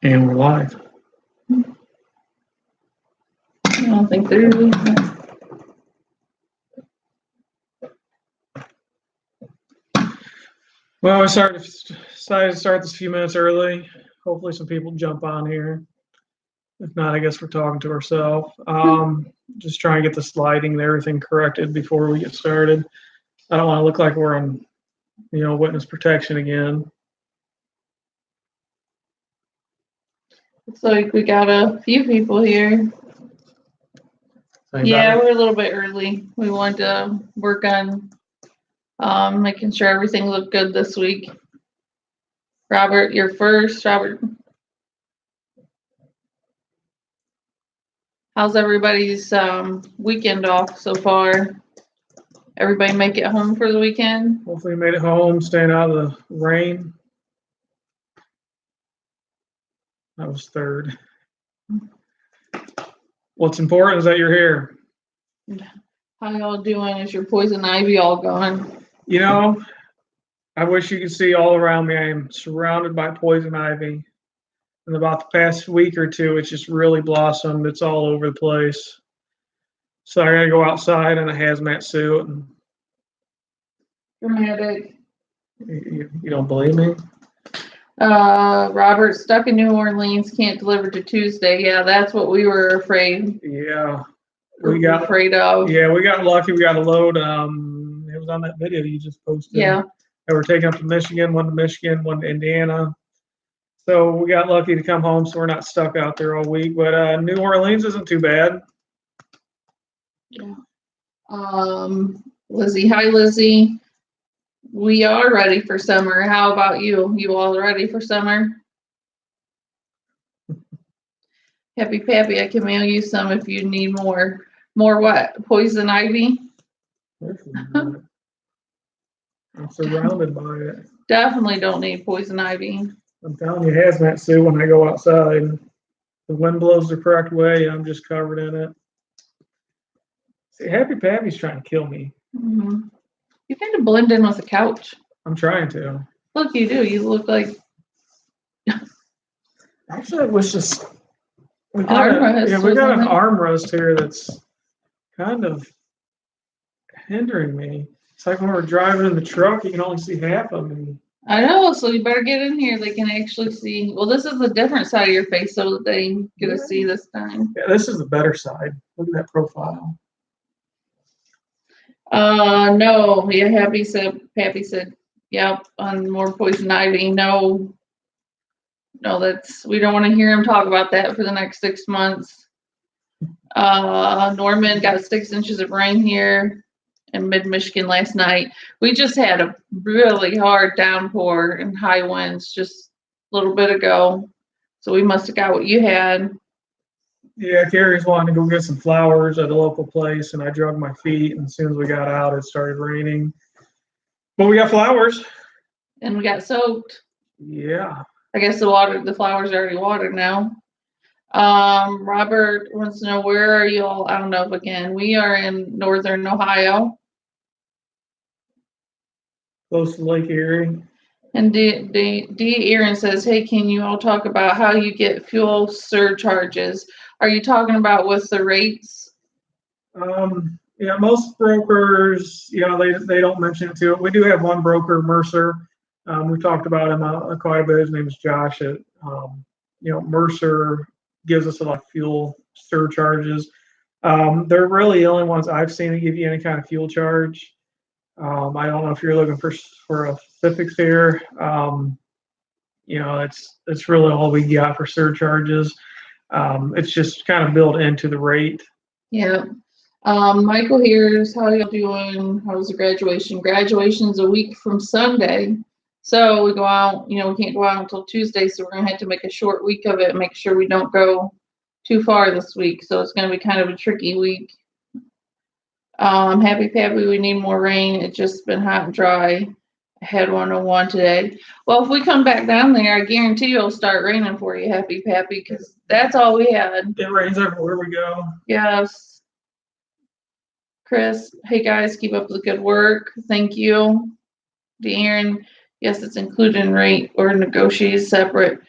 And we're live. I don't think there is. Well, I decided to start this a few minutes early. Hopefully some people jump on here. If not, I guess we're talking to ourselves. Just trying to get the lighting and everything corrected before we get started. I don't want to look like we're on, witness protection again. Looks like we got a few people here. Yeah, we're a little bit early. We wanted to work on making sure everything looked good this week. Robert, you're first. Robert, how's everybody's weekend off so far? Everybody make it home for the weekend? Hopefully you made it home, staying out of the rain. That was third. What's important is that you're here. How y'all doing? Is your poison ivy all gone? I wish you could see all around me. I am surrounded by poison ivy. In about the past week or two, it's just really blossomed. It's all over the place. So I gotta go outside in a hazmat suit. And Dramatic. you don't believe me? Robert, stuck in New Orleans, can't deliver to Tuesday. Yeah, that's what we were afraid. Yeah. We got afraid of. Yeah, we got lucky. We got a load. It was on that video you just posted. Yeah. They were taking up to Michigan, one to Indiana. So we got lucky to come home, so we're not stuck out there all week. But New Orleans isn't too bad. Yeah. Lizzie, hi Lizzie. We are ready for summer. How about you? You all ready for summer? Happy Pappy, I can mail you some if you need more. More what? Poison ivy? I'm surrounded by it. Definitely don't need poison ivy. I'm telling you, hazmat suit when I go outside. The wind blows the correct way, I'm just covered in it. See, Happy Pappy's trying to kill me. Mm-hmm. You kind of blend in with the couch. I'm trying to. Look, you do. You look like. Actually, it was just. We got an armrest here that's kind of hindering me. It's like when we're driving in the truck, you can only see half of me. I know, so you better get in here. They can actually see. Well, this is a different side of your face, so that they get to see this time. Yeah, this is the better side. Look at that profile. No. Yeah, Pappy said, yep, on more poison ivy. No, we don't want to hear him talk about that for the next 6 months. Norman got 6 inches of rain here in mid-Michigan last night. We just had a really hard downpour and high winds just a little bit ago. So we must have got what you had. Yeah, Carrie's wanting to go get some flowers at a local place, and I drug my feet, and as soon as we got out, it started raining. But we got flowers. And we got soaked. Yeah. I guess the flowers are already watered now. Robert wants to know, where are you all? I don't know. Again, we are in northern Ohio. Close to Lake Erie. And D. Aaron says, hey, can you all talk about how you get fuel surcharges? Are you talking about with the rates? Yeah, most brokers, they don't mention it too. We do have one broker, Mercer. We've talked about him quite a bit. His name is Josh. Mercer gives us a lot of fuel surcharges. They're really the only ones I've seen that give you any kind of fuel charge. I don't know if you're looking for a specifics here. It's really all we got for surcharges. It's just kind of built into the rate. Yeah. Michael here's, how y'all doing? How was the graduation? Graduation's a week from Sunday. So we go out, we can't go out until Tuesday, so we're going to have to make a short week of it and make sure we don't go too far this week. So it's going to be kind of a tricky week. Happy Pappy, we need more rain. It's just been hot and dry. I had 101 today. Well, if we come back down there, I guarantee it'll start raining for you, Happy Pappy, because that's all we had. It rains everywhere we go. Yes. Chris, hey guys, keep up the good work. Thank you. De'Aaron, yes, it's included in rate or negotiated separate.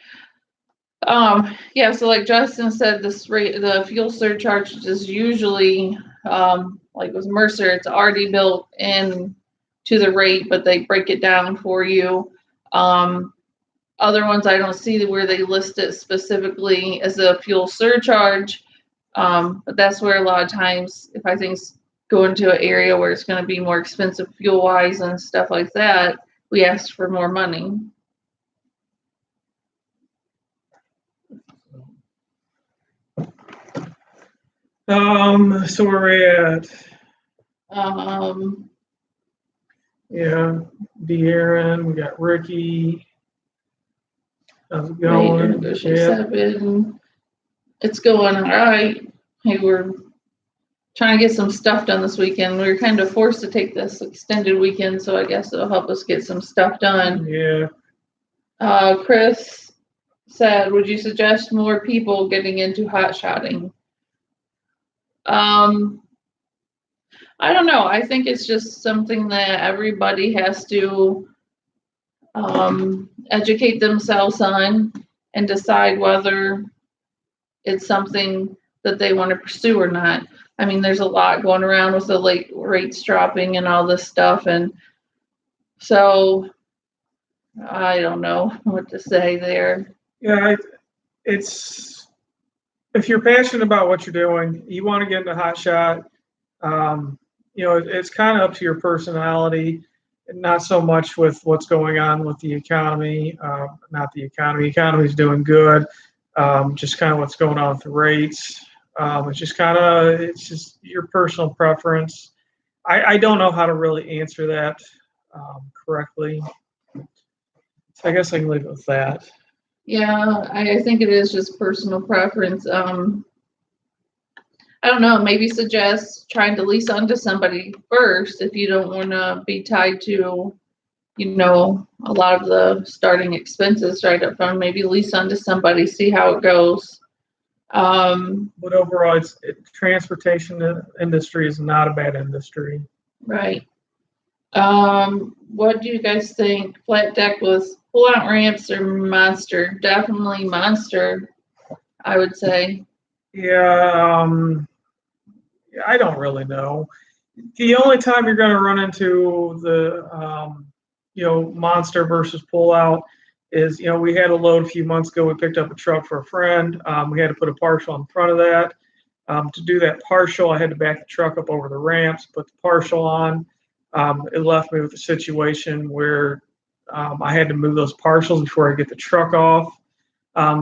Yeah, so like Justin said, this rate, the fuel surcharge is usually, like with Mercer, it's already built in to the rate, but they break it down for you. Other ones I don't see where they list it specifically as a fuel surcharge. But that's where a lot of times, if I think go into an area where it's going to be more expensive fuel wise and stuff like that, we ask for more money. So where are we at? Um, Yeah, De'Aaron, we got Ricky. How's it Rate going? negotiate 7. It's going all right. Hey, we're trying to get some stuff done this weekend. We were kind of forced to take this extended weekend, so I guess it'll help us get some stuff done. Yeah. Chris said, would you suggest more people getting into hotshotting? I don't know. I think it's just something that everybody has to educate themselves on and decide whether it's something that they want to pursue or not. I mean, there's a lot going around with the rates dropping and all this stuff, and so I don't know what to say there. Yeah, it's if you're passionate about what you're doing, you want to get into hot shot. It's kind of up to your personality, and not so much with what's going on with the economy. Not the economy. The economy's doing good. Just kind of what's going on with the rates. It's just your personal preference. I don't know how to really answer that correctly. So I guess I can leave it with that. Yeah, I think it is just personal preference. I don't know, maybe suggest trying to lease onto somebody first if you don't want to be tied to, a lot of the starting expenses right up front. Maybe lease onto somebody, see how it goes. But overall, transportation industry is not a bad industry. Right. What do you guys think? Flat deck with pull-out ramps or monster? Definitely monster, I would say. Yeah, I don't really know. The only time you're going to run into the monster versus pullout is, we had a load a few months ago. We picked up a truck for a friend. We had to put a partial in front of that. To do that partial, I had to back the truck up over the ramps, put the partial on. It left me with a situation where I had to move those partials before I get the truck off.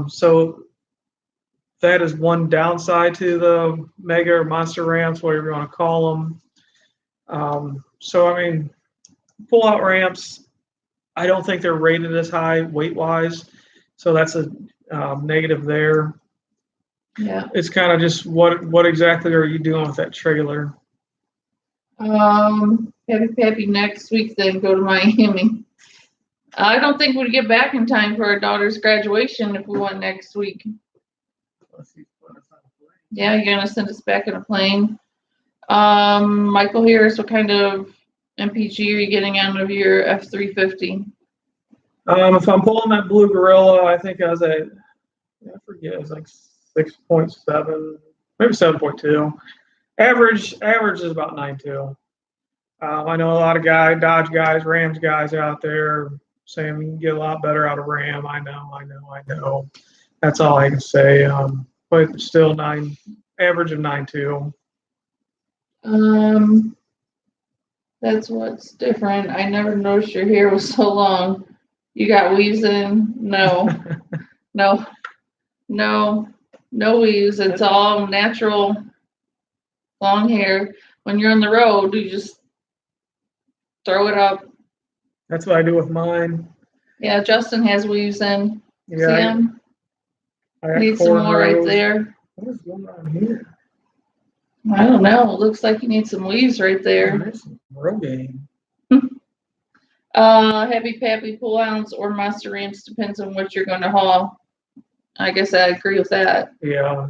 So that is one downside to the mega or monster ramps, whatever you want to call them. Pull-out ramps, I don't think they're rated as high weight-wise, so that's a negative there. Yeah. It's kind of just what exactly are you doing with that trailer? Happy next week, then go to Miami. I don't think we'd get back in time for our daughter's graduation if we went next week. Yeah, you're gonna send us back in a plane. Michael Harris, what kind of MPG are you getting out of your F-350? If I'm pulling that Blue Gorilla, I think I was at, I forget, it was like 6.7, maybe 7.2. Average is about 9.2. I know a lot of Dodge guys, Rams guys out there saying we can get a lot better out of Ram. I know. That's all I can say. But still average of 9.2. That's what's different. I never noticed your hair was so long. You got weaves in? No, no weaves. It's all natural long hair. When you're on the road, you just throw it up. That's what I do with mine. Yeah, Justin has weaves in. Yeah, see him? I Need some more right there. What is going on here? I don't know. It looks like you need some weaves right there. There's some Rogaine. Heavy Pappy pull-outs or monster ramps, depends on what you're going to haul. I guess I agree with that. Yeah.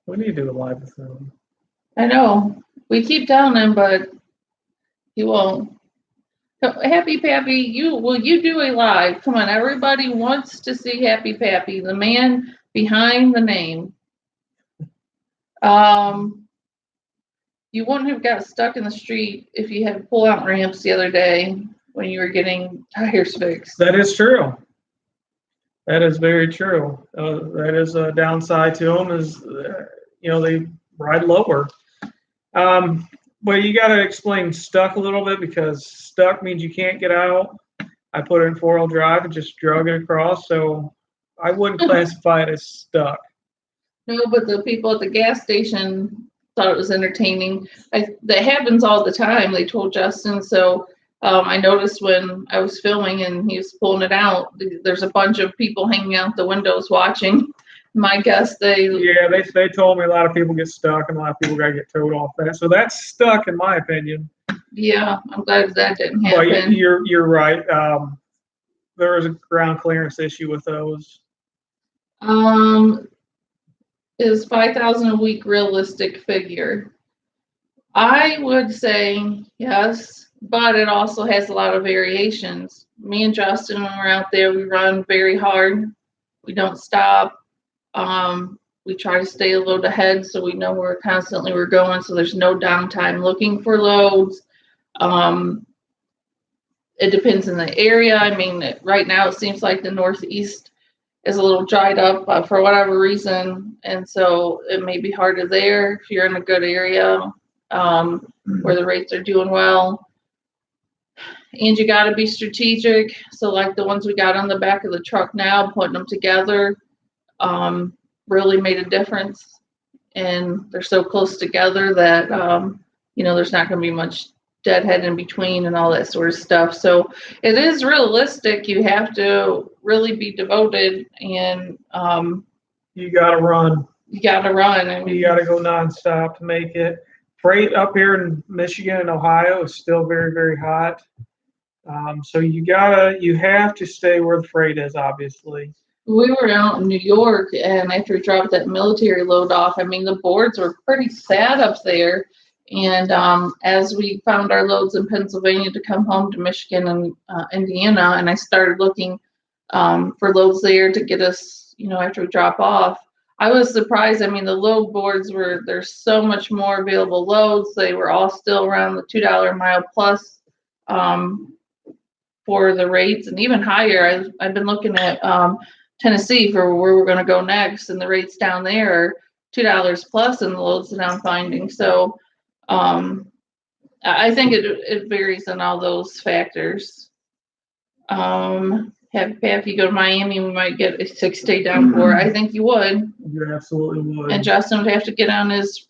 We need to do a live with him. I know. We keep telling him, but he won't. Happy Pappy, you do a live? Come on, everybody wants to see Happy Pappy, the man behind the name. You wouldn't have got stuck in the street if you had pull-out ramps the other day when you were getting tires fixed. That is true. That is very true. That is a downside to them is, they ride lower. But you got to explain stuck a little bit because stuck means you can't get out. I put it in four-wheel drive and just drug it across, so I wouldn't classify it as stuck. No, but the people at the gas station thought it was entertaining. That happens all the time. They told Justin. So I noticed when I was filming and he was pulling it out, there's a bunch of people hanging out the windows watching. My guess they told me a lot of people get stuck and a lot of people got to get towed off that. So that's stuck in my opinion. Yeah, I'm glad that didn't happen. But you're right. There was a ground clearance issue with those. Is 5,000 a week realistic figure? I would say yes, but it also has a lot of variations. Me and Justin, when we're out there, we run very hard. We don't stop. We try to stay a load ahead so we know where constantly we're going, so there's no downtime looking for loads. It depends on the area. I mean, right now it seems like the Northeast is a little dried up for whatever reason, and so it may be harder there if you're in a good area where the rates are doing well. And you got to be strategic. So like the ones we got on the back of the truck now, putting them together really made a difference. And they're so close together that there's not going to be much deadhead in between and all that sort of stuff. So it is realistic. You have to really be devoted, and you got to run. You got to run. I mean, you got to go nonstop to make it. Freight up here in Michigan and Ohio is still very, very hot. So you have to stay where the freight is, obviously. We were out in New York, and after we dropped that military load off, I mean, the boards were pretty sad up there. And as we found our loads in Pennsylvania to come home to Michigan and Indiana, and I started looking for loads there to get us, after we drop off, I was surprised. I mean, the load boards there's so much more available loads. They were all still around the $2 a mile plus for the rates, and even higher. I've been looking at Tennessee for where we're going to go next, and the rates down there are $2 plus in the loads that I'm finding. So I think it varies on all those factors. If you go to Miami, we might get a 6-day downpour. I think you would. You absolutely would. And Justin would have to get on his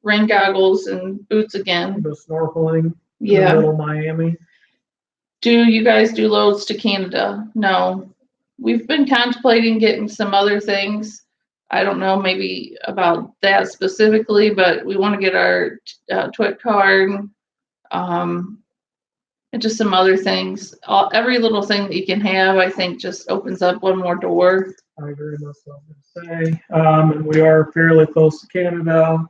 rain goggles and boots again. Go snorkeling. Yeah. In the middle of Miami. Do you guys do loads to Canada? No. We've been contemplating getting some other things. I don't know maybe about that specifically, but we want to get our TWIC card and just some other things. Every little thing that you can have, I think, just opens up one more door. I agree. That's what I was going to say. And we are fairly close to Canada.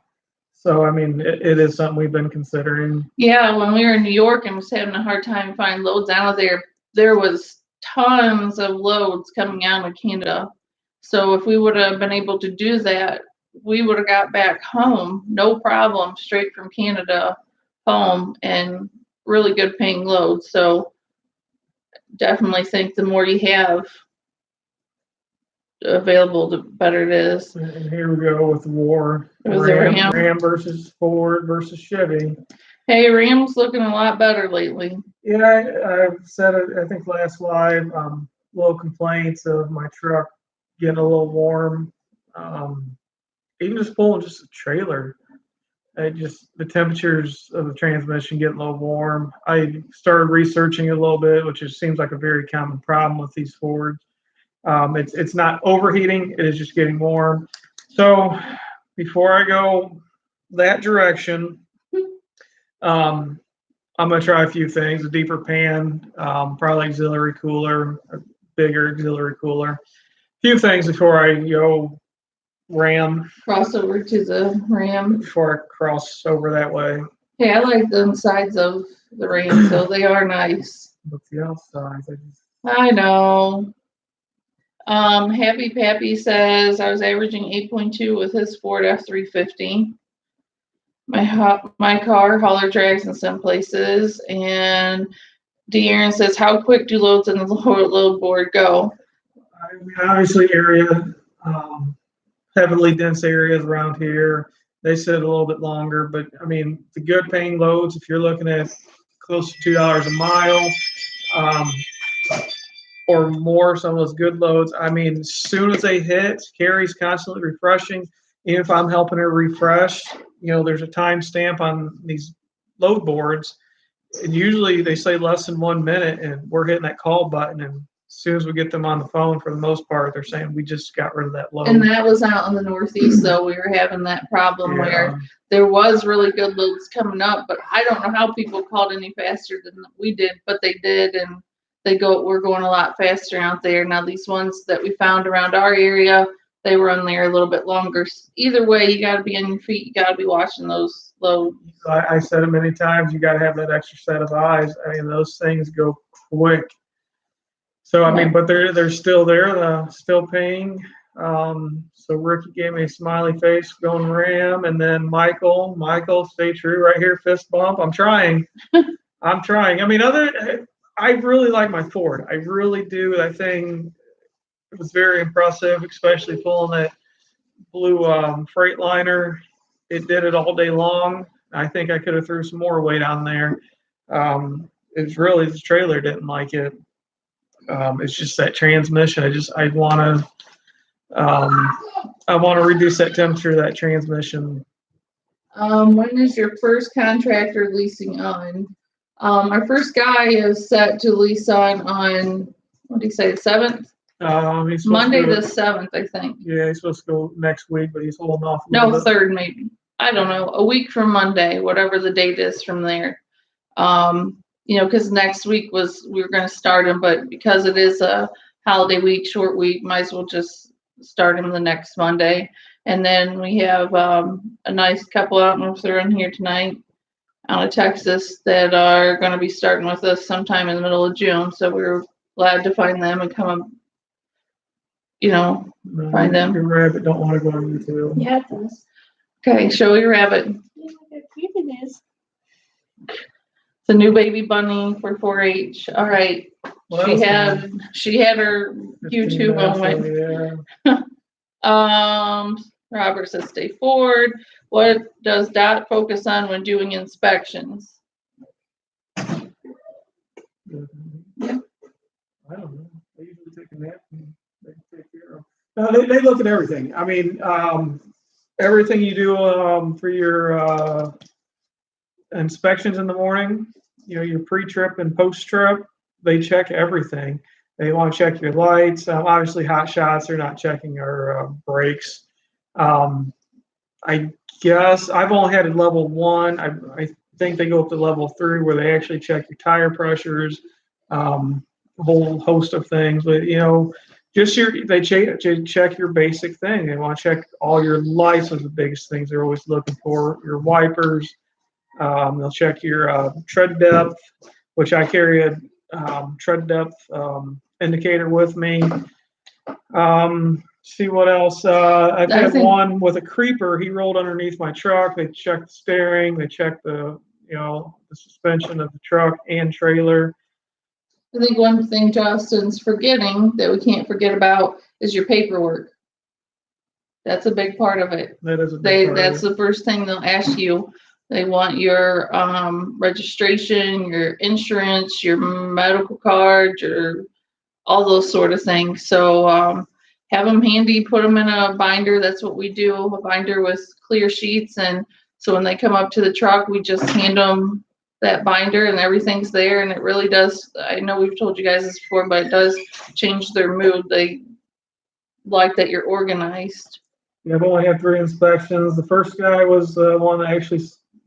So, I mean, it is something we've been considering. Yeah, when we were in New York and was having a hard time finding loads out of there, there was tons of loads coming out of Canada. So if we would have been able to do that, we would have got back home, no problem, straight from Canada home, and really good paying loads. So definitely think the more you have available, the better it is. And here we go with the war. Ram versus Ford versus Chevy. Hey, Ram's looking a lot better lately. Yeah, I've said it, I think last live, little complaints of my truck getting a little warm. Even just pulling just a trailer. The temperatures of the transmission getting a little warm. I started researching it a little bit, which just seems like a very common problem with these Fords. It's not overheating, it is just getting warm. So before I go that direction, I'm going to try a few things: a deeper pan, probably auxiliary cooler, a bigger auxiliary cooler. A few things before I go Ram. Cross over to the Ram. Before I cross over that way. Hey, I like the insides of the range, so they are nice. But the outsides, I know. Happy Pappy says I was averaging 8.2 with his Ford F-350. My car hauler drags in some places. And De'Aaron says, how quick do loads in the load board go? I mean, obviously um, heavily dense areas around here, they sit a little bit longer. But I mean, the good paying loads, if you're looking at close to $2 a mile, um, or more, some of those good loads. I mean, as soon as they hit, Carrie's constantly refreshing. Even if I'm helping her refresh, there's a timestamp on these load boards, and usually they say less than 1 minute, and we're hitting that call button. And as soon as we get them on the phone, for the most part, they're saying we just got rid of that load. And that was out in the Northeast, though. We were having that problem where there was really good loads coming up, but I don't know how people called any faster than we did, but they did, and we're going a lot faster out there. Now, these ones that we found around our area, they were on there a little bit longer. Either way, you got to be on your feet. You got to be watching those loads. I said it many times, you got to have that extra set of eyes. I mean, those things go quick. So, I mean, but they're still there, still paying. So Ricky gave me a smiley face going Ram, and then Michael, stay true right here, fist bump. I'm trying. I mean, I really like my Ford. I really do. That thing, it was very impressive, especially pulling that blue Freightliner. It did it all day long. I think I could have threw some more weight on there. It's really the trailer didn't like it. It's just that transmission. I want to reduce that temperature of that transmission. When is your first contractor leasing on? Our first guy is set to lease on what did he say, the 7th? Monday the 7th, I think. Yeah, he's supposed to go next week, but he's holding off. No, 3rd maybe. I don't know. A week from Monday, whatever the date is from there. Because next week we were going to start him, but because it is a holiday week, short week, might as well just start him the next Monday. And then we have a nice couple, I don't know if they're in here tonight, out of Texas, that are going to be starting with us sometime in the middle of June. So we were glad to find them and come, find them. Your rabbit don't want to go on YouTube. Yeah, it does. Okay, show your rabbit. Look how cute it is. It's a new baby bunny for 4-H. All right. Well, she had her YouTube moment. Yeah. Robert says stay forward. What does Dot focus on when doing inspections? Yeah. I don't know. They usually take a nap and they take care of. No, they look at everything. I mean, everything you do for your inspections in the morning, your pre-trip and post-trip, they check everything. They want to check your lights. Obviously, Hotshots, they're not checking our brakes. I guess I've only had a level 1. I think they go up to level 3 where they actually check your tire pressures, a whole host of things. But just they check your basic thing. They want to check all your lights. Are the biggest things they're always looking for. Your wipers. They'll check your tread depth, which I carry a tread depth indicator with me. See what else. I've had one with a creeper. He rolled underneath my truck. They checked the steering. They checked the suspension of the truck and trailer. I think one thing Justin's forgetting that we can't forget about is your paperwork. That's a big part of it. That is a big part. That's the first thing they'll ask you. They want your registration, your insurance, your medical card, all those sort of things. So have them handy, put them in a binder. That's what we do, a binder with clear sheets. And so when they come up to the truck, we just hand them that binder and everything's there. And it really does, I know we've told you guys this before, but it does change their mood. They like that you're organized. Yeah, I've only had 3 inspections. The first guy was the one that actually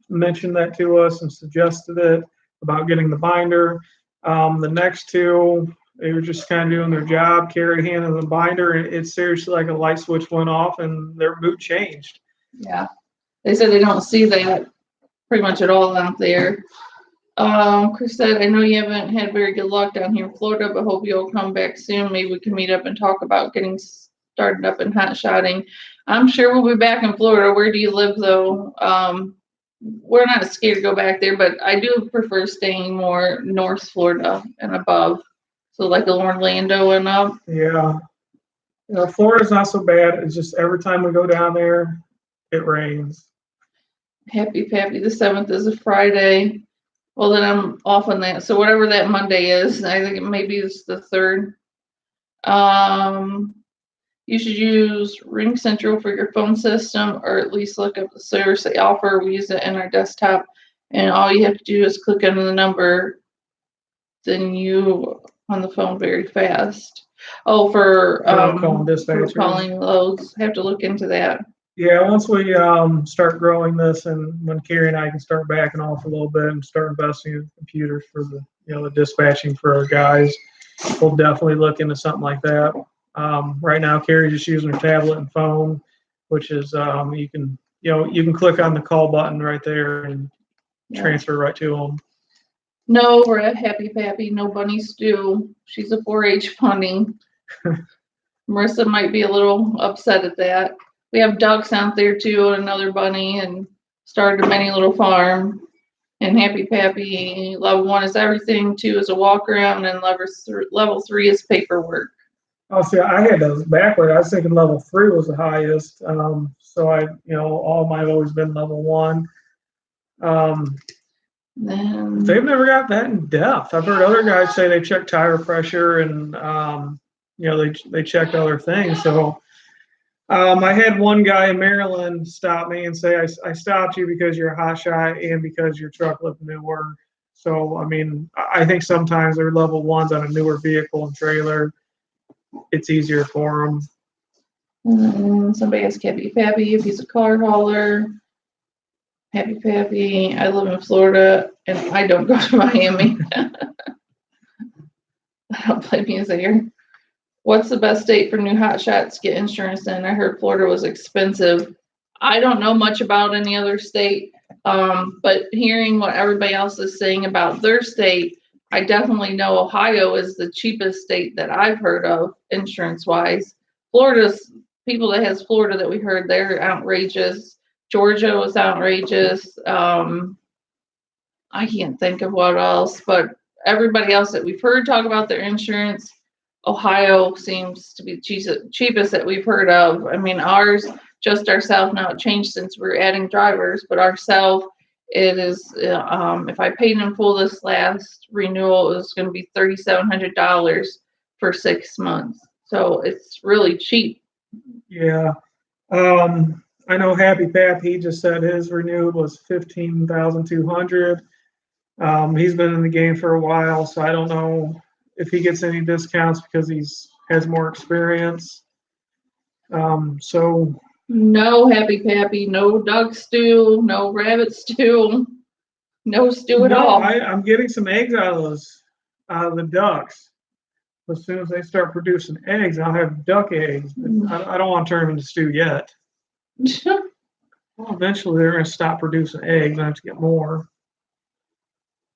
mentioned that to us and suggested it about getting the binder. The next 2, they were just kind of doing their job, carry handing the binder, and it's seriously like a light switch went off and their mood changed. Yeah. They said they don't see that pretty much it all out there. Chris said, I know you haven't had very good luck down here in Florida, but hope you'll come back soon. Maybe we can meet up and talk about getting started up in hotshotting. I'm sure we'll be back in Florida. Where do you live, though? We're not scared to go back there, but I do prefer staying more North Florida and above. So like Orlando and up. Yeah. Florida's not so bad. It's just every time we go down there, it rains. Happy Pappy, the 7th is a Friday. Well, then I'm off on that. So whatever that Monday is, I think maybe it's the 3rd. You should use Ring Central for your phone system, or at least look up the service they offer. We use it in our desktop, and all you have to do is click on the number. Then you on the phone very fast. Oh, for calling loads, have to look into that. Yeah, once we start growing this, and when Carrie and I can start backing off a little bit and start investing in computers for the the dispatching for our guys, we'll definitely look into something like that. Right now, Carrie's just using her tablet and phone, which is you can click on the call button right there and transfer right to them. No, we're at Happy Pappy. No bunny stew. She's a 4-H bunny. Marissa might be a little upset at that. We have ducks out there too, and another bunny, and started a mini little farm. And Happy Pappy, level 1 is everything, 2 is a walk around, and level 3 is paperwork. Oh, see, I had those backward. I was thinking level 3 was the highest. So all of mine have always been level 1. They've never got that in depth. I've heard other guys say they check tire pressure and they checked other things. So I had one guy in Maryland stop me and say, I stopped you because you're a hotshot and because your truck looked newer. So, I mean, I think sometimes they're level 1s on a newer vehicle and trailer. It's easier for them. Somebody asked Happy Pappy if he's a car hauler. Happy Pappy, I live in Florida and I don't go to Miami. I don't blame you there. What's the best state for new hotshots to get insurance in? I heard Florida was expensive. I don't know much about any other state, but hearing what everybody else is saying about their state, I definitely know Ohio is the cheapest state that I've heard of insurance-wise. Florida's, people that has Florida that we heard, they're outrageous. Georgia was outrageous. I can't think of what else, but everybody else that we've heard talk about their insurance, Ohio seems to be the cheapest that we've heard of. I mean, ours, just ourselves, now it changed since we're adding drivers, but ourselves, it is, if I paid in full this last renewal, it was going to be $3,700 for 6 months. So it's really cheap. Yeah. I know Happy Pap, he just said his renewed was $15,200. He's been in the game for a while, so I don't know if he gets any discounts because has more experience. So no Happy Pappy, no duck stew, no rabbit stew, no stew at all. I'm getting some eggs out of the ducks. As soon as they start producing eggs, I'll have duck eggs. I don't want to turn them into stew yet. Well, eventually they're going to stop producing eggs and I have to get more.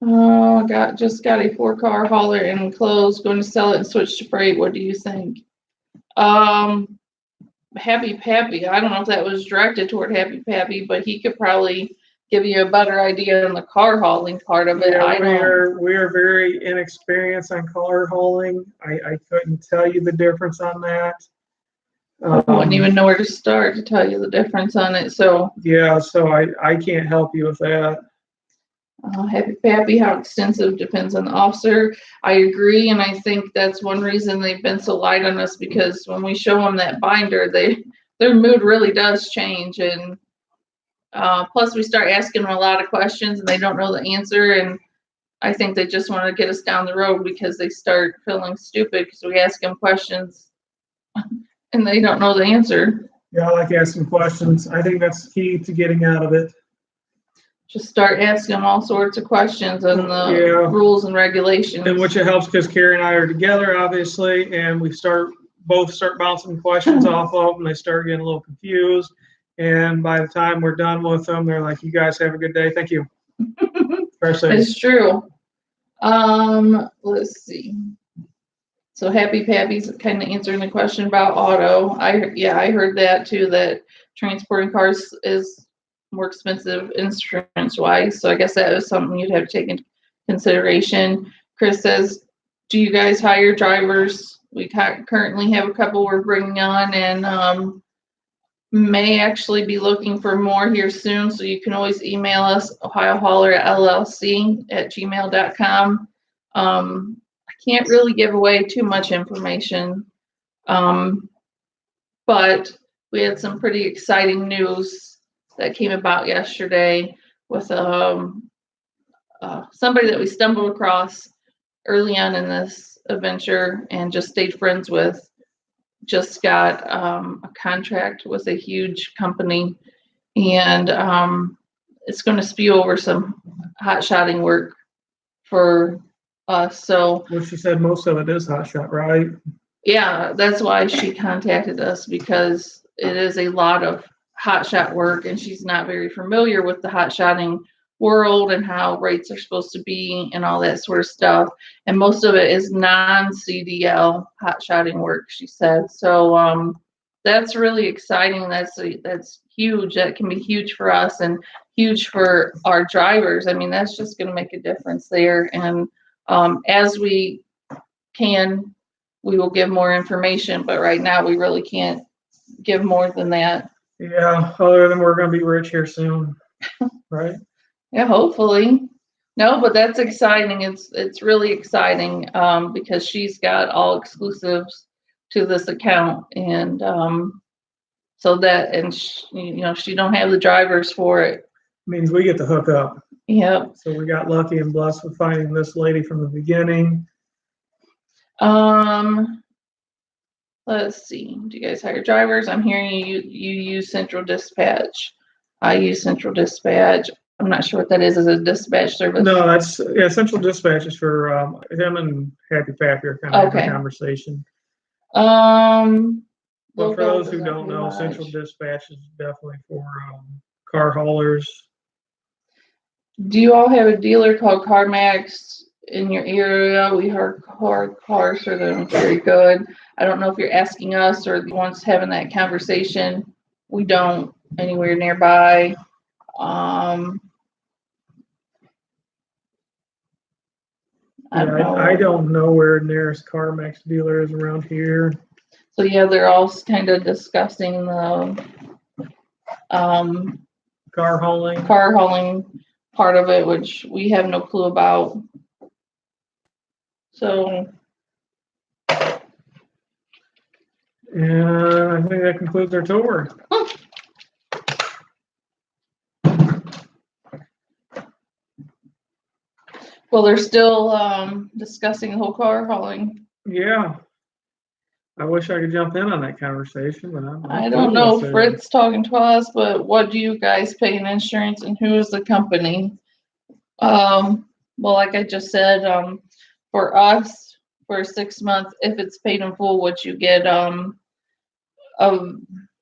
Oh, just got a 4-car hauler and enclosed, going to sell it and switch to freight. What do you think? Happy Pappy, I don't know if that was directed toward Happy Pappy, but he could probably give you a better idea on the car hauling part of it. Yeah, we are very inexperienced on car hauling. I couldn't tell you the difference on that. I wouldn't even know where to start to tell you the difference on it. So yeah, so I can't help you with that. Happy Pappy, how extensive depends on the officer. I agree, and I think that's one reason they've been so light on us, because when we show them that binder, their mood really does change, and plus we start asking them a lot of questions and they don't know the answer, and I think they just want to get us down the road because they start feeling stupid because we ask them questions and they don't know the answer. Yeah, I like asking questions. I think that's key to getting out of it. Just start asking them all sorts of questions on the rules and regulations. And which it helps because Carrie and I are together, obviously, and we both start bouncing questions off of them. They start getting a little confused. And by the time we're done with them, they're like, "You guys have a good day. Thank you." Especially, It's true. Let's see. So Happy Pappy's kind of answering the question about auto. I heard that too, that transporting cars is more expensive insurance wise. So I guess that is something you'd have to take into consideration. Chris says, do you guys hire drivers? We currently have a couple we're bringing on, and may actually be looking for more here soon. So you can always email us, ohioholler@llc@gmail.com. I can't really give away too much information, but we had some pretty exciting news that came about yesterday with somebody that we stumbled across early on in this adventure and just stayed friends with. Just got a contract with a huge company, and it's going to spew over some hot-shotting work for us. So, well, she said most of it is Hotshot, right? yeah, that's why she contacted us, because it is a lot of hotshot work, and she's not very familiar with the hotshotting world and how rates are supposed to be and all that sort of stuff. And most of it is non-CDL hotshotting work, she said. So that's really exciting. That's huge. That can be huge for us and huge for our drivers. I mean, that's just going to make a difference there. And as we can, we will give more information, but right now we really can't give more than that. Yeah, other than we're going to be rich here soon, right? Yeah, hopefully. No, but that's exciting. It's really exciting because she's got all exclusives to this account, and so that, and she don't have the drivers for it. Means we get to hook up. Yep. So we got lucky and blessed with finding this lady from the beginning. Let's see. Do you guys hire drivers? I'm hearing you use Central Dispatch. I use Central Dispatch. I'm not sure what that is as a dispatch service. No, that's Central Dispatch is for him and Happy Pappy are kind of having a conversation. But for those who don't know, Central Dispatch is definitely for car haulers. Do you all have a dealer called CarMax in your area? We heard cars for them very good. I don't know if you're asking us or the ones having that conversation. We don't anywhere nearby. I don't know where nearest CarMax dealer is around here. So yeah, they're all kind of discussing the car hauling part of it, which we have no clue about. So, and I think that concludes our tour. Well, they're still discussing the whole car hauling. Yeah. I wish I could jump in on that conversation, but I don't know if Frit's talking to us, but what do you guys pay in insurance and who is the company? Well, like I just said, for us, for 6 months, if it's paid in full, what you get a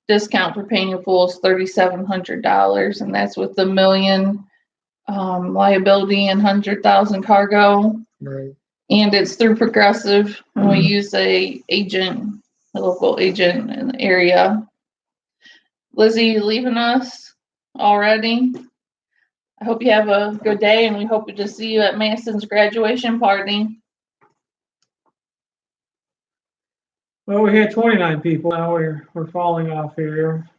discount for paying in full is $3,700, and that's with the $1 million liability and 100,000 cargo. Right. And it's through Progressive, and we use a local agent in the area. Lizzie, you leaving us already? I hope you have a good day, and we hope to see you at Mason's graduation party. Well, we had 29 people. Now we're falling off here.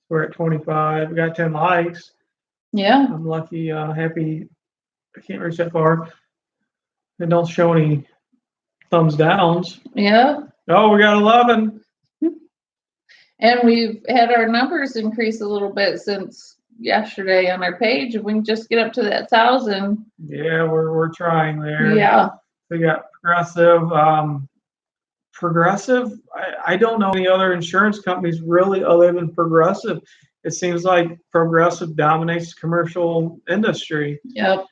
We're at 25. We got 10 likes. Yeah. I'm lucky, happy. I can't reach that far. They don't show any thumbs downs. Yeah. Oh, we got 11. And we've had our numbers increase a little bit since yesterday on our page. If we can just get up to that 1,000. Yeah, we're trying there. Yeah. We got Progressive. Progressive, I don't know any other insurance companies really other than Progressive. It seems like Progressive dominates the commercial industry. Yep.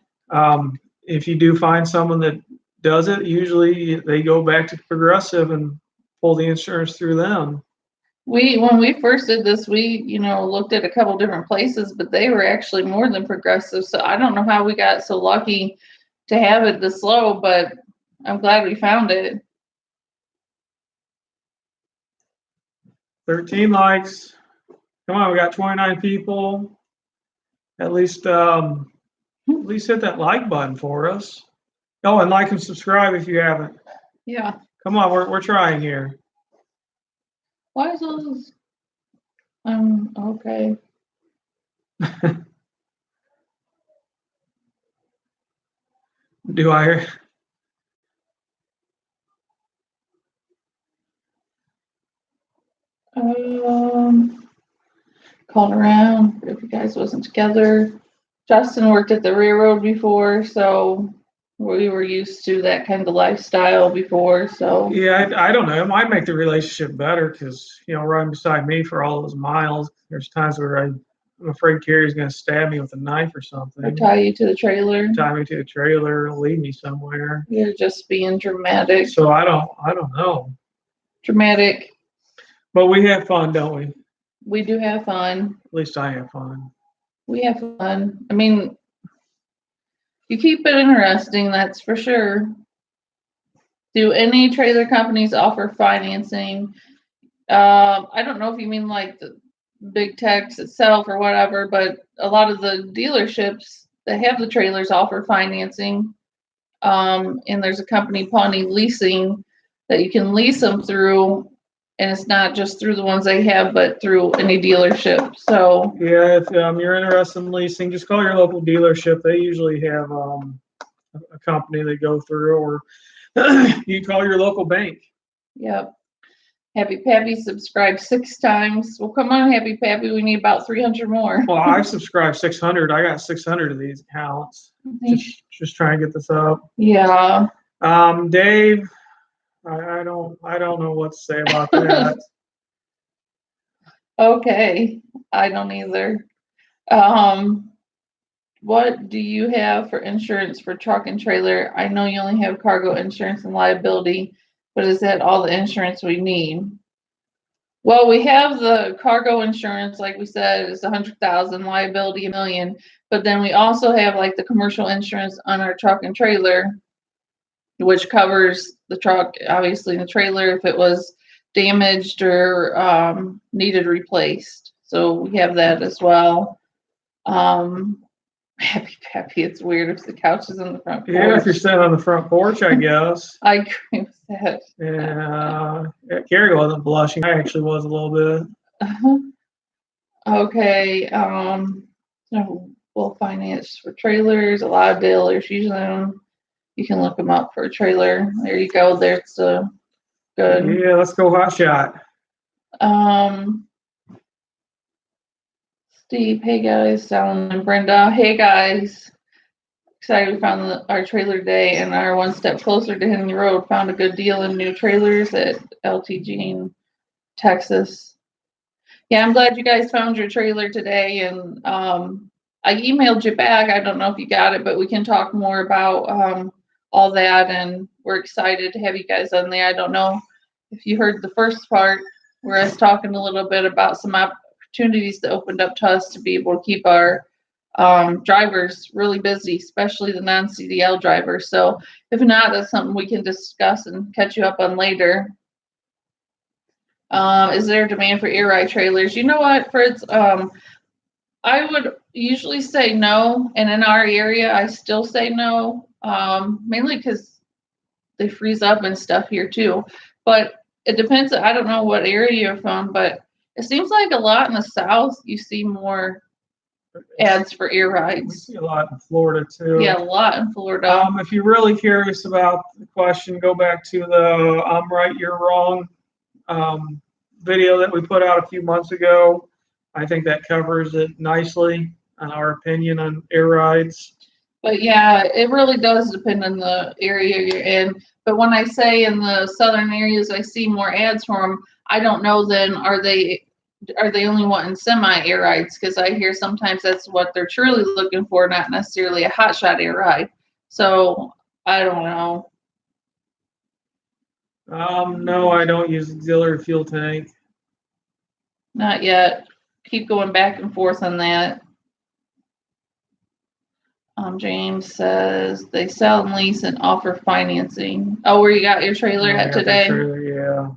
If you do find someone that does it, usually they go back to Progressive and pull the insurance through them. When we first did this, we, looked at a couple different places, but they were actually more than Progressive. So I don't know how we got so lucky to have it this low, but I'm glad we found it. 13 likes. Come on, we got 29 people. At least hit that like button for us. Oh, and like and subscribe if you haven't. Yeah. Come on, we're trying here. Why is all this? Okay. Do I? Called around if you guys wasn't together. Justin worked at the railroad before, so we were used to that kind of lifestyle before. So Yeah, I don't know. It might make the relationship better because riding beside me for all those miles, there's times where I'm afraid Carrie's going to stab me with a knife or something. or tie you to the trailer. Tie me to the trailer, lead me somewhere. You're just being dramatic. So I don't know. Dramatic. But we have fun, don't we? We do have fun. At least I have fun. We have fun. I mean, you keep it interesting, that's for sure. Do any trailer companies offer financing? I don't know if you mean like the big techs itself or whatever, but a lot of the dealerships that have the trailers offer financing. And there's a company, Pawnee Leasing, that you can lease them through, and it's not just through the ones they have, but through any dealership. So yeah, if you're interested in leasing, just call your local dealership. They usually have a company they go through, or you call your local bank. Yep. Happy Pappy subscribed 6 times. Well, come on, Happy Pappy. We need about 300 more. Well, I subscribed 600. I got 600 of these accounts. Just trying to get this up. Yeah. Dave, I don't know what to say about that. Okay. I don't either. What do you have for insurance for truck and trailer? I know you only have cargo insurance and liability, but is that all the insurance we need? Well, we have the cargo insurance, like we said, is 100,000, liability $1 million, but then we also have like the commercial insurance on our truck and trailer, which covers the truck, obviously, and the trailer if it was damaged or needed replaced. So we have that as well. Happy Pappy, it's weird if the couch is in the front porch. Yeah, if you're sitting on the front porch, I guess. I agree with that. Yeah, Carrie wasn't blushing. I actually was a little bit. Okay. So we'll finance for trailers. A lot of dealers use them. You can look them up for a trailer. There you go. There's a good. Yeah, let's go Hotshot. Steve, hey guys, Alan and Brenda, hey guys. Excited we found our trailer day and are one step closer to hitting the road. Found a good deal in new trailers at LTG in Texas. Yeah, I'm glad you guys found your trailer today, and I emailed you back. I don't know if you got it, but we can talk more about all that, and we're excited to have you guys on there. I don't know if you heard the first part where I was talking a little bit about some opportunities that opened up to us to be able to keep our drivers really busy, especially the non-CDL drivers. So if not, that's something we can discuss and catch you up on later. Is there a demand for air ride trailers? You know what, Fritz? I would usually say no, and in our area, I still say no, mainly because they freeze up and stuff here too. But it depends. I don't know what area you're from, but it seems like a lot in the South, you see more ads for air rides. We see a lot in Florida too. Yeah, a lot in Florida. If you're really curious about the question, go back to the "I'm right, you're wrong" video that we put out a few months ago. I think that covers it nicely on our opinion on air rides. But yeah, it really does depend on the area you're in. But when I say in the southern areas, I see more ads for them. I don't know then, are they only wanting semi air rides? Because I hear sometimes that's what they're truly looking for, not necessarily a hotshot air ride. So I don't know. No, I don't use auxiliary fuel tank. Not yet. Keep going back and forth on that. James says they sell and lease and offer financing. Oh, where you got your trailer I at got the today? trailer, yeah.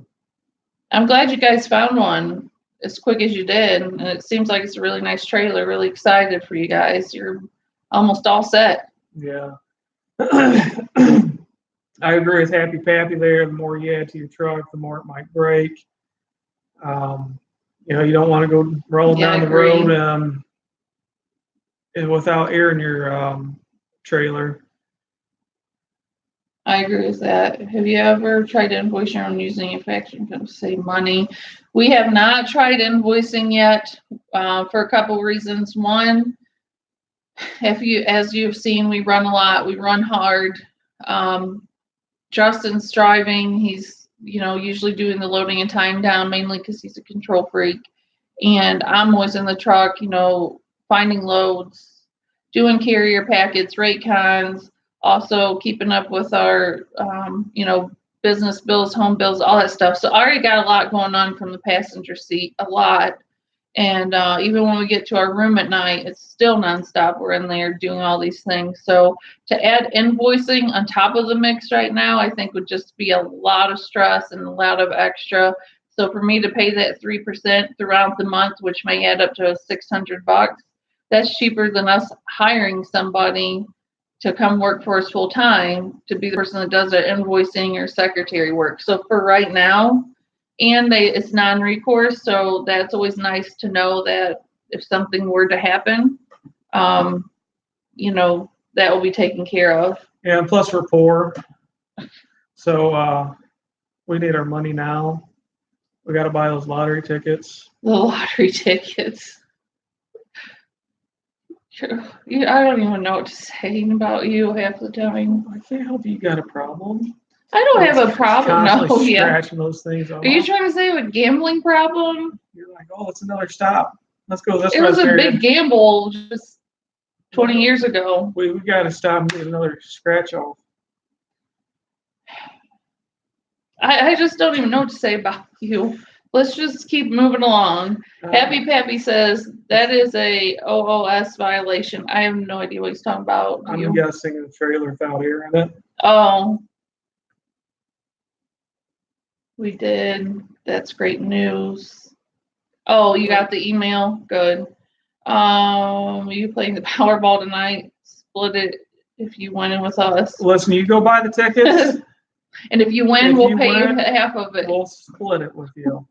I'm glad you guys found one as quick as you did. And it seems like it's a really nice trailer. Really excited for you guys. You're almost all set. Yeah. I agree with Happy Pappy there. The more you add to your truck, the more it might break. You don't want to go rolling Yeah, I down the agree. road and without air in your trailer. I agree with that. Have you ever tried to invoice your own using a factoring company to save money? We have not tried invoicing yet for a couple of reasons. One, as you've seen, we run a lot. We run hard. Justin's driving. He's usually doing the loading and tying down, mainly because he's a control freak. And I'm always in the truck, finding loads, doing carrier packets, rate cons, also keeping up with our, business bills, home bills, all that stuff. So I already got a lot going on from the passenger seat, a lot. And even when we get to our room at night, it's still nonstop. We're in there doing all these things. So to add invoicing on top of the mix right now, I think would just be a lot of stress and a lot of extra. So for me to pay that 3% throughout the month, which may add up to $600, that's cheaper than us hiring somebody to come work for us full time to be the person that does our invoicing or secretary work. So for right now, and it's non-recourse, so that's always nice to know that if something were to happen, that will be taken care of. Yeah, and plus we're poor, so we need our money now. We got to buy those lottery tickets. The lottery tickets. I don't even know what to say about you half the time. I can't help you got a problem. I don't have a problem. No, yeah. Scratching those things off. Are you trying to say a gambling problem? You're like, oh, it's another stop. Let's go this way. It was a big gamble just 20 years ago. We got to stop and get another scratch off. I just don't even know what to say about you. Let's just keep moving along. Happy Pappy says that is a OOS violation. I have no idea what he's talking about. I'm guessing a trailer without air in it. Oh. We did. That's great news. Oh, you got the email? Good. Are you playing the Powerball tonight? Split it if you win in with us. Listen, you go buy the tickets. And if you win, we'll pay you half of it. We'll split it with you.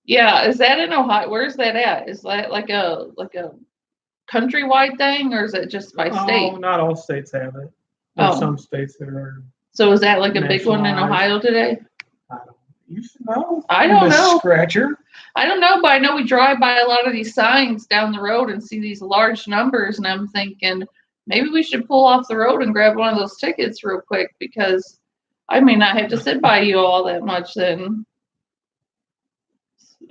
Yeah, is that in Ohio? Where's that at? Is that like a countrywide thing, or is it just by state? Oh, not all states have it. There's some states that are. So is that like a big one in Ohio today? You should know. I don't know. Scratcher. I don't know, but I know we drive by a lot of these signs down the road and see these large numbers, and I'm thinking maybe we should pull off the road and grab one of those tickets real quick, because I may not have to sit by you all that much then.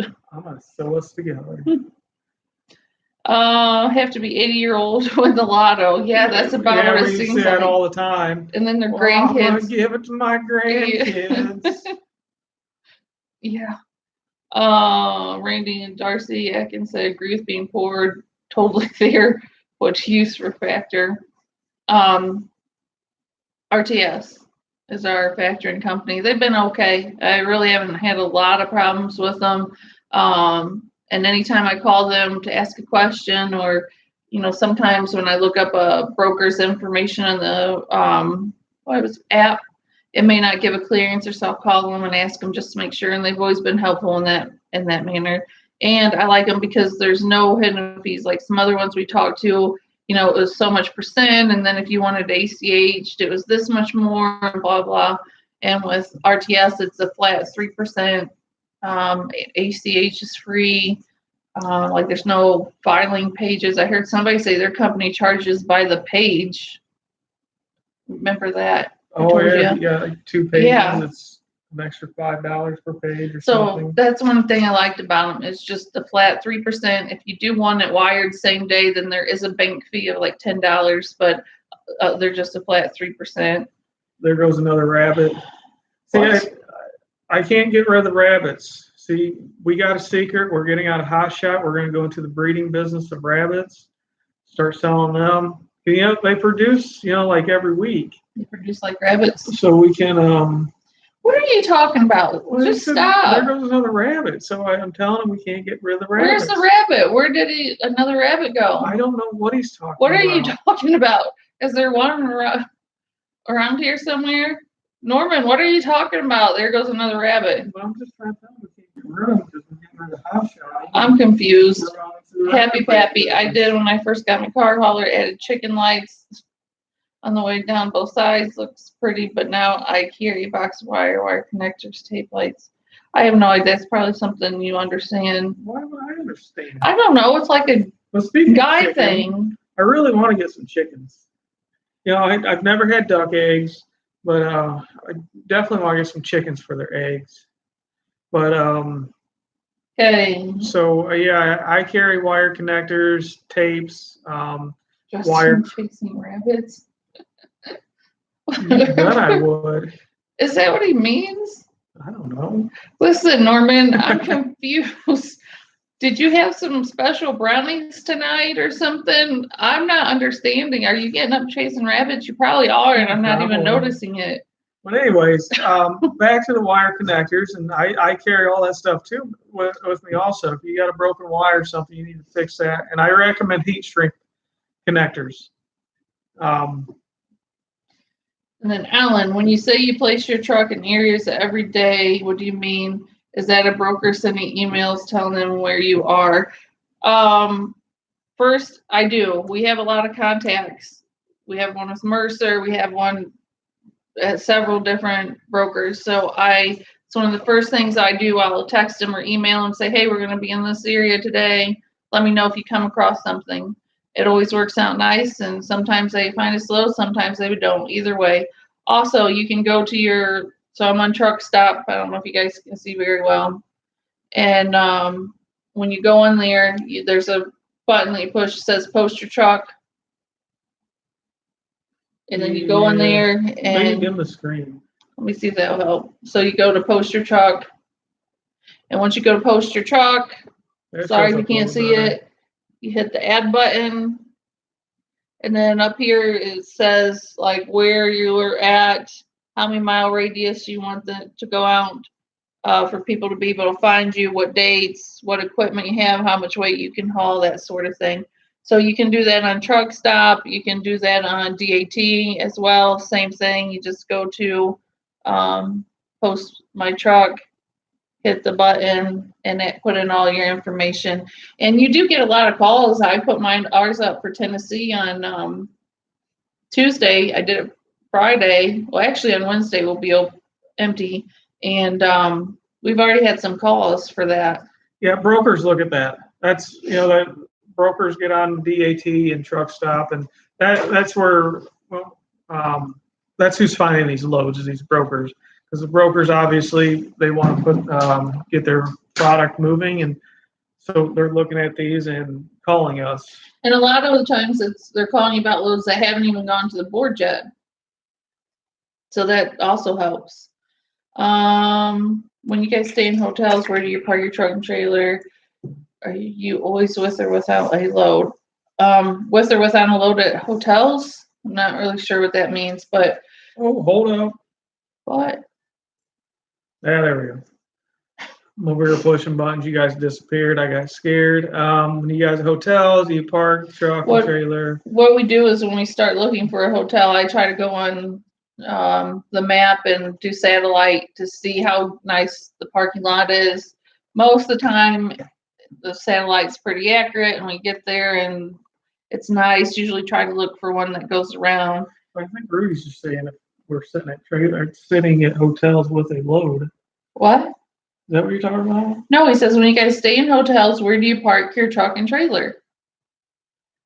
I'm gonna sew us together. Have to be 80-year-old to win the lotto. Yeah, that's about what it seems like. That all the time. And then their grandkids. I'm gonna give it to my grandkids. Yeah. Randy and Darcy Atkins said agree with being poor. Totally there. What's use for factor? RTS is our factoring company. They've been okay. I really haven't had a lot of problems with them. And anytime I call them to ask a question, or sometimes when I look up a broker's information in the app, it may not give a clear answer, so I'll call them and ask them just to make sure. And they've always been helpful in that manner. And I like them because there's no hidden fees like some other ones we talked to. It was so much percent, and then if you wanted ACH, it was this much more, and blah blah. And with RTS, it's a flat 3%. ACH is free. Like there's no filing pages. I heard somebody say their company charges by the page. Remember that? Oh yeah, like 2 pages. Yeah. It's an extra $5 per page or So something. that's one thing I liked about them, is just the flat 3%. If you do want it wired same day, then there is a bank fee of like $10, but they're just a flat 3%. There goes another rabbit. See, I can't get rid of the rabbits. See, we got a secret. We're getting out of Hotshot. We're going to go into the breeding business of rabbits, start selling them. You know, they produce, like every week. They produce like rabbits. So we can, What are you talking about? Just there stop. goes another rabbit. So I'm telling him we can't get rid of the Where's rabbits. the rabbit? Where did another rabbit go? I don't know what he's talking What about. are you talking about? Is there one around here somewhere? Norman, what are you talking about? There goes another rabbit. Well, I'm just trying to tell him we can't get rid of them because we're getting rid of the Hotshot. I'm confused. We're going through Happy rabbit Pappy. I business. did when I first got my car hauler, added chicken lights on the way down both sides. Looks pretty, but now I carry box wire connectors, tape lights. I have no idea. That's probably something you understand. Why would I understand? I don't know. It's like a Well, speaking of guy chicken, thing. I really want to get some chickens. I've never had duck eggs, but I definitely want to get some chickens for their eggs. But Okay. so yeah, I carry wire connectors, tapes. Just Wire- chasing rabbits. You bet I would. Is that what he means? I don't know. Listen, Norman, I'm confused. Did you have some special brownies tonight or something? I'm not understanding. Are you getting up chasing rabbits? You probably are, and I'm not even Probably. noticing it. But anyways, back to the wire connectors, and I carry all that stuff too with me also. If you got a broken wire or something, you need to fix that. And I recommend heat shrink connectors. And then Alan, when you say you place your truck in areas every day, what do you mean? Is that a broker sending emails telling them where you are? First, I do. We have a lot of contacts. We have one with Mercer. We have one at several different brokers. So it's one of the first things I do. I'll text them or email and say, hey, we're going to be in this area today. Let me know if you come across something. It always works out nice, and sometimes they find it slow, sometimes they don't. Either way. Also, you can go to so I'm on Truck Stop. I don't know if you guys can see very well. And when you go in there, there's a button that you push that says post your truck. And then you go in there and dim the screen. let me see if that'll help. So you go to post your truck. And once you go to post your truck, sorry if you can't see it, you hit the add button. And then up here it says like where you're at, how many mile radius you want to go out for people to be able to find you, what dates, what equipment you have, how much weight you can haul, that sort of thing. So you can do that on Truck Stop. You can do that on DAT as well. Same thing. You just go to post my truck, hit the button, and it put in all your information. And you do get a lot of calls. I put ours up for Tennessee on Tuesday. I did it Friday. Well, actually on Wednesday we'll be empty. And we've already had some calls for that. Yeah, brokers look at that. That's that brokers get on DAT and Truck Stop, and that's where that's who's finding these loads is these brokers, because the brokers obviously they want to get their product moving, and so they're looking at these and calling us. And a lot of the times they're calling you about loads that haven't even gone to the board yet. So that also helps. When you guys stay in hotels, where do you park your truck and trailer? Are you always with or without a load? With or without a load at hotels? I'm not really sure what that means, but. Oh, hold up. What? Yeah, there we go. I'm over here pushing buttons. You guys disappeared. I got scared. When you guys at hotels, you park truck and trailer. What we do is when we start looking for a hotel, I try to go on the map and do satellite to see how nice the parking lot is. Most of the time, the satellite's pretty accurate, and we get there and it's nice. Usually try to look for one that goes around. I think Rudy's just saying if we're sitting at hotels with a load. What? Is that what you're talking about? No, he says when you guys stay in hotels, where do you park your truck and trailer?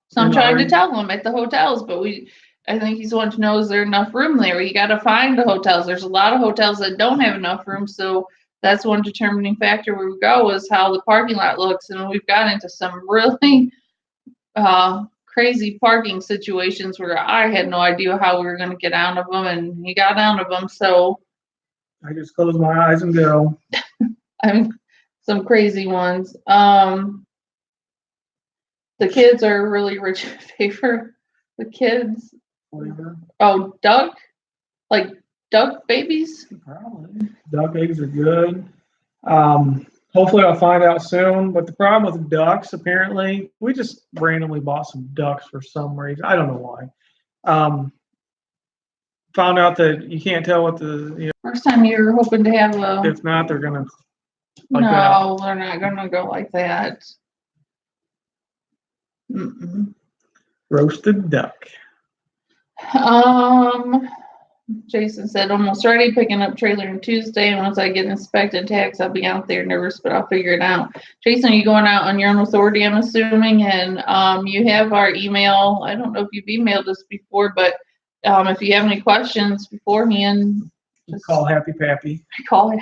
So I'm trying to tell him at the hotels, but I think he's wanting to know, is there enough room there? You got to find the hotels. There's a lot of hotels that don't have enough room, so that's one determining factor where we go is how the parking lot looks. And we've got into some really crazy parking situations where I had no idea how we were going to get out of them, and he got out of them. So I just close my eyes and go. I mean, some crazy ones. The kids are really rich in favor. The kids, Flavor. oh, duck, like duck babies. Probably. Duck eggs are good. Hopefully I'll find out soon. But the problem with ducks, apparently, we just randomly bought some ducks for some reason. I don't know why. Found out that you can't tell what the, First time you're hoping to have a. if not, they're gonna like No, they're not gonna go like that. Mm-mm. roasted duck. Jason said, almost ready, picking up trailer on Tuesday, and once I get inspected tax, I'll be out there nervous, but I'll figure it out. Jason, are you going out on your own authority, I'm assuming? And you have our email. I don't know if you've emailed us before, but if you have any questions beforehand, just Call Happy Pappy. call it.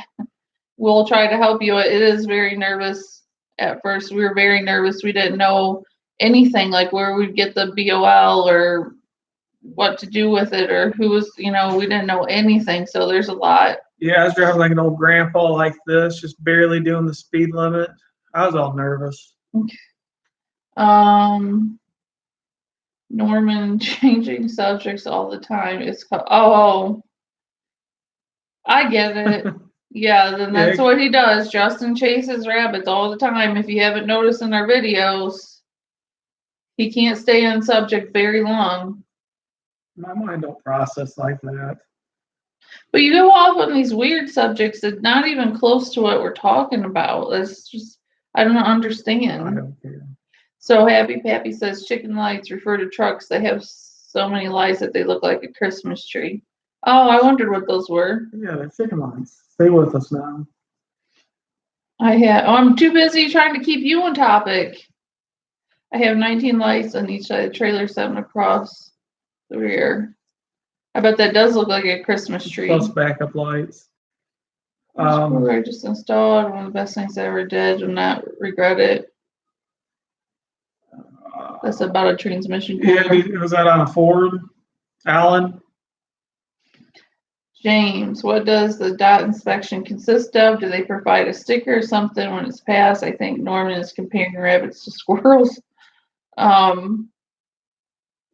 We'll try to help you. It is very nervous at first. We were very nervous. We didn't know anything, like where we'd get the BOL or what to do with it or who was, we didn't know anything. So there's a lot. Yeah, I was driving like an old grandpa like this, just barely doing the speed limit. I was all nervous. Norman changing subjects all the time. Oh, I get it. Yeah, then that's what he does. Justin chases rabbits all the time. If you haven't noticed in our videos, he can't stay on subject very long. My mind don't process like that. But you go off on these weird subjects that's not even close to what we're talking about. That's just, I don't understand. I don't care. So Happy Pappy says chicken lights refer to trucks that have so many lights that they look like a Christmas tree. Oh, I wondered what those were. Yeah, they're chicken lights. Stay with us now. I'm too busy trying to keep you on topic. I have 19 lights on each side of the trailer, 7 across the rear. I bet that does look like a Christmas tree. Plus backup lights. I just installed. One of the best things I ever did. Do not regret it. That's about a transmission cooler. Yeah, was that on a Ford, Alan? James, what does the dot inspection consist of? Do they provide a sticker or something when it's passed? I think Norman is comparing rabbits to squirrels.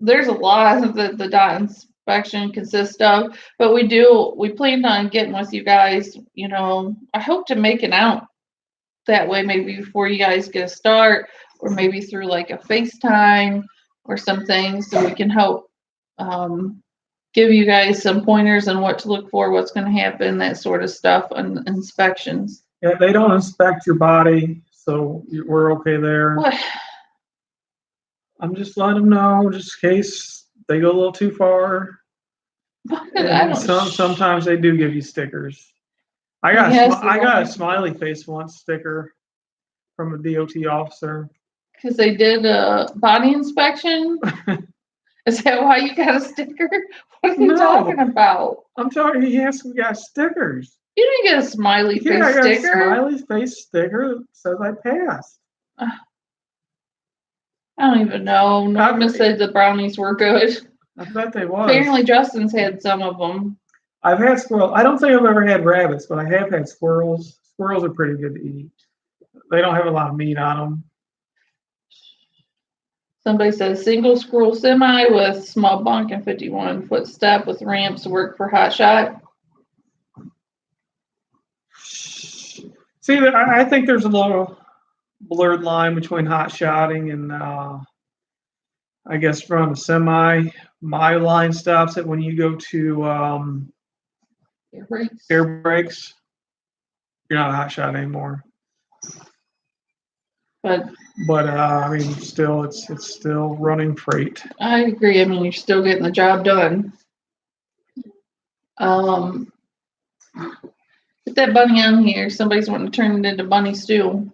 There's a lot that the dot inspection consists of, but we planned on getting with you guys. I hope to make it out that way, maybe before you guys get a start, or maybe through like a FaceTime or something, so we can help give you guys some pointers on what to look for, what's going to happen, that sort of stuff, and inspections. Yeah, they don't inspect your body, so we're okay there. What? I'm just letting them know, just in case they go a little too far. Sometimes they do give you stickers. I got a smiley face once sticker from a DOT officer. Because they did a body inspection? Is that why you got a sticker? What are you talking about? I'm talking, he asked me, got stickers. You didn't get a smiley face sticker? I got a smiley face sticker that says I passed. I don't even know. Norman said the brownies were good. I bet they was. Apparently Justin's had some of them. I've had squirrels. I don't think I've ever had rabbits, but I have had squirrels. Squirrels are pretty good to eat. They don't have a lot of meat on them. Somebody says single scroll semi with small bunk and 51-foot step with ramps work for Hotshot. See, I think there's a little blurred line between hot-shotting and I guess from a semi. My line stops it when you go to air brakes. You're not a hot shot anymore. But I mean, still, it's still running freight. I agree. I mean, you're still getting the job done. Put that bunny on here. Somebody's wanting to turn it into bunny stew.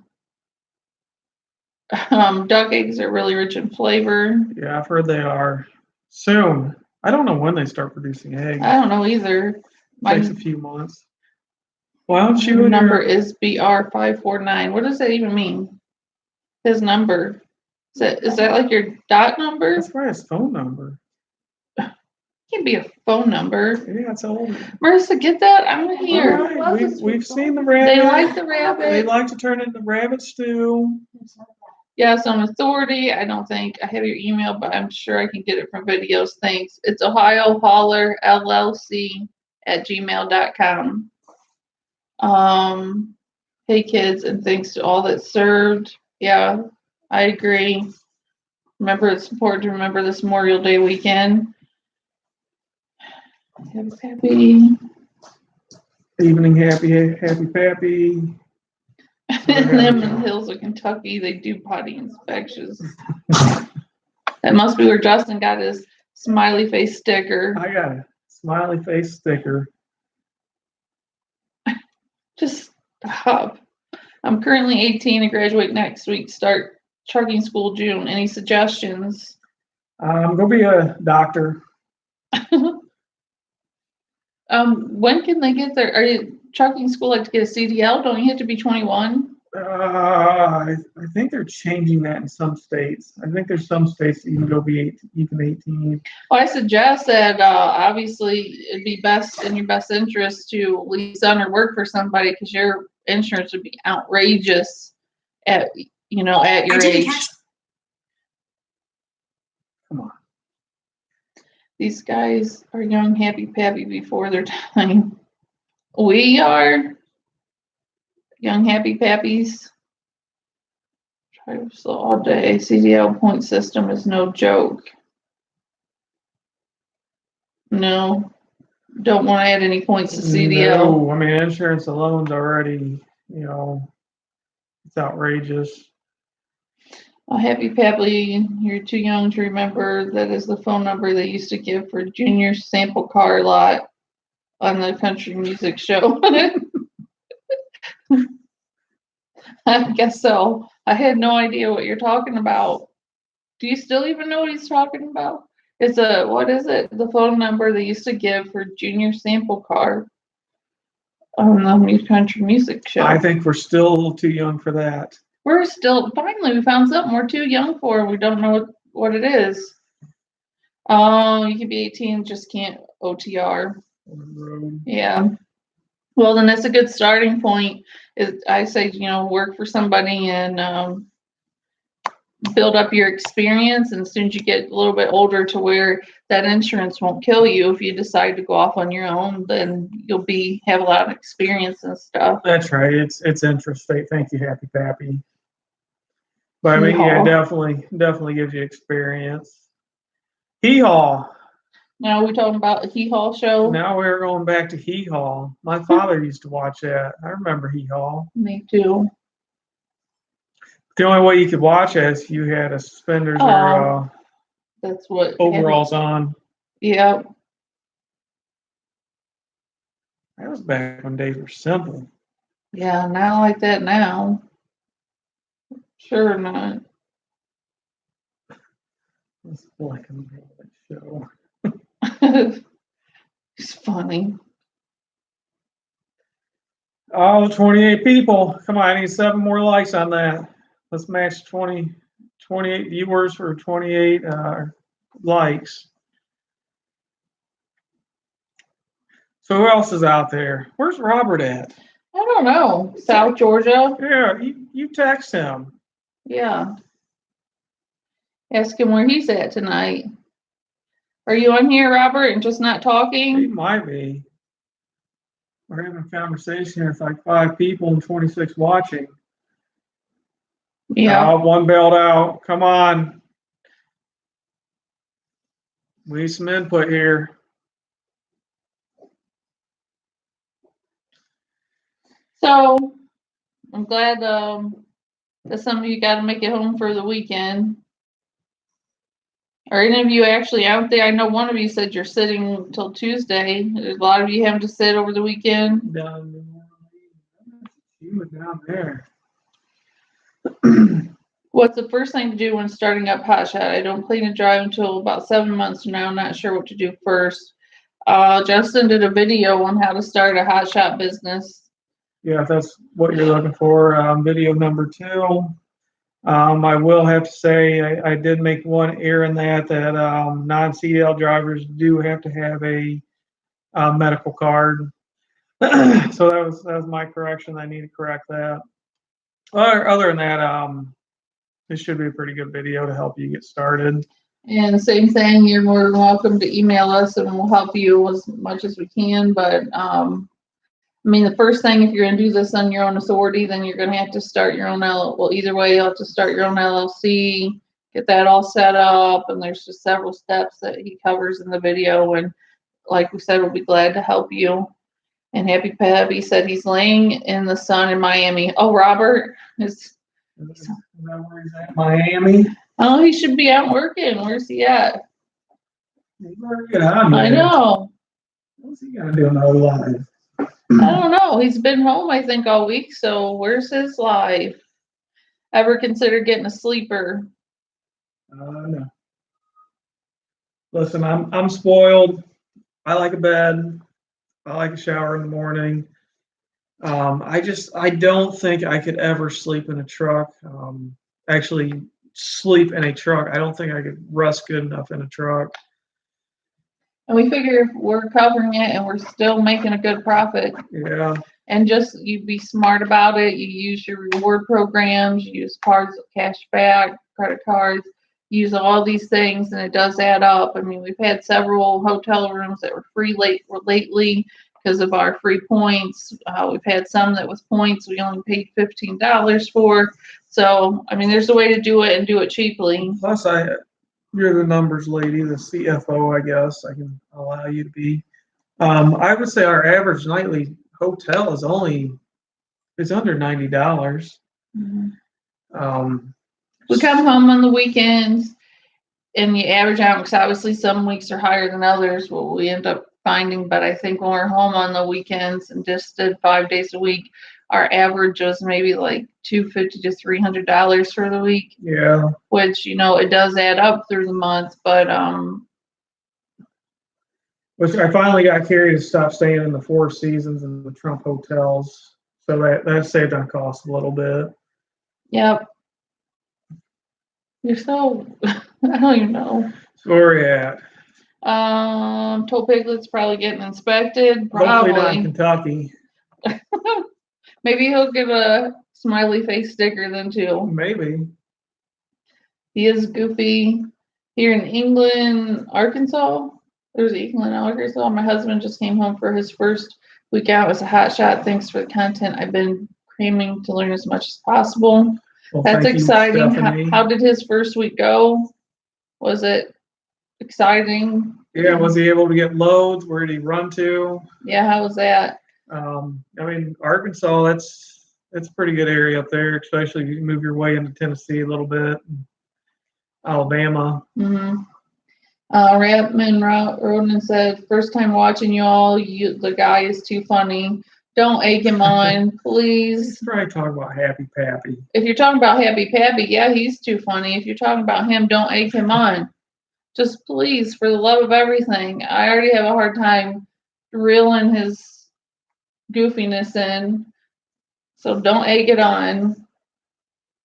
Duck eggs are really rich in flavor. Yeah, I've heard they are. Soon. I don't know when they start producing eggs. I don't know either. It takes a few months. Why don't you? Number is BR549. What does that even mean? His number. Is that like your dot number? That's probably his phone number. Can't be a phone number. Yeah, it's old. Marissa, get that? I'm here. All right, we've seen the They rabbit. like the They rabbit. like to turn into rabbit stew. Yes, on authority. I don't think I have your email, but I'm sure I can get it from videos. Thanks. It's Ohio Hauler LLC at gmail.com. Hey kids, and thanks to all that served. Yeah, I agree. Remember, it's important to remember this Memorial Day weekend. Happy. Evening, happy pappy. And them in the hills of Kentucky, they do potty inspections. That must be where Justin got his smiley face sticker. I got a smiley face sticker. Just stop. I'm currently 18 and graduate next week. Start trucking school June. Any suggestions? I'm gonna be a doctor. When can they get their? Are you trucking school like to get a CDL? Don't you have to be 21? I think they're changing that in some states. I think there's some states that you can go be 18. Well, I suggest that obviously it'd be best in your best interest to lease on or work for somebody because your insurance would be outrageous at at your age. Come on. These guys are young, happy, pappy before their time. We are young, happy, pappies. Drive slow all day. CDL point system is no joke. No, don't want to add any points to CDL. No, I mean insurance alone's already, it's outrageous. Happy Pappy, you're too young to remember. That is the phone number they used to give for Junior sample car lot on the country music show. I guess so. I had no idea what you're talking about. Do you still even know what he's talking about? It's what is it? The phone number they used to give for Junior sample car on the country music show. I think we're still a little too young for that. We're still, finally, we found something we're too young for. We don't know what it is. You can be 18, just can't OTR. Yeah. Well, then that's a good starting point. I say, work for somebody and build up your experience. And as soon as you get a little bit older to where that insurance won't kill you, if you decide to go off on your own, then you'll have a lot of experience and stuff. That's right. It's interesting. Thank you, Happy Pappy. But I mean, yeah, definitely gives you experience. Hee Haw. Now we're talking about the Hee Haw show. Now we're going back to Hee Haw. My father used to watch that. I remember Hee Haw. Me too. The only way you could watch it is if you had a suspenders or that's what overalls on. Yeah. That was back when days were simple. Yeah, not like that now. Sure not. It's like a show. It's funny. Oh, 28 people. Come on, I need 7 more likes on that. Let's match 28 viewers for 28 likes. So who else is out there? Where's Robert at? I don't know. South Georgia? Yeah, you text him. Yeah. Ask him where he's at tonight. Are you on here, Robert, and just not He talking? might be. We're having a conversation here with like 5 people and 26 watching. Yeah. One bailed out. Come on. We need some input here. So I'm glad that some of you got to make it home for the weekend. Are any of you actually out there? I know one of you said you're sitting until Tuesday. There's a lot of you having to sit over the weekend. Down there. What's the first thing to do when starting up Hotshot? I don't plan to drive until about 7 months from now. I'm not sure what to do first. Justin did a video on how to start a Hotshot business. Yeah, if that's what you're looking for, video number 2. I will have to say I did make one error in that non-CDL drivers do have to have a medical card. So that was my correction. I need to correct that. Other than that, this should be a pretty good video to help you get started. And same thing, you're more than welcome to email us and we'll help you as much as we can. But I mean, the first thing, if you're going to do this on your own authority, then you're going to have to start your own well, either way, you'll have to start your own LLC, get that all set up. And there's just several steps that he covers in the video. And like we said, we'll be glad to help you. And Happy Pabby said he's laying in the sun in Miami. Oh, Robert Is that where he's at? Miami? Oh, he should be out working. Where's he at? I know. What's he got to do in our life? I don't know. He's been home, I think, all week. So where's his life? Ever consider getting a sleeper? No. Listen, I'm spoiled. I like a bed. I like a shower in the morning. I don't think I could ever sleep in a truck. Actually, sleep in a truck. I don't think I could rest good enough in a truck. And we figure if we're covering it and we're still making a good profit. Yeah. And just you be smart about it. You use your reward programs, you use cards, cash back, credit cards, use all these things, and it does add up. I mean, we've had several hotel rooms that were free lately because of our free points. We've had some that with points we only paid $15 for. So, I mean, there's a way to do it and do it cheaply. Plus, you're the numbers lady, the CFO, I guess. I can allow you to be. I would say our average nightly hotel is under $90. Mm-hmm. We come home on the weekends and you average out, because obviously some weeks are higher than others, what we end up finding. But I think when we're home on the weekends and just did 5 days a week, our average was maybe like $250 to $300 for the week. Yeah. Which, it does add up through the month, but which I finally got Carrie to stop staying in the Four Seasons and the Trump hotels. So that saved on cost a little bit. Yep. You're so I don't even know. So where are you at? Toll Piglet's probably getting inspected. Hopefully not Probably. in Kentucky. Maybe he'll get a smiley face sticker then too. Maybe. He is goofy. Here in England, Arkansas. There's England, Arkansas. My husband just came home for his first week out as a hotshot. Thanks for the content. I've been cramming to learn as much as possible. Well, that's exciting. How did his first week go? Was it exciting? Yeah, was he able to get loads? Where did he run to? Yeah, how was that? I mean, Arkansas, that's a pretty good area up there, especially if you move your way into Tennessee a little bit. Alabama. Mm-hmm. Rapman Roden said, first time watching you all, the guy is too funny. Don't egg him on, please. He's probably talking about Happy Pappy. If you're talking about Happy Pappy, yeah, he's too funny. If you're talking about him, don't egg him on. Just please, for the love of everything. I already have a hard time reeling his goofiness in. So don't egg it on.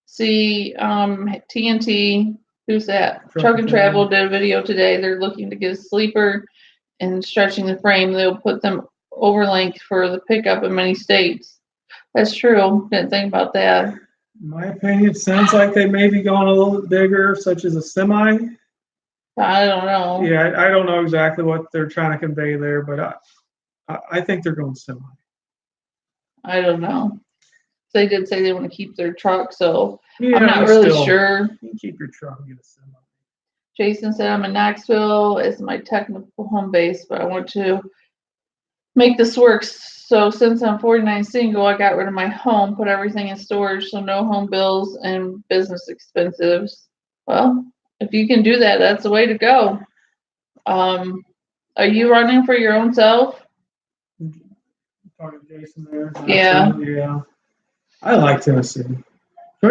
See, TNT, who's that? Truck and Travel did a video today. They're looking to get a sleeper and stretching the frame. They'll put them over length for the pickup in many states. That's true. Didn't think about that. In my opinion, it sounds like they may be going a little bit bigger, such as a semi. I don't know. Yeah, I don't know exactly what they're trying to convey there, but I think they're going semi. I don't know. They did say they want to keep their truck, so yeah, I'm not really sure. You can keep your truck and get a semi. Jason said, I'm in Knoxville as my technical home base, but I want to make this work. So since I'm 49 single, I got rid of my home, put everything in storage, so no home bills and business expenses. Well, if you can do that, that's the way to go. Are you running for your own self? Talking to Jason there. Yeah. Yeah. I like Tennessee. We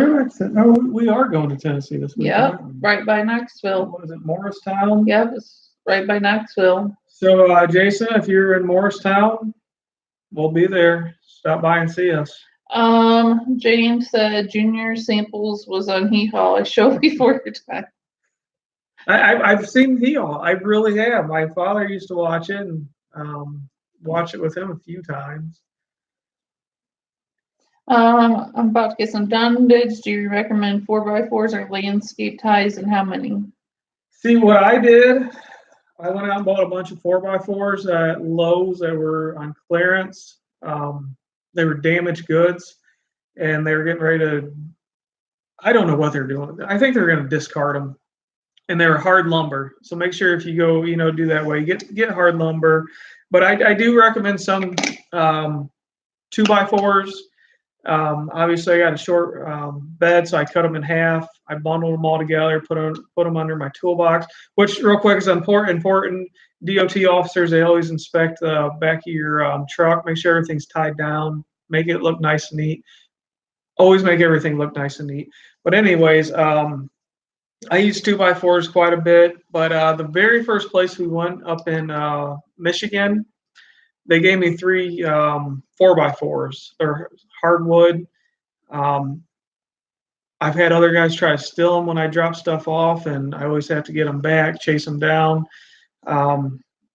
are going to Tennessee this week. Yep, right by Knoxville. What is it, Morristown? Yep, it's right by Knoxville. So, Jason, if you're in Morristown, we'll be there. Stop by and see us. James said Junior Samples was on Hee Haw, a show before your time. I've seen Heel. I really have. My father used to watch it and watch it with him a few times. I'm about to get some Dundage. Do you recommend 4x4s or landscape ties, and how many? See what I did? I went out and bought a bunch of 4x4s at Lowe's that were on clearance. They were damaged goods, and they were getting ready to. I don't know what they're doing. I think they're going to discard them, and they're hard lumber. So make sure if you go, do that way, get hard lumber. But I do recommend some 2x4s. Obviously, I got a short bed, so I cut them in half. I bundled them all together, put them under my toolbox. Which, real quick, is important. DOT officers, they always inspect the back of your truck, make sure everything's tied down, make it look nice and neat. Always make everything look nice and neat. But anyways, I use 2x4s quite a bit. But the very first place we went up in Michigan, they gave me 3 4x4s. They're hardwood. I've had other guys try to steal them when I drop stuff off, and I always have to get them back, chase them down.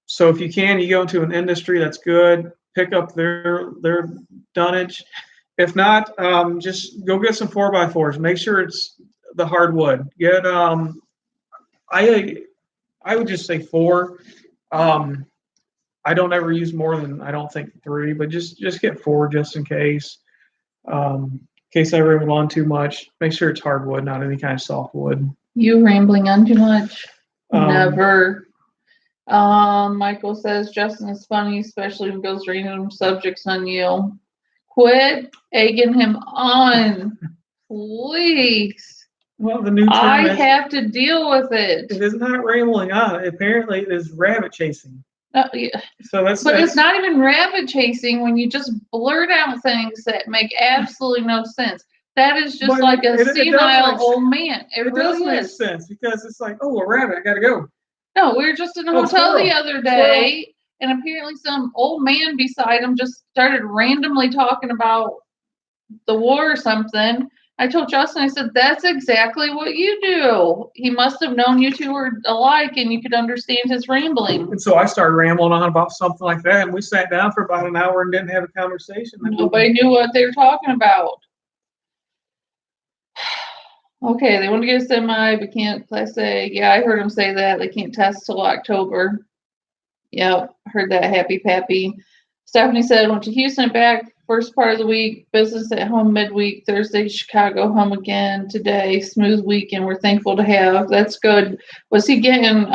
So if you can, you go into an industry that's good, pick up their dunnage. If not, just go get some 4x4s. Make sure it's the hardwood. Get I would just say 4. I don't ever use more than, I don't think, 3, but just get 4 just in case. In case I ramble on too much, make sure it's hardwood, not any kind of softwood. You rambling on too much? Never. Michael says Justin is funny, especially when he goes random subjects on you. Quit egging him on, please. Well, the new term I have to deal with it. It is not rambling on. Apparently, it is rabbit chasing. Yeah. So but it's not even rabbit chasing when you just blurt out things that make absolutely no sense. That is just like a senile old man. It really does make sense because it's like, oh, a rabbit, I gotta go. No, we were just in a hotel the other day, and apparently some old man beside him just started randomly talking about the war or something. I told Justin, I said, that's exactly what you do. He must have known you two were alike and you could understand his rambling. And so I started rambling on about something like that, and we sat down for about an hour and didn't have a conversation. Nobody knew what they were talking about. Okay, they want to get a semi, but can't Class A. Yeah, I heard them say that. They can't test till October. Yep, heard that. Happy Pappy. Stephanie said, went to Houston and back first part of the week, business at home midweek, Thursday, Chicago, home again today. Smooth week, and we're thankful to have. That's good. Was he getting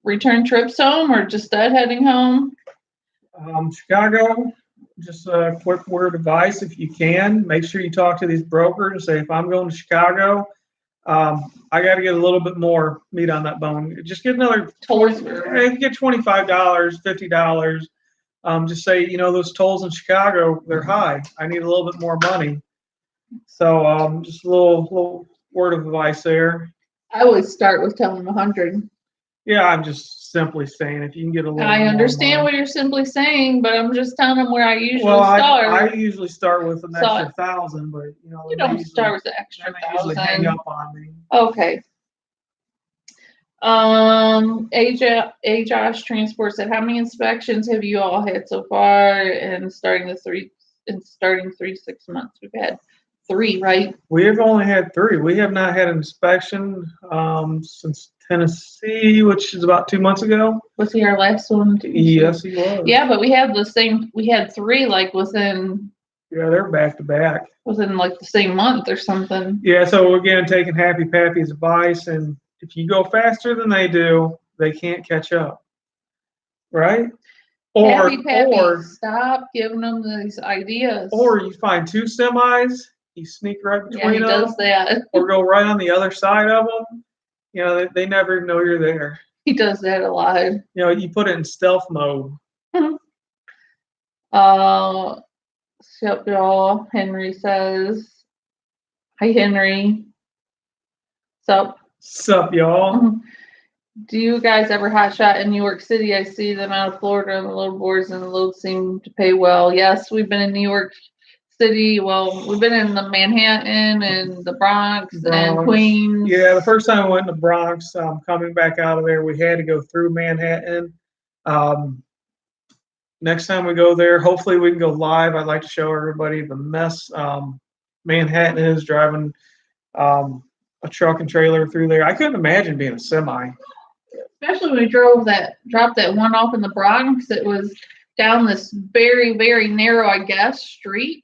return trips home or just heading home? Chicago, just a quick word of advice. If you can, make sure you talk to these brokers and say, if I'm going to Chicago, I got to get a little bit more meat on that bone. Just get another tolls. Get $25, $50. Just say, those tolls in Chicago, they're high. I need a little bit more money. So just a little word of advice there. I always start with telling them 100. Yeah, I'm just simply saying if you can get a little. I understand what you're simply saying, but I'm just telling them where I usually start. I usually start with an extra 1,000, but you don't start with the extra 1,000. Hang up on me. Okay. Josh Transport said, how many inspections have you all had so far? And starting 3-6 months, we've had 3, right? We have only had 3. We have not had an inspection since Tennessee, which is about 2 months ago. Was he our last one? Yes, he was. Yeah, but we had 3 like within. Yeah, they're back to back. Within like the same month or something. Yeah, so again, taking Happy Pappy's advice, and if you go faster than they do, they can't catch up. Right? Happy Pappy, stop giving them these ideas. Or you find 2 semis, you sneak right between them. Yeah, he does that. Or go right on the other side of them. They never even know you're there. He does that a lot. You put it in stealth mode. Sup, y'all. Henry says, hi, Henry. Sup. Sup, y'all. Do you guys ever hotshot in New York City? I see them out of Florida on the load boards, and the loads seem to pay well. Yes, we've been in New York City. Well, we've been in the Manhattan and the Bronx and Bronx. Queens. Yeah, the first time I went to the Bronx, coming back out of there, we had to go through Manhattan. Next time we go there, hopefully we can go live. I'd like to show everybody the mess Manhattan is driving a truck and trailer through there. I couldn't imagine being a semi. Especially when we dropped that one off in the Bronx. It was down this very, very narrow, I guess, street.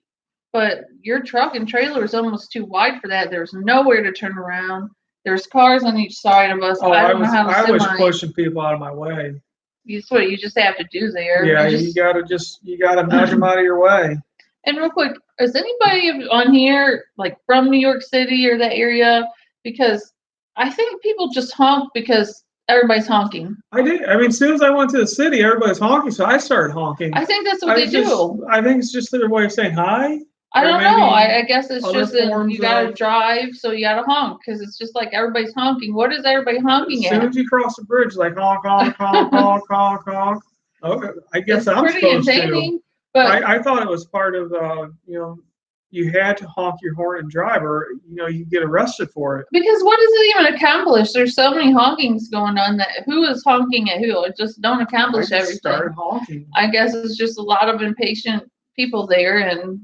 But your truck and trailer was almost too wide for that. There's nowhere to turn around. There's cars on each side of us. Oh, I don't know how the I was semi. pushing people out of my way. That's what you just have to do there. Yeah, you gotta nudge them out of your way. And real quick, is anybody on here like from New York City or that area? Because I think people just honk because everybody's honking. I did. I mean, as soon as I went to the city, everybody's honking, so I started honking. I think that's what they do. I think it's just their way of saying hi. I don't know. I guess it's other just that forms you gotta of- drive, so you gotta honk because it's just like everybody's honking. What is everybody honking As soon at? as you cross the bridge, like honk, honk, honk, honk, honk, honk. Okay, I guess It's I'm pretty supposed entertaining, to. but I thought it was part of you had to honk your horn and drive, or you get arrested for it. because what does it even accomplish? There's so many honkings going on that who is honking at who? It just don't I accomplish just everything. started honking. I guess it's just a lot of impatient people there, and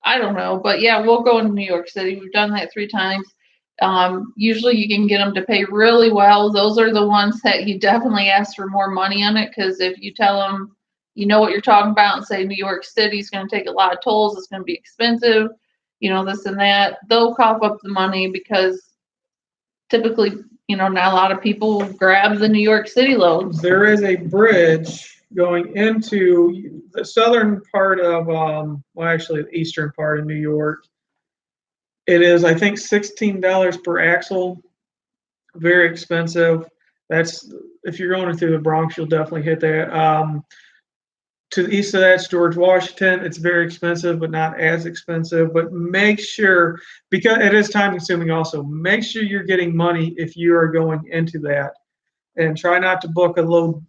I don't know. But yeah, we'll go into New York City. We've done that 3 times. Usually you can get them to pay really well. Those are the ones that you definitely ask for more money on it, because if you tell them you know what you're talking about and say New York City is going to take a lot of tolls, it's going to be expensive, this and that, they'll cough up the money because typically, not a lot of people grab the New York City loads. There is a bridge going into the southern part of, actually the eastern part of New York. It is, I think, $16 per axle. Very expensive. That's if you're going through the Bronx, you'll definitely hit that. To the east of that, George Washington, it's very expensive, but not as expensive. But make sure, because it is time consuming also, make sure you're getting money if you are going into that. And try not to book a load,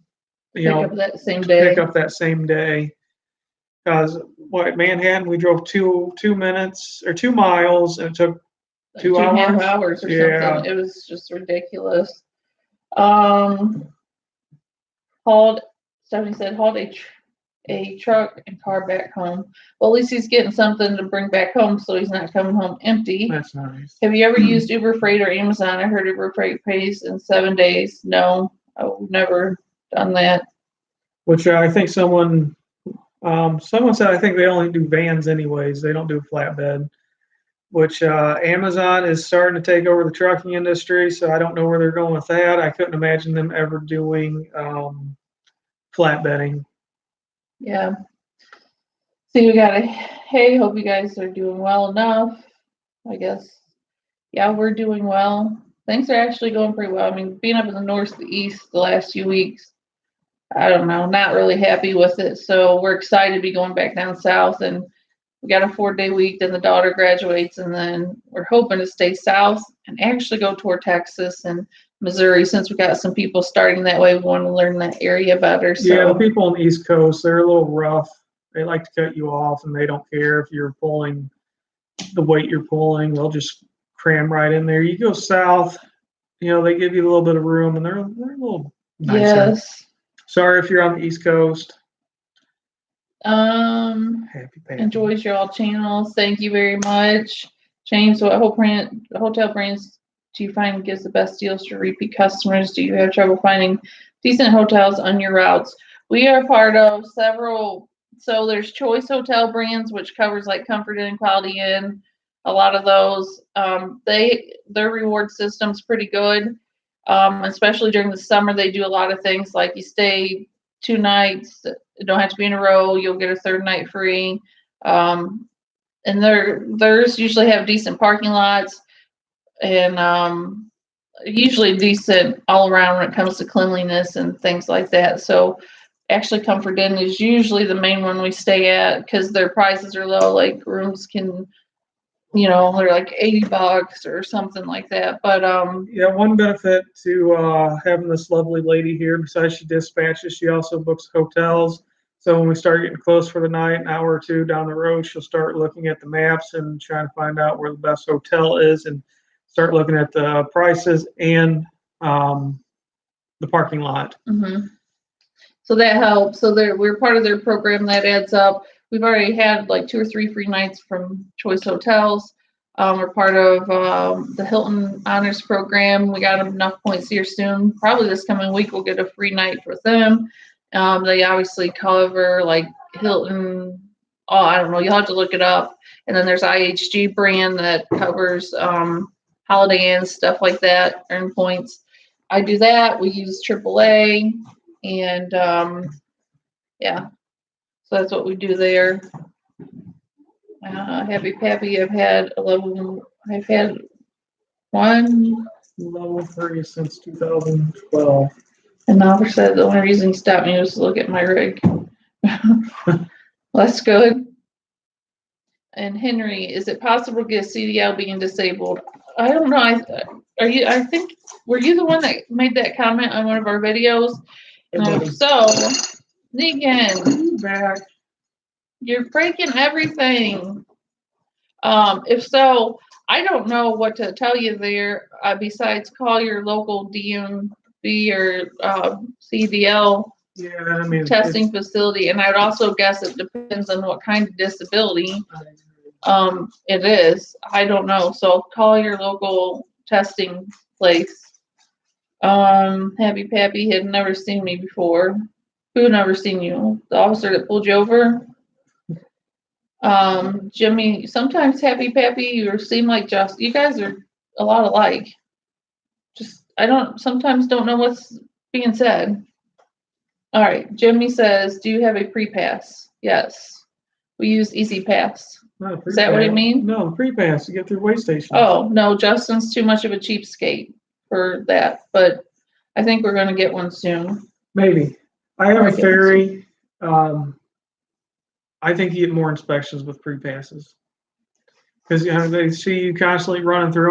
Pick up that same day. pick up that same day. Because Manhattan, we drove 2 minutes or 2 miles, and it took 2 hours. 2.5 hours or something. It was just ridiculous. Stephanie said, hauled a truck and car back home. Well, at least he's getting something to bring back home, so he's not coming home empty. That's nice. Have you ever used Uber Freight or Amazon? I heard Uber Freight pays in 7 days. No, I've never done that. Which I think someone said, I think they only do vans anyways. They don't do flatbed. Which Amazon is starting to take over the trucking industry, so I don't know where they're going with that. I couldn't imagine them ever doing flatbedding. Yeah. See, we got hey, hope you guys are doing well enough. I guess. Yeah, we're doing well. Things are actually going pretty well. I mean, being up in the north, the east the last few weeks, I don't know, not really happy with it. So we're excited to be going back down south, and we got a 4-day week. Then the daughter graduates, and then we're hoping to stay south and actually go toward Texas and Missouri, since we got some people starting that way. We want to learn that area better. So. Yeah, the people on the East Coast, they're a little rough. They like to cut you off, and they don't care if you're pulling the weight you're pulling. They'll just cram right in there. You go south, they give you a little bit of room, and they're a little nicer. Yes. Sorry if you're on the East Coast. Happy enjoys your all channels. Thank you very much, James. What hotel brands do you find gives the best deals to repeat customers? Do you have trouble finding decent hotels on your routes? We are part of several. So there's Choice Hotel Brands, which covers like Comfort Inn, Quality Inn, a lot of those. Their reward system's pretty good, especially during the summer. They do a lot of things like you stay 2 nights. It don't have to be in a row. You'll get a 3rd night free. And theirs usually have decent parking lots, and usually decent all around when it comes to cleanliness and things like that. So actually Comfort Inn is usually the main one we stay at because their prices are low. Like rooms can, they're like $80 or something like that. But yeah, one benefit to having this lovely lady here, besides she dispatches, she also books hotels. So when we start getting close for the night, an hour or two down the road, she'll start looking at the maps and trying to find out where the best hotel is and start looking at the prices and the parking lot. Mm-hmm. So that helps. So we're part of their program. That adds up. We've already had like 2 or 3 free nights from Choice Hotels. We're part of the Hilton Honors Program. We got enough points here soon. Probably this coming week we'll get a free night with them. They obviously cover like Hilton. Oh, I don't know. You'll have to look it up. And then there's IHG brand that covers Holiday Inn, stuff like that, earn points. I do that. We use AAA. And yeah, so that's what we do there. Happy Pappy, I've had one Level 3 since 2012. and Oliver said the only reason he stopped me was to look at my rig. Well, that's good. And Henry, is it possible to get a CDL being disabled? I don't know. I think, were you the one that made that comment on one of our videos? So, Negan, Back. you're breaking everything. If so, I don't know what to tell you there, besides call your local DMV or CDL Yeah, I mean, testing facility. And I'd also guess it depends on what kind of disability it is. I don't know. So call your local testing place. Happy Pappy had never seen me before. Who never seen you? The officer that pulled you over? Jimmy, sometimes Happy Pappy, you seem like you guys are a lot alike. Sometimes don't know what's being said. All right, Jimmy says, do you have a pre-pass? Yes. We use Easy Pass. Is that what you mean? No, the pre-pass to get through weigh station. Oh, no, Justin's too much of a cheapskate for that, but I think we're going to get one soon. Maybe. I have a theory. I think you get more inspections with pre-passes. Because they see you constantly running through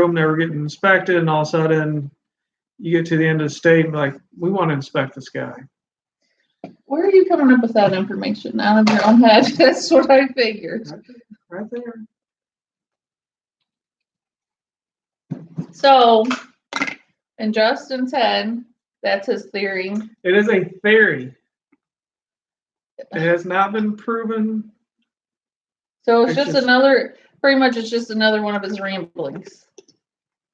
them, never getting inspected, and all of a sudden you get to the end of the state and be like, we want to inspect this guy. Where are you coming up with that information? Out of your own head? That's what I figured. Right there. So, in Justin's head, that's his theory. It is a theory. It has not been proven. So it's just another, pretty much it's just another one of his ramblings.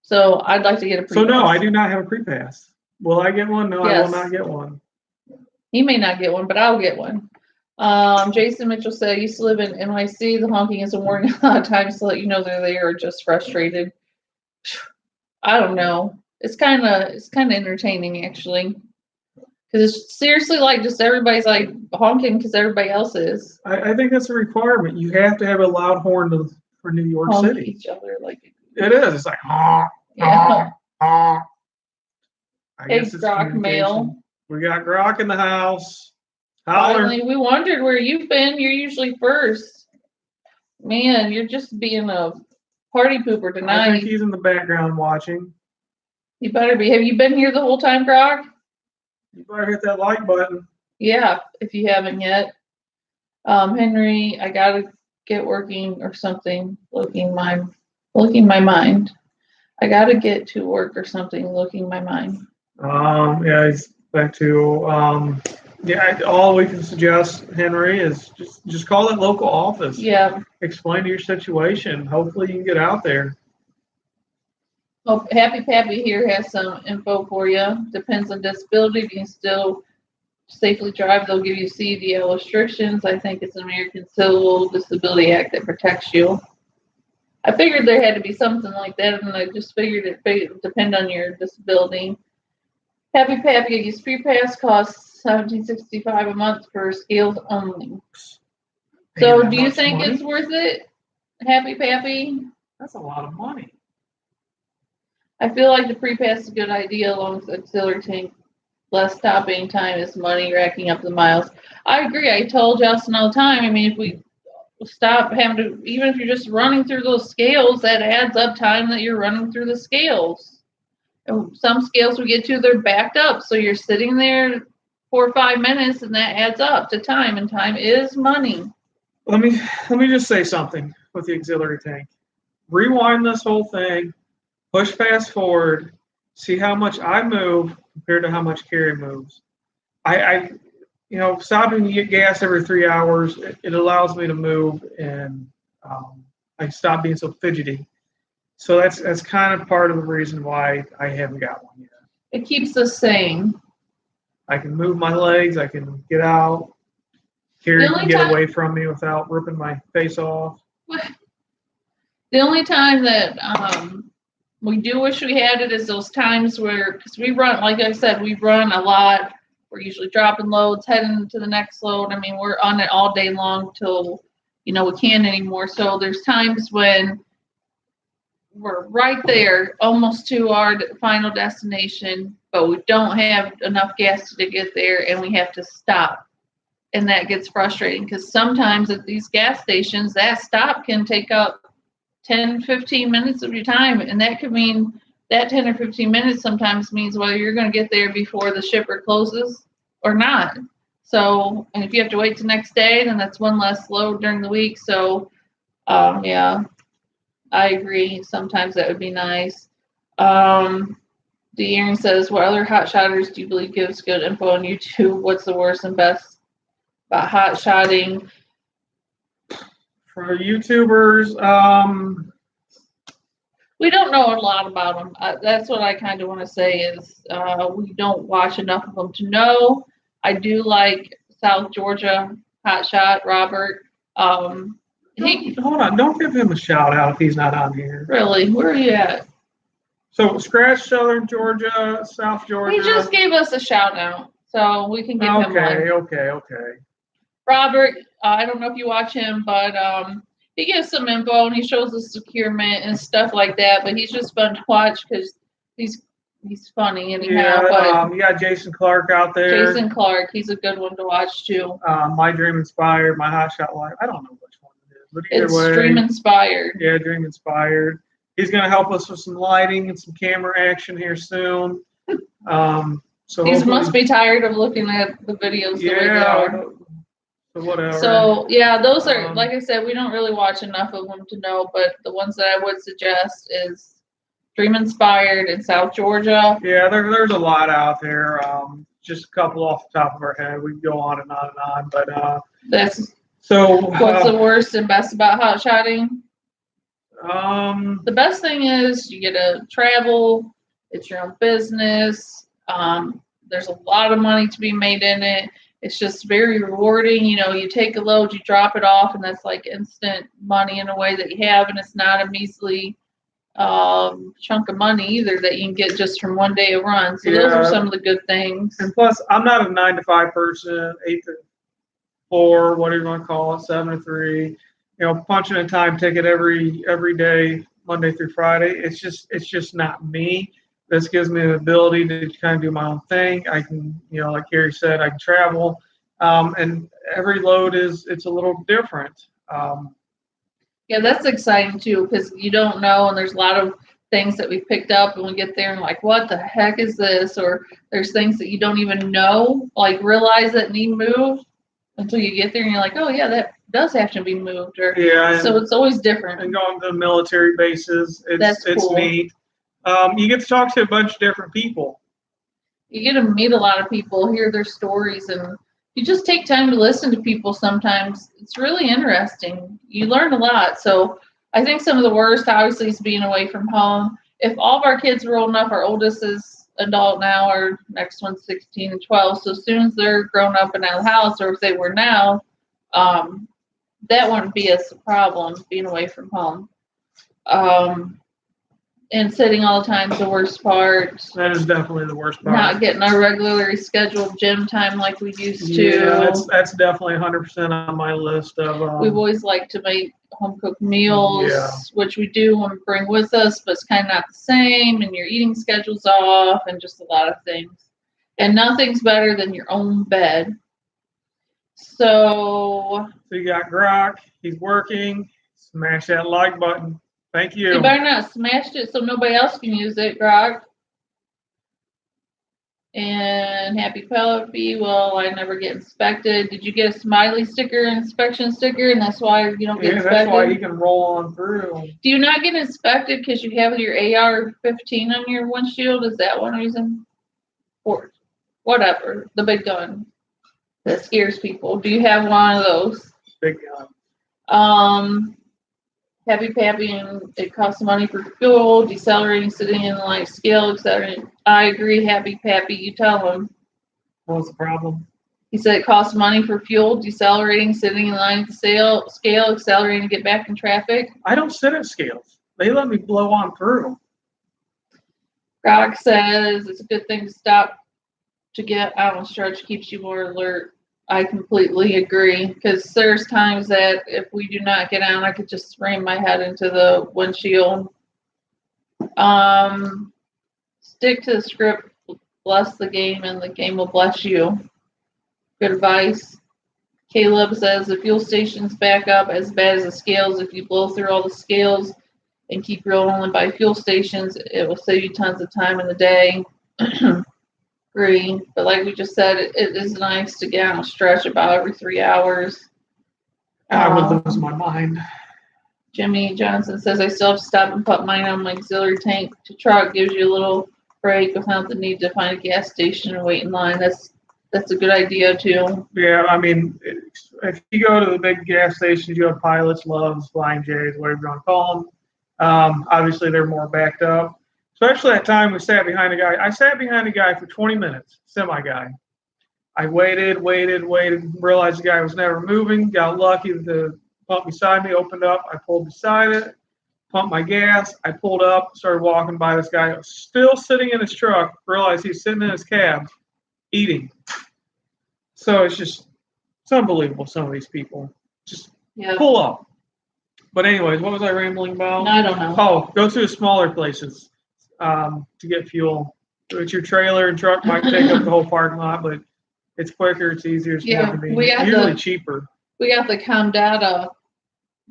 So I'd like to get a pre-pass. So no, I do not have a pre-pass. Will I get one? No, yes. I will not get one. He may not get one, but I'll get one. Jason Mitchell said, I used to live in NYC. The honking is a warning a lot of times to let you know they're there or just frustrated. I don't know. It's kind of entertaining actually. Because it's seriously like just everybody's like honking because everybody else is. I think that's a requirement. You have to have a loud horn for New York City. Each other like it is. It's like honk, yeah. honk. Hey, Grok mail. We got Grok in the house. Finally, we wondered where you've been. You're usually first. Man, you're just being a party pooper tonight. I think he's in the background watching. You better be. Have you been here the whole time, Grok? You better hit that like button. Yeah, if you haven't yet. Henry, I gotta get working or something. Looking my mind. I gotta get to work or something. Looking my mind. Yeah, he's back to all we can suggest, Henry, is just call that local office. Yeah. Explain your situation. Hopefully you can get out there. Oh, Happy Pappy here has some info for you. Depends on disability. If you can still safely drive, they'll give you CDL restrictions. I think it's an American Civil Disability Act that protects you. I figured there had to be something like that, and I just figured it would depend on your disability. Happy Pappy, use free pass costs $17.65 a month for scales only. So do you think it's worth it, Happy Pappy? That's a lot of money. I feel like the pre-pass is a good idea along with auxiliary tank. Less stopping time is money, racking up the miles. I agree. I told Justin all the time. I mean, if we stop having to, even if you're just running through those scales, that adds up time that you're running through the scales. And some scales we get to, they're backed up. So you're sitting there 4 or 5 minutes, and that adds up to time, and time is money. Let me just say something with the auxiliary tank. Rewind this whole thing, push fast forward, see how much I move compared to how much Carrie moves. I stopping to get gas every 3 hours, it allows me to move, and I stop being so fidgety. So that's kind of part of the reason why I haven't got one yet. It keeps us sane. I can move my legs, I can get out. Carrie can get away from me without ripping my face off. The only time that we do wish we had it is those times where, because we run, like I said, we run a lot. We're usually dropping loads, heading to the next load. I mean, we're on it all day long till, we can't anymore. So there's times when we're right there, almost to our final destination, but we don't have enough gas to get there, and we have to stop. And that gets frustrating because sometimes at these gas stations, that stop can take up 10, 15 minutes of your time. And that could mean that 10 or 15 minutes sometimes means whether you're going to get there before the shipper closes or not. So, and if you have to wait till next day, then that's one less load during the week. So, yeah, I agree. Sometimes that would be nice. De'Aaron says, what other hotshotters do you believe gives good info on YouTube? What's the worst and best about hotshotting? For YouTubers, we don't know a lot about them. That's what I kind of want to say is we don't watch enough of them to know. I do like South Georgia hotshot Robert. hold on, don't give him a shout out if he's not on here. Really, where are you at? So scratch Southern Georgia, South Georgia. He just gave us a shout out, so we can give him one. Okay. Robert, I don't know if you watch him, but he gives some info and he shows us securement and stuff like that. But he's just fun to watch because he's funny anyhow. You got Jason Clark out there. Jason Clark, he's a good one to watch too. My Dream Inspired, My Hotshot Life. I don't know which one it is, but either way, Dream Inspired. Yeah, Dream Inspired. He's going to help us with some lighting and some camera action here soon. So he must be tired of looking at the videos the way they are. So whatever. So yeah, those are, like I said, we don't really watch enough of them to know, but the ones that I would suggest is Dream Inspired in South Georgia. Yeah, there's a lot out there. Just a couple off the top of our head. We can go on and on and on, but that's so. What's the worst and best about hotshotting? The best thing is you get to travel. It's your own business. There's a lot of money to be made in it. It's just very rewarding. You take a load, you drop it off, and that's like instant money in a way that you have, and it's not a measly chunk of money either that you can get just from one day of run. So those are some of the good things. And plus, I'm not a 9-to-5 person, 8 to 4, whatever you want to call it, 7 to 3. Punching a time ticket every day, Monday through Friday. It's just not me. This gives me the ability to kind of do my own thing. I can, like Gary said, I can travel, and every load it's a little different. Yeah, that's exciting too because you don't know, and there's a lot of things that we picked up, and we get there and like, what the heck is this? Or there's things that you don't even know, like realize that need moved until you get there, and you're like, oh yeah, that does have to be moved. Or so it's always different. And going to the military bases, it's cool. Neat. You get to talk to a bunch of different people. You get to meet a lot of people, hear their stories, and you just take time to listen to people sometimes. It's really interesting. You learn a lot. So I think some of the worst, obviously, is being away from home. If all of our kids were old enough, our oldest is adult now, our next one's 16 and 12. So as soon as they're grown up and out of the house, or if they were now, that wouldn't be a problem, being away from home. And sitting all the time is the worst part. That is definitely the worst part. Not getting our regularly scheduled gym time like we used to. Yeah, that's definitely 100% on my list of. We've always liked to make home cooked meals, which we do and bring with us, but it's kind of not the same. And your eating schedule's off, and just a lot of things. And nothing's better than your own bed. So you got Grok. He's working. Smash that like button. Thank you. You better not smash it so nobody else can use it, Grog. And Happy Penelope, well, I never get inspected. Did you get a smiley sticker, inspection sticker, and that's why you don't get Yeah, inspected? that's why you can roll on through. Do you not get inspected because you have your AR-15 on your windshield? Is that one reason? Or whatever, the big gun that scares people. Do you have one of those? Big gun. Happy Pappy, and it costs money for fuel, decelerating, sitting in the line scale, etc. I agree, Happy Pappy. You tell him. What's the problem? He said it costs money for fuel, decelerating, sitting in line scale, accelerating to get back in traffic. I don't sit at scales. They let me blow on through. Rock says it's a good thing to stop to get out on stretch, keeps you more alert. I completely agree, because there's times that if we do not get out, I could just ram my head into the windshield. Stick to the script, bless the game, and the game will bless you. Good advice. Caleb says the fuel stations back up as bad as the scales. If you blow through all the scales and keep rolling by fuel stations, it will save you tons of time in the day. Agree, but like we just said, it is nice to get out and stretch about every 3 hours. I would lose my mind. Jimmy Johnson says I still have to stop and put mine on my auxiliary tank to truck. Gives you a little break without the need to find a gas station and wait in line. That's a good idea too. Yeah, I mean, if you go to the big gas stations, you have Pilots, Loves, Flying J's, whatever you want to call them. Obviously, they're more backed up. Especially that time we sat behind a guy. I sat behind a guy for 20 minutes, semi guy. I waited, realized the guy was never moving. Got lucky that the pump beside me opened up. I pulled beside it, pumped my gas. I pulled up, started walking by this guy, still sitting in his truck. Realized he's sitting in his cab, eating. So it's unbelievable. Some of these people just pull up. But anyways, what was I rambling about? I don't know. Oh, go to the smaller places to get fuel. With your trailer and truck might take up the whole parking lot, but it's quicker, it's easier, it's more convenient. Usually cheaper. We got the Comdata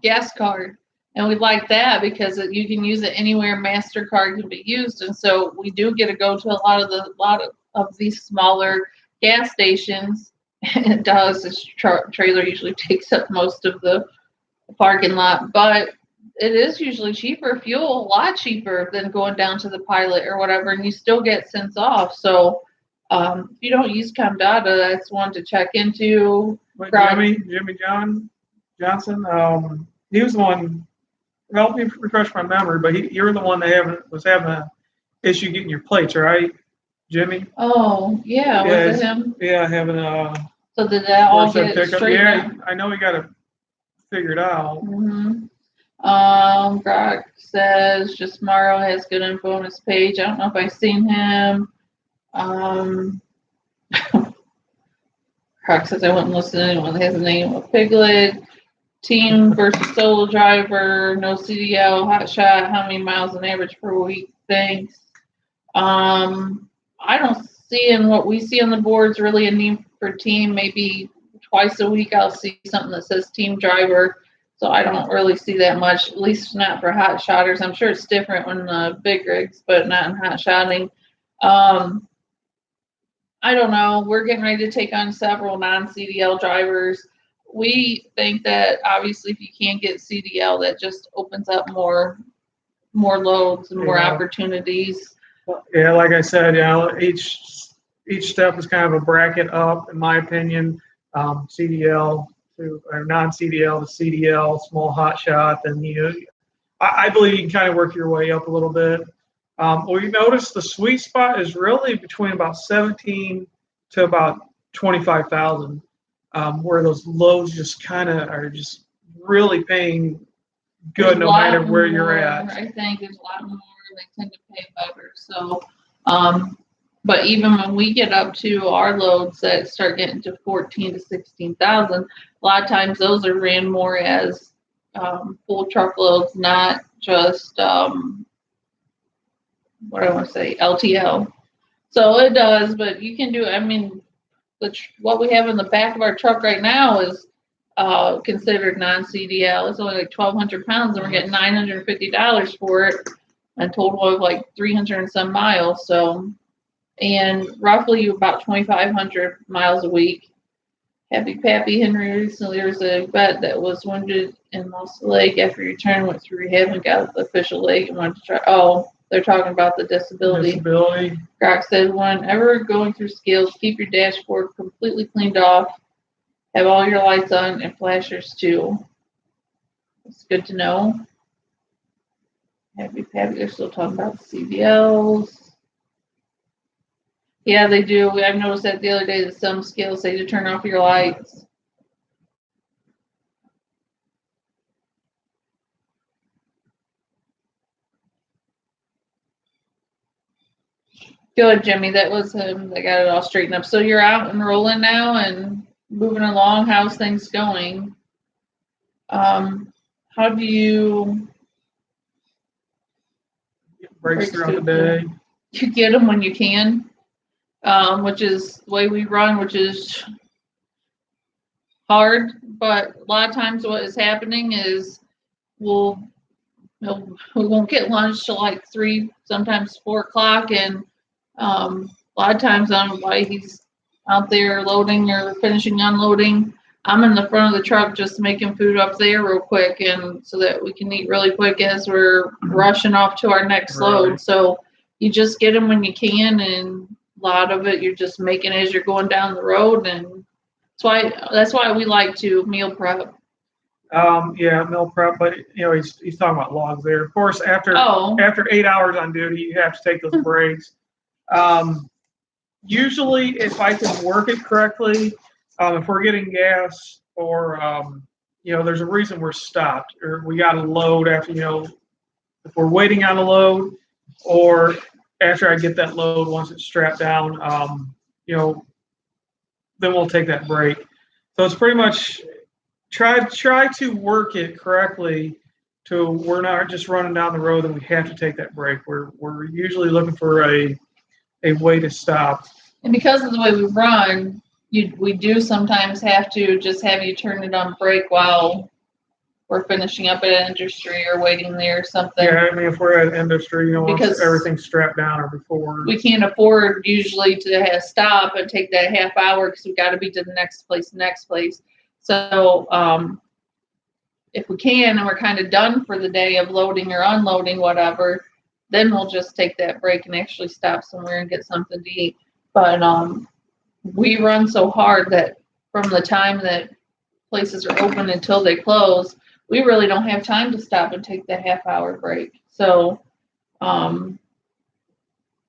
gas card, and we like that because you can use it anywhere MasterCard can be used, and so we do get to go to a lot of these smaller gas stations. It does. This trailer usually takes up most of the parking lot, but it is usually cheaper fuel, a lot cheaper than going down to the Pilot or whatever, and you still get cents off. So if you don't use Comdata, that's one to check into. But Jimmy Johnson, he was the one. Help me refresh my memory, but you're the one that was having an issue getting your plates, right, Jimmy? Oh yeah, was it him? Yeah, having a. So did that all get straightened out? I know we got to figure it out. Mm-hmm. Brock says just Morrow has good info on his page. I don't know if I've seen him. Brock says I wouldn't listen to anyone that has a name of Piglet. Team versus solo driver, no CDL, Hotshot, how many miles on average per week? Thanks. I don't see in what we see on the boards really a need for team. Maybe twice a week I'll see something that says team driver. So I don't really see that much, at least not for hot shotters. I'm sure it's different when the big rigs, but not in hot shotting. I don't know. We're getting ready to take on several non-CDL drivers. We think that obviously if you can't get CDL, that just opens up more loads and more opportunities. Yeah, like I said, each step is kind of a bracket up, in my opinion. CDL or non-CDL to CDL, small hot shot, then I believe you can kind of work your way up a little bit. Well, you notice the sweet spot is really between about 17 to about 25,000, where those lows just kind of are just really paying good no matter where you're at. I think there's a lot more. They tend to pay better. So, but even when we get up to our loads that start getting to 14 to 16,000, a lot of times those are ran more as full truckloads, not just what I want to say, LTL. So it does, but you can do. I mean, what we have in the back of our truck right now is considered non-CDL. It's only like 1,200 pounds, and we're getting $950 for it, a total of like 300 and some miles. So and roughly about 2,500 miles a week. Happy Pappy Henry recently, there was a vet that was wounded and lost a leg after he returned, went through rehab and got the official leg and wanted to try. Oh, they're talking about the disability. Disability. Croc said, whenever going through scales, keep your dashboard completely cleaned off. Have all your lights on and flashers too. It's good to know. Happy Pappy, they're still talking about the CVLs. Yeah, they do. I've noticed that the other day that some scales say to turn off your lights. Good, Jimmy. That was him that got it all straightened up. So you're out and rolling now and moving along. How's things going? How do you Breaks throughout the day. you get them when you can? Which is the way we run, which is hard. But a lot of times, what is happening is we won't get lunch till like 3, sometimes 4 o'clock, and a lot of times I don't know why he's out there loading or finishing unloading. I'm in the front of the truck just making food up there real quick, and so that we can eat really quick as we're rushing off to our next load. So you just get them when you can, and a lot of it you're just making as you're going down the road, and that's why we like to meal prep. Yeah, meal prep, but he's talking about logs there. Of course, after 8 hours on duty, you have to take those breaks. Usually, if I can work it correctly, if we're getting gas or there's a reason we're stopped or we got to load after if we're waiting on a load or after I get that load once it's strapped down, then we'll take that break. So it's pretty much try to work it correctly to we're not just running down the road and we have to take that break. We're usually looking for a way to stop. And because of the way we run, we do sometimes have to just have you turn it on break while we're finishing up at industry or waiting there or something. Yeah, I mean, if we're at industry, once everything's strapped down or before. We can't afford usually to stop and take that half hour because we've got to be to the next place. So if we can and we're kind of done for the day of loading or unloading, whatever, then we'll just take that break and actually stop somewhere and get something to eat. But we run so hard that from the time that places are open until they close, we really don't have time to stop and take that half-hour break. So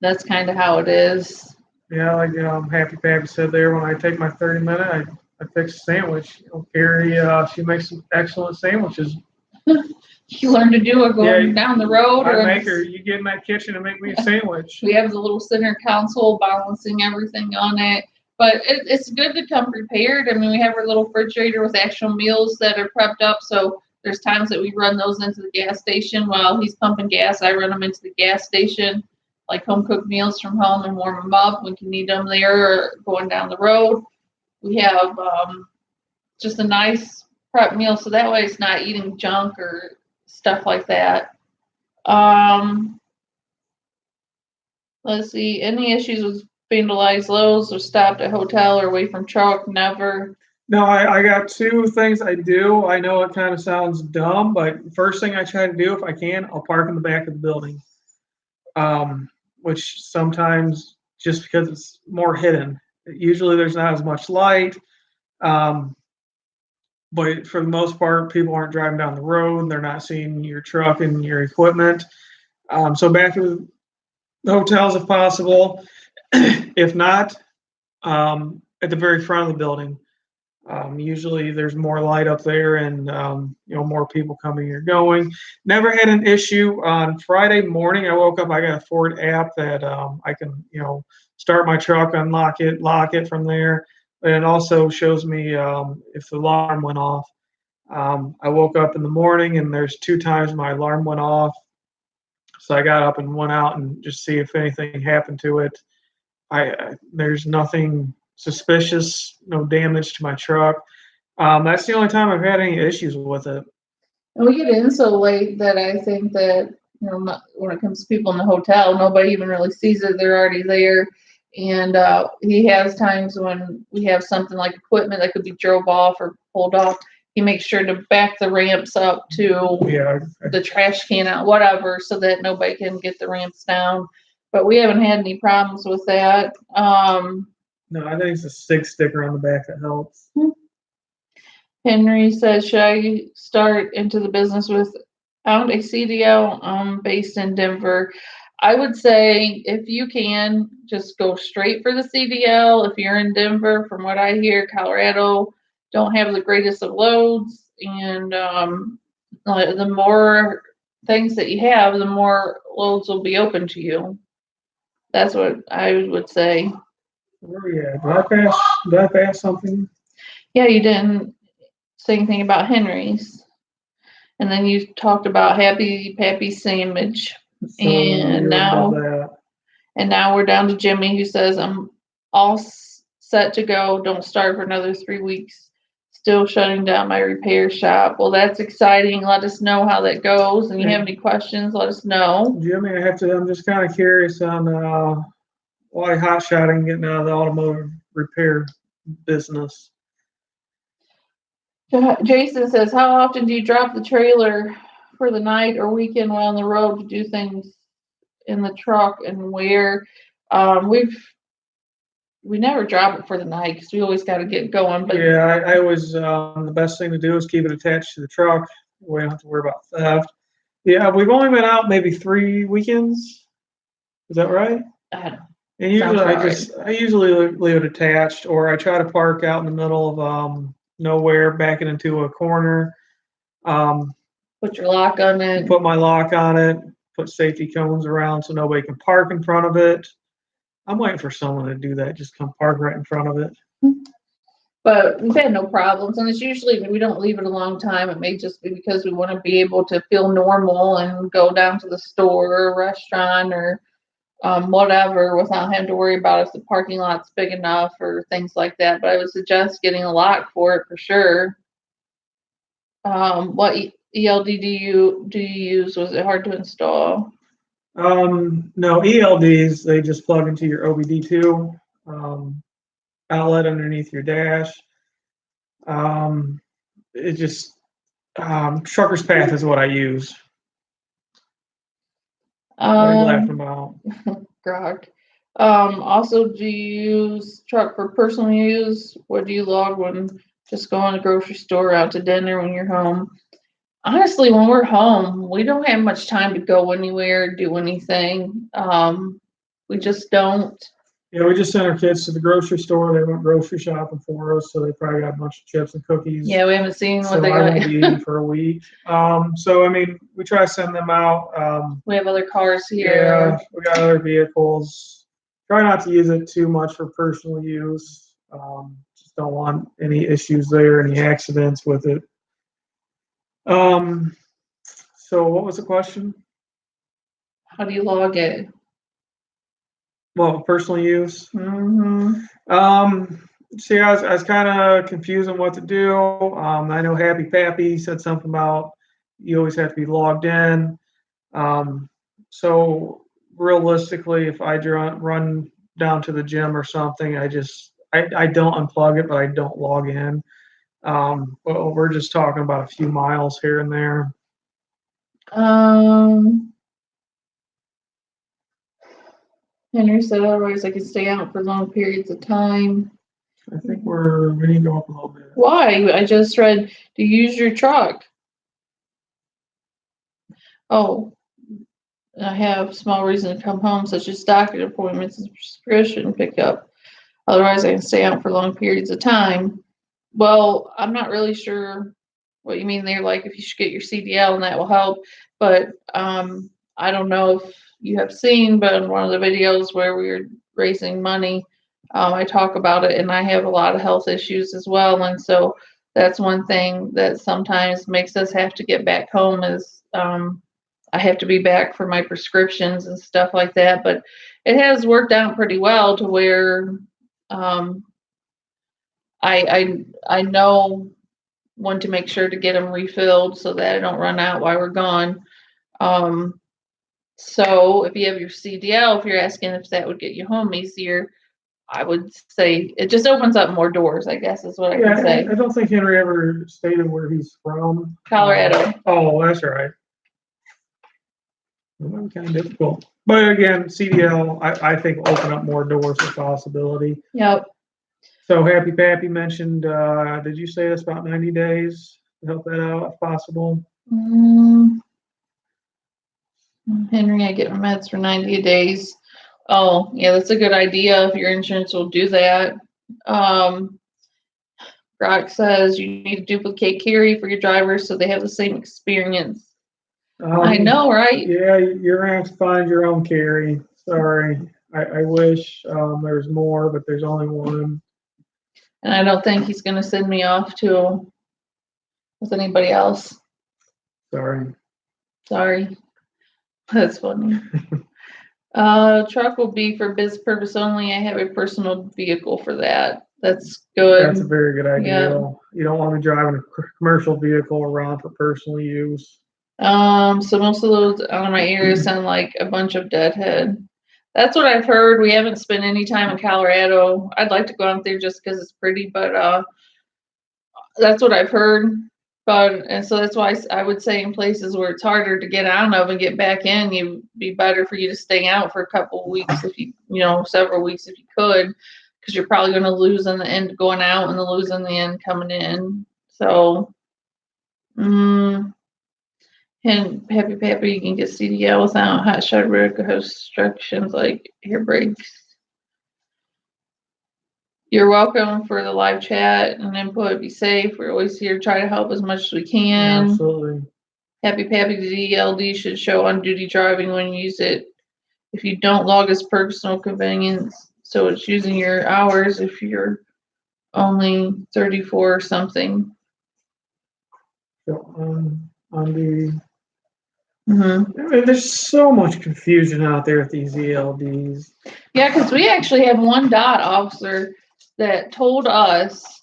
that's kind of how it is. Yeah, like Happy Pappy said there, when I take my 30-minute, I fix a sandwich. Carrie, she makes some excellent sandwiches. You learn to do it going down the road? I make her. You get in that kitchen and make me a sandwich. We have the little center console balancing everything on it. But it's good to come prepared. I mean, we have our little refrigerator with actual meals that are prepped up. So there's times that we run those into the gas station while he's pumping gas. I run them into the gas station, like home cooked meals from home, and warm them up when you need them there or going down the road. We have just a nice prep meal, so that way it's not eating junk or stuff like that. Let's see. Any issues with vandalized loads or stopped at hotel or away from truck? Never. No, I got 2 things I do. I know it kind of sounds dumb, but first thing I try to do, if I can, I'll park in the back of the building, which sometimes just because it's more hidden. Usually there's not as much light, but for the most part, people aren't driving down the road. They're not seeing your truck and your equipment. So back to the hotels if possible. If not, at the very front of the building. Usually there's more light up there and more people coming or going. Never had an issue. On Friday morning, I woke up, I got a Ford app that I can start my truck, unlock it, lock it from there. And it also shows me if the alarm went off. I woke up in the morning and there's 2 times my alarm went off. So I got up and went out and just see if anything happened to it. There's nothing suspicious, no damage to my truck. That's the only time I've had any issues with it. And we get in so late that I think that when it comes to people in the hotel, nobody even really sees it. They're already there. And he has times when we have something like equipment that could be drove off or pulled off. He makes sure to back the ramps up to Yeah. the trash can out, whatever, so that nobody can get the ramps down. But we haven't had any problems with that. No, I think it's a sticker on the back that helps. Henry says, should I start into the business without a CDL? I'm based in Denver. I would say if you can, just go straight for the CDL. If you're in Denver, from what I hear, Colorado don't have the greatest of loads, and the more things that you have, the more loads will be open to you. That's what I would say. Where are we at? Did I pass something? Yeah, you didn't say anything about Henry's. And then you talked about Happy Pappy Sandwich. So you're above that. And now we're down to Jimmy, who says, I'm all set to go. Don't start for another 3 weeks. Still shutting down my repair shop. Well, that's exciting. Let us know how that goes. And you have any questions, let us know. Jimmy, I'm just kind of curious on why Hotshot and getting out of the automotive repair business. Jason says, how often do you drop the trailer for the night or weekend while on the road to do things in the truck, and where? We never drop it for the night because we always got to get going. But yeah, I always the best thing to do is keep it attached to the truck. We don't have to worry about theft. Yeah, we've only been out maybe 3 weekends. Is that right? I don't know. And usually I usually leave it attached, or I try to park out in the middle of nowhere, backing into a corner. Put your lock on it. Put my lock on it. Put safety cones around so nobody can park in front of it. I'm waiting for someone to do that. Just come park right in front of it. But we've had no problems, and it's usually we don't leave it a long time. It may just be because we want to be able to feel normal and go down to the store or restaurant or whatever without having to worry about if the parking lot's big enough or things like that. But I would suggest getting a lock for it for sure. What ELD do you use? Was it hard to install? No, ELDs, they just plug into your OBD2 outlet underneath your dash. It just Trucker's Path is what I use. What are you laughing about? Grog. Also, do you use truck for personal use? What do you log when just going to the grocery store, out to dinner, when you're home? Honestly, when we're home, we don't have much time to go anywhere, do anything. We just don't. Yeah, we just sent our kids to the grocery store. They went grocery shopping for us, so they probably got a bunch of chips and cookies. Yeah, we haven't seen what they I got. won't be eating for a week. So I mean, we try to send them out. We have other cars here. Yeah, we got other vehicles. Try not to use it too much for personal use. Just don't want any issues there, any accidents with it. So what was the question? How do you log it? Well, personal use. Mm-hmm. See, I was kind of confused on what to do. I know Happy Pappy said something about you always have to be logged in. So realistically, if I run down to the gym or something, I don't unplug it, but I don't log in. But we're just talking about a few miles here and there. Henry said otherwise I could stay out for long periods of time. I think we need to go up a little bit. Why? I just read, do you use your truck? Oh, I have small reason to come home, such as doctor appointments and prescription pickup. Otherwise, I can stay out for long periods of time. Well, I'm not really sure what you mean there. Like, if you should get your CDL and that will help. But I don't know if you have seen, but in one of the videos where we were raising money, I talk about it, and I have a lot of health issues as well. And so that's one thing that sometimes makes us have to get back home is I have to be back for my prescriptions and stuff like that. But it has worked out pretty well to where I know when to make sure to get them refilled so that I don't run out while we're gone. So if you have your CDL, if you're asking if that would get you home easier, I would say it just opens up more doors, I guess is what I Yeah, can say. I don't think Henry ever stated where he's from. Colorado. Oh, that's right. Well, kind of difficult. But again, CDL, I think will open up more doors for possibility. Yep. So Happy Pappy mentioned, did you say that's about 90 days to help that out if possible? Henry, I get my meds for 90 days. Oh, yeah, that's a good idea if your insurance will do that. Brock says you need to duplicate carry for your drivers so they have the same experience. I know, right? Yeah, you're going to have to find your own carry. Sorry. I wish there was more, but there's only one. And I don't think he's going to send me off with anybody else. Sorry. That's funny. Truck will be for business purpose only. I have a personal vehicle for that. That's good. That's a very good idea. Yeah. You don't want to be driving a commercial vehicle around for personal use. So most of those out of my area sound like a bunch of deadhead. That's what I've heard. We haven't spent any time in Colorado. I'd like to go out there just because it's pretty, but that's what I've heard. And so that's why I would say in places where it's harder to get out of and get back in, it'd be better for you to stay out for a couple of weeks if you several weeks if you could, because you're probably going to lose in the end going out and then lose in the end coming in. So, and Happy Pappy, you can get CDL without Hotshot restrictions like air brakes. You're welcome for the live chat and input. Be safe. We're always here to try to help as much as we can. Absolutely. Happy Pappy, the DLD should show on duty driving when you use it. If you don't log as personal convenience, so it's using your hours if you're only 34 or something. So, on the Mm-hmm. I mean, there's so much confusion out there with these ELDs. Yeah, because we actually have one DOT officer that told us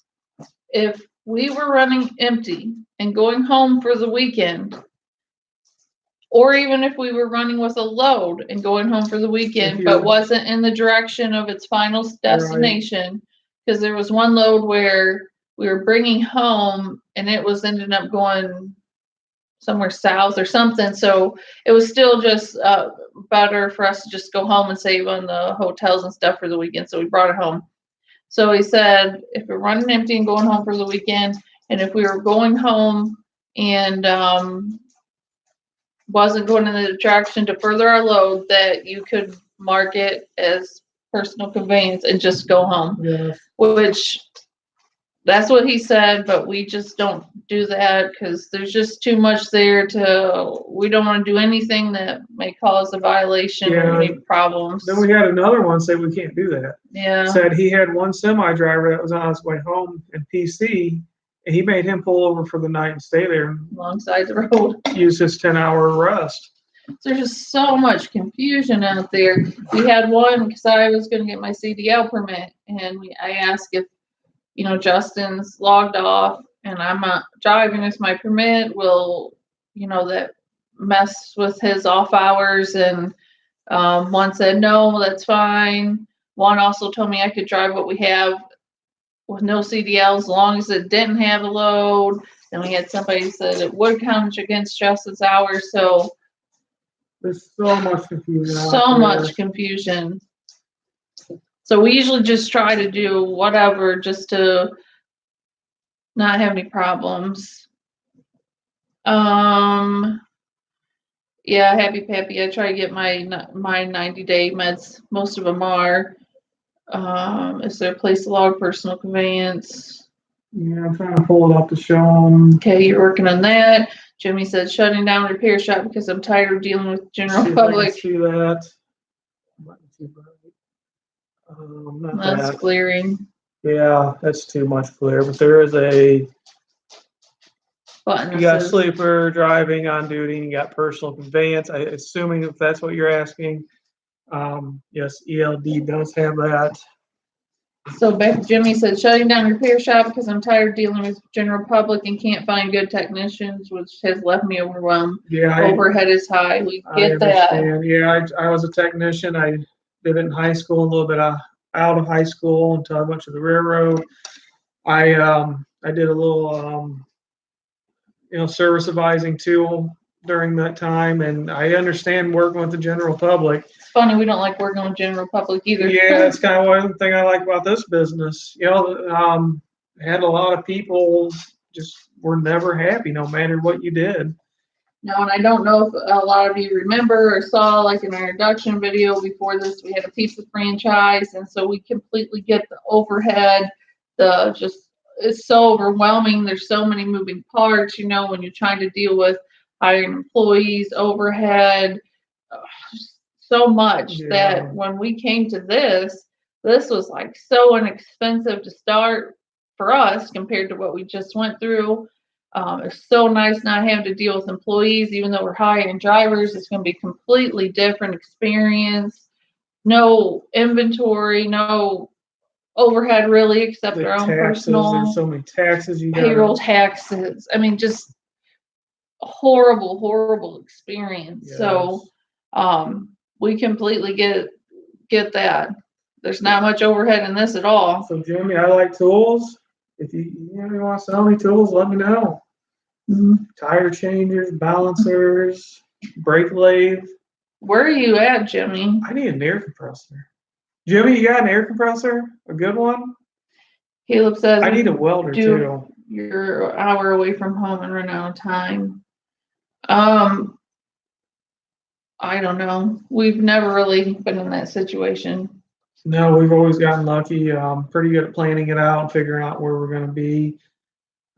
if we were running empty and going home for the weekend, or even if we were running with a load and going home for the weekend, but wasn't in the direction of its final destination, because there was one load where we were bringing home and it was ended up going somewhere south or something. So it was still just better for us to just go home and save on the hotels and stuff for the weekend. So we brought it home. So he said, if we're running empty and going home for the weekend, and if we were going home and wasn't going in the direction to further our load, that you could mark it as personal conveyance and just go home. Yes. Which that's what he said, but we just don't do that because there's just too much there we don't want to do anything that may cause a violation or any problems. Then we had another one say we can't do that. Yeah. Said he had one semi driver that was on his way home in PC, and he made him pull over for the night and stay there alongside the road. Use his 10-hour rest. So there's just so much confusion out there. We had one because I was going to get my CDL permit, and I asked if, Justin's logged off and I'm not driving with my permit, will, that mess with his off hours? And one said, no, that's fine. One also told me I could drive what we have with no CDL as long as it didn't have a load. Then we had somebody who said it would count against Justin's hours. So there's so much confusion. Much confusion. So we usually just try to do whatever just to not have any problems. Yeah, Happy Pappy. I try to get my 90-day meds. Most of them are. Is there a place to log personal conveyance? Yeah, I'm trying to pull it up to show them. Okay, you're working on that. Jimmy said shutting down repair shop because I'm tired of dealing with general public. See that. That's glaring. Yeah, that's too much glare. But there is a button. You got sleeper, driving on duty, and you got personal conveyance. Assuming if that's what you're asking. Yes, ELD does have that. So Jimmy said shutting down repair shop because I'm tired of dealing with general public and can't find good technicians, which has left me overwhelmed. Yeah, overhead is high. We get that. Yeah, I was a technician. I did it in high school, a little bit of out of high school until I went to the railroad. I did a little service advising too during that time, and I understand working with the general public. It's funny, we don't like working with general public either. Yeah, that's kind of one thing I like about this business. Had a lot of people just were never happy no matter what you did. No, and I don't know if a lot of you remember or saw, like in our introduction video before this, we had a pizza franchise, and so we completely get the overhead. It's so overwhelming. There's so many moving parts, when you're trying to deal with hiring employees, overhead, so much that when we came to this was like so inexpensive to start for us compared to what we just went through. It's so nice not having to deal with employees, even though we're hiring drivers. It's going to be a completely different experience. No inventory, no overhead really, except The our own taxes, personal there's so many taxes you got. payroll taxes. I mean, just a horrible experience. Yes. So, we completely get that. There's not much overhead in this at all. So Jimmy, I like tools. If you want to sell me tools, let me know. Mm-hmm. Tire changers, balancers, brake lathe. Where are you at, Jimmy? I need an air compressor. Jimmy, you got an air compressor? A good one? Caleb says I need a welder too. You're an hour away from home and run out of time. I don't know. We've never really been in that situation. No, we've always gotten lucky. Pretty good at planning it out and figuring out where we're going to be.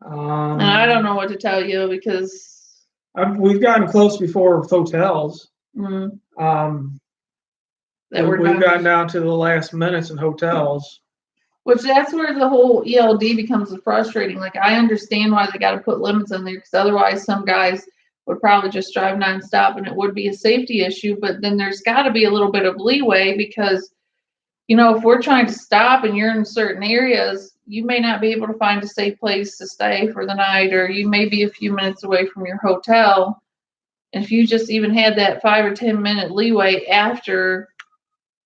And I don't know what to tell you because we've gotten close before with hotels. That we've gotten down to the last minutes in hotels. Which that's where the whole ELD becomes frustrating. Like, I understand why they got to put limits on there, because otherwise some guys would probably just drive nonstop and it would be a safety issue. But then there's got to be a little bit of leeway because, if we're trying to stop and you're in certain areas, you may not be able to find a safe place to stay for the night, or you may be a few minutes away from your hotel. And if you just even had that 5 or 10 minute leeway after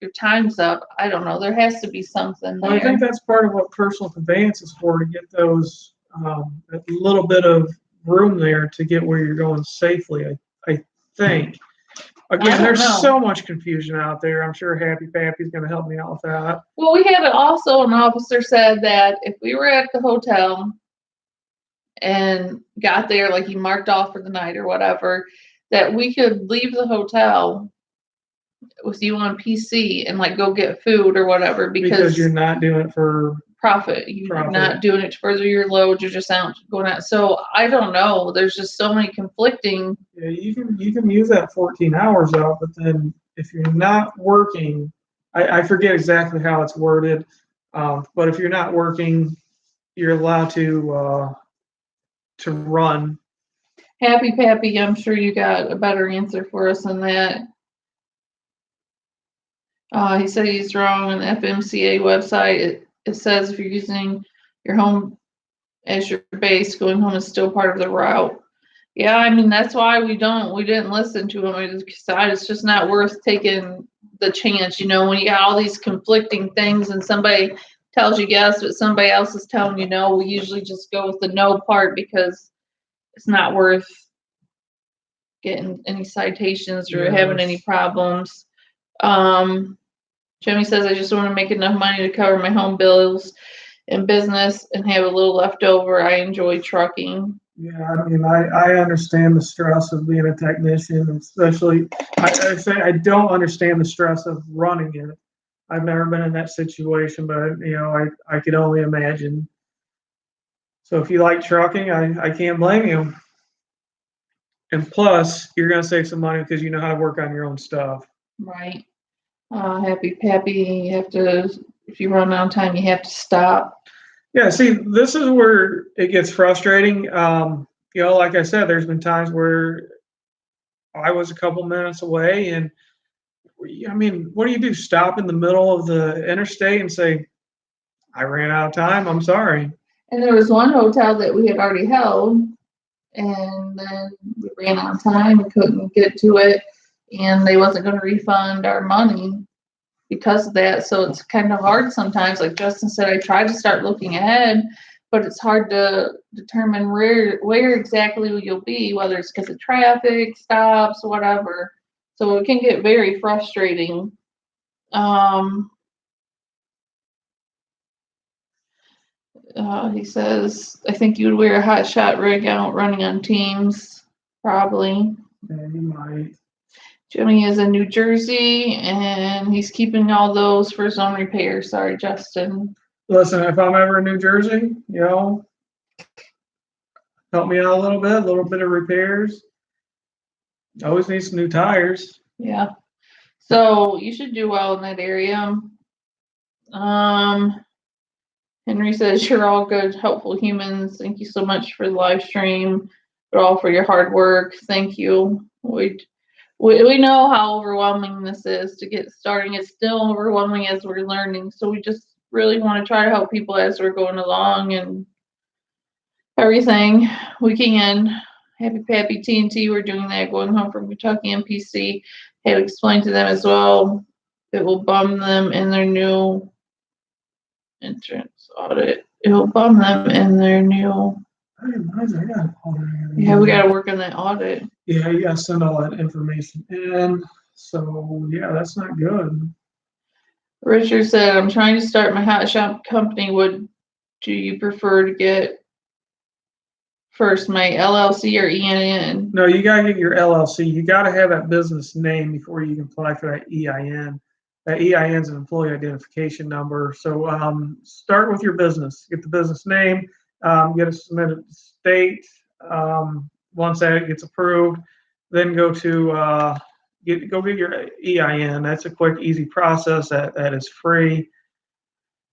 your time's up, I don't know. There has to be something there. Well, I think that's part of what personal conveyance is for, to get those a little bit of room there to get where you're going safely. I think. Again, there's so much confusion out there. I'm sure Happy Pappy's going to help me out with that. Well, we had also an officer said that if we were at the hotel and got there, like he marked off for the night or whatever, that we could leave the hotel with you on PC and like go get food or whatever, because you're not doing it for profit. You're not doing it to further your load. You're just going out. So I don't know. There's just so many conflicting. Yeah, you can use that 14 hours out, but then if you're not working, I forget exactly how it's worded, but if you're not working, you're allowed to run. Happy Pappy, I'm sure you got a better answer for us than that. He said he's wrong on the FMCA website. It says if you're using your home as your base, going home is still part of the route. Yeah, I mean, that's why we didn't listen to him. We decided it's just not worth taking the chance. When you got all these conflicting things and somebody tells you yes, but somebody else is telling you no, we usually just go with the no part because it's not worth getting any citations or having any problems. Jimmy says, I just want to make enough money to cover my home bills and business and have a little left over. I enjoy trucking. Yeah, I mean, I understand the stress of being a technician, especially, I say I don't understand the stress of running it. I've never been in that situation, but, I could only imagine. So if you like trucking, I can't blame you. And plus, you're going to save some money because you know how to work on your own stuff. Right. Happy Pappy, if you run out of time, you have to stop. Yeah, see, this is where it gets frustrating. Like I said, there's been times where I was a couple minutes away, and I mean, what do? Stop in the middle of the interstate and say, I ran out of time, I'm sorry. And there was one hotel that we had already held, and then we ran out of time and couldn't get to it, and they wasn't going to refund our money because of that. So it's kind of hard sometimes. Like Justin said, I tried to start looking ahead, but it's hard to determine where exactly you'll be, whether it's because of traffic, stops, whatever. So it can get very frustrating. He says, I think you would wear a Hotshot rig out running on teams, probably. Yeah, you might. Jimmy is in New Jersey, and he's keeping all those for his own repair. Sorry, Justin. Listen, if I'm ever in New Jersey, help me out a little bit of repairs. Always need some new tires. Yeah. So you should do well in that area. Henry says, you're all good, helpful humans. Thank you so much for the live stream, but all for your hard work. Thank you. We know how overwhelming this is to get starting. It's still overwhelming as we're learning. So we just really want to try to help people as we're going along and everything we can. Happy Pappy TNT, we're doing that, going home from Kentucky MPC. Had to explain to them as well. It will bum them in their new entrance audit. It will bum them in their new. Yeah, we got to work on that audit. Yeah, you got to send all that information in. So, yeah, that's not good. Richard said, I'm trying to start my hot shop company. What do you prefer to get first, my LLC or EIN? No, you got to get your LLC. You got to have that business name before you can apply for that EIN. That EIN is an employee identification number. So start with your business. Get the business name. Get it submitted to the state. Once that gets approved, then go to get your EIN. That's a quick, easy process that is free.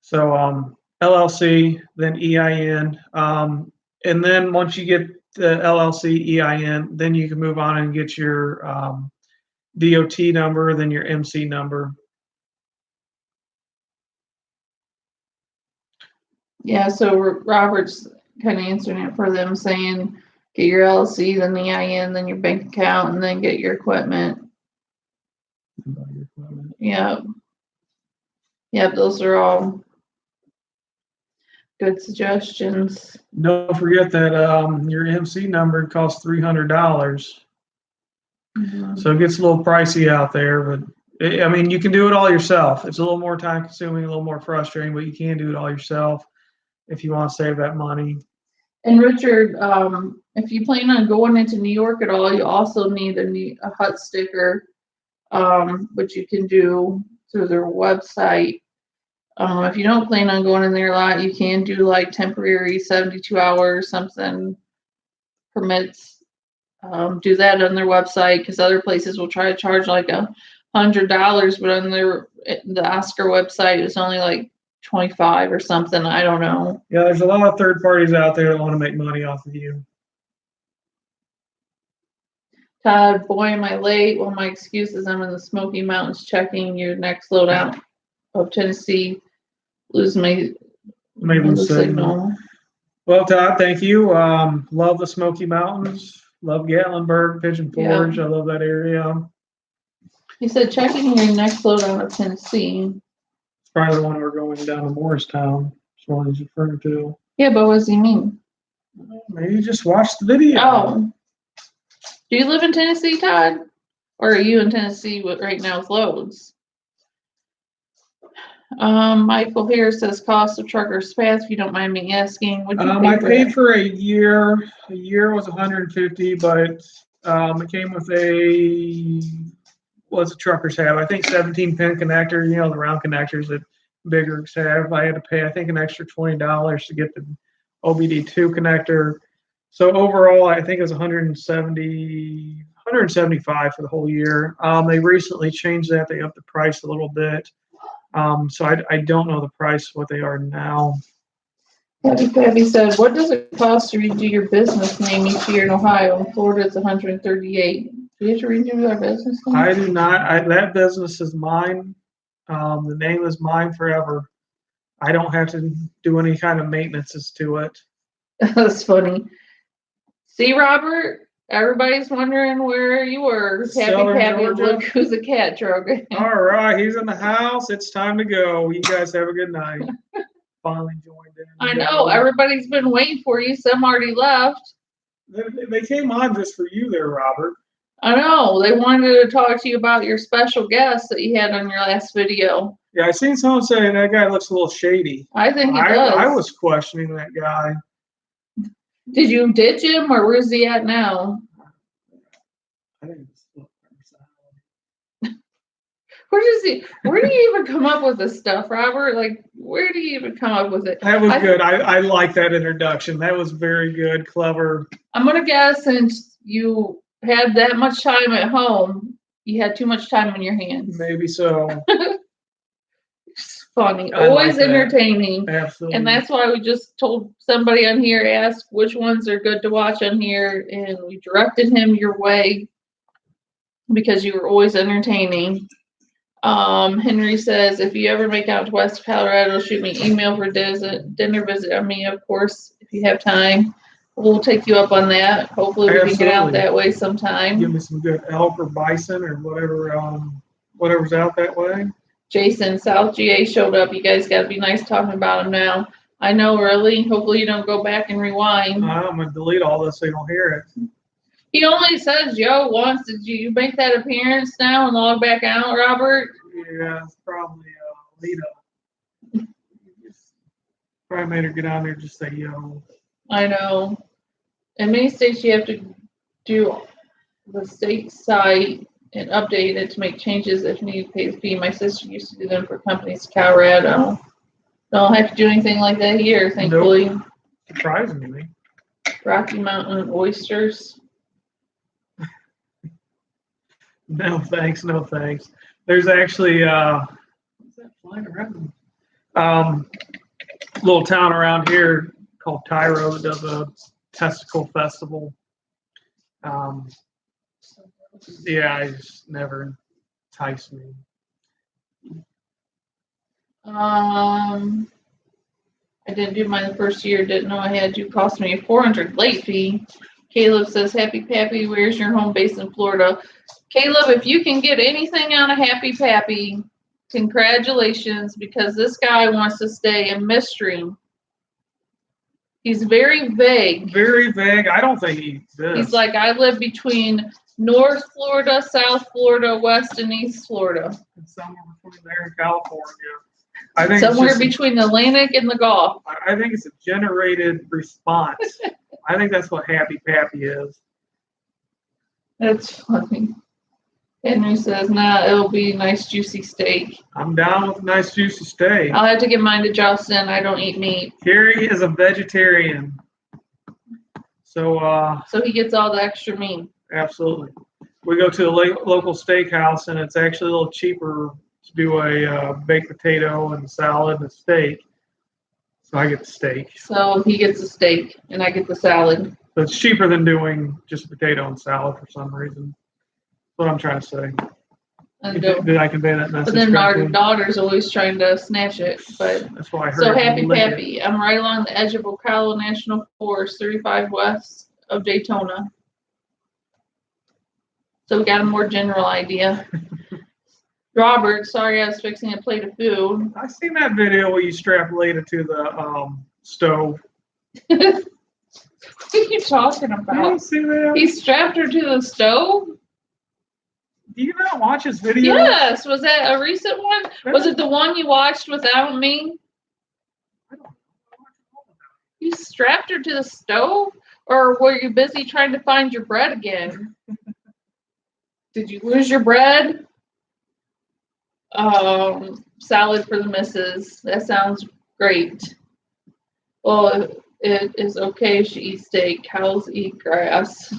So LLC, then EIN, and then once you get the LLC EIN, then you can move on and get your DOT number, then your MC number. Yeah, so Robert's kind of answering it for them, saying get your LLC, then the EIN, then your bank account, and then get your equipment. Yeah. Yeah, those are all good suggestions. Don't forget that your MC number costs $300. Mm-hmm. So it gets a little pricey out there, but I mean, you can do it all yourself. It's a little more time consuming, a little more frustrating, but you can do it all yourself if you want to save that money. And Richard, if you plan on going into New York at all, you also need a hut sticker, which you can do through their website. If you don't plan on going in there a lot, you can do like temporary 72 hours, something permits. Do that on their website, because other places will try to charge like $100, but on the Oscar website it's only like 25 or something. I don't know. Yeah, there's a lot of third parties out there that want to make money off of you. Todd, boy, am I late. Well, my excuse is I'm in the Smoky Mountains checking your next loadout of Tennessee. Lose my signal. Well, Todd, thank you. Love the Smoky Mountains. Love Gatlinburg, Pigeon Forge. Yeah. I love that area. He said checking your next loadout of Tennessee. It's probably the one we're going down to Morristown. That's what he's referring to. Yeah, but what does he mean? Maybe you just watched the video. Oh. Do you live in Tennessee, Todd? Or are you in Tennessee right now with loads? Michael here says cost of Trucker's Pass, if you don't mind me asking. I paid for a year. A year was $150, but it came with a truckers have. I think 17-pin connector. You know, the round connectors that bigger have. I had to pay, I think, an extra $20 to get the OBD2 connector. So overall, I think it was $175 for the whole year. They recently changed that. They upped the price a little bit. So I don't know the price, what they are now. Patty said, what does it cost to redo your business name each year in Ohio? In Florida, it's $138. Do we have to redo our business name? I do not. That business is mine. The name is mine forever. I don't have to do any kind of maintenances to it. That's funny. See, Robert, Everybody's wondering where you were. Happy Southern Pappy, Georgia. look who's the cat drug. All right, he's in the house. It's time to go. You guys have a good night. Finally joined in. I know, everybody's been waiting for you. Some already left. They came on just for you there, Robert. I know, they wanted to talk to you about your special guest that you had on your last video. Yeah, I seen someone say that guy looks a little shady. I think he does. I was questioning that guy. Did you ditch him or where's he at now? I think it's Where do you even come up with this stuff, Robert? Like, where do you even come up with it? That was good. I like that introduction. That was very good, clever. I'm gonna guess since you had that much time at home, you had too much time on your hands. Maybe so. It's funny, I always like that. entertaining. Absolutely. And that's why we just told somebody on here, ask which ones are good to watch on here, and we directed him your way because you were always entertaining. Henry says, if you ever make out to West Colorado, shoot me an email for dinner visit. I mean, of course, if you have time, we'll take you up on that. Hopefully we can get out Absolutely. that way sometime. Give me some good elk or bison or whatever's out that way. Jason, South GA showed up. You guys got to be nice talking about him now. I know, really. Hopefully you don't go back and rewind. I'm going to delete all this so you don't hear it. He only says Joe once. Did you make that appearance now and log back out, Robert? Yeah, it's probably Lita. Probably made her get on there and just say, yo. I know. In many states, you have to do the state site and update it to make changes if needed. Pay the fee. My sister used to do them for companies in Colorado. Don't have to do anything like that here, thankfully. Nope. Surprisingly. Rocky Mountain oysters. No thanks, no thanks. There's actually what's that flying around? Little town around here called Tyro that does a testicle festival. Yeah, I just never enticed me. I didn't do mine the first year. Didn't know I had to. Cost me a $400 late fee. Caleb says, Happy Pappy, where's your home base in Florida? Caleb, if you can get anything out of Happy Pappy, congratulations, because this guy wants to stay in mystery. He's very vague. Very vague. I don't think he exists. He's like, I live between North Florida, South Florida, West and East Florida. It's somewhere between there and California. I think somewhere between the Atlantic and the Gulf. I think it's a generated response. I think that's what Happy Pappy is. That's funny. Henry says, nah, it'll be nice juicy steak. I'm down with a nice juicy steak. I'll have to give mine to Justin. I don't eat meat. Carrie is a vegetarian. So he gets all the extra meat. Absolutely. We go to a local steakhouse, and it's actually a little cheaper to do a baked potato and salad and a steak. So I get the steak. So he gets the steak, and I get the salad. But it's cheaper than doing just a potato and salad for some reason. That's what I'm trying to say. Did I convey that message? But then our daughter's always trying to snatch it. But that's why I heard. So Happy Pappy. I'm right along the edge of Ocala National Forest, 35 west of Daytona. So we got a more general idea. Robert, sorry I was fixing a plate of food. I seen that video where you strap Lita to the stove. What are you talking about? You don't see that? He strapped her to the stove? Do you not watch his video? Yes. Was that a recent one? Was it the one you watched without me? I don't know. You strapped her to the stove? Or were you busy trying to find your bread again? Did you lose your bread? Salad for the missus. That sounds great. Well, it is okay if she eats steak. Cows eat grass.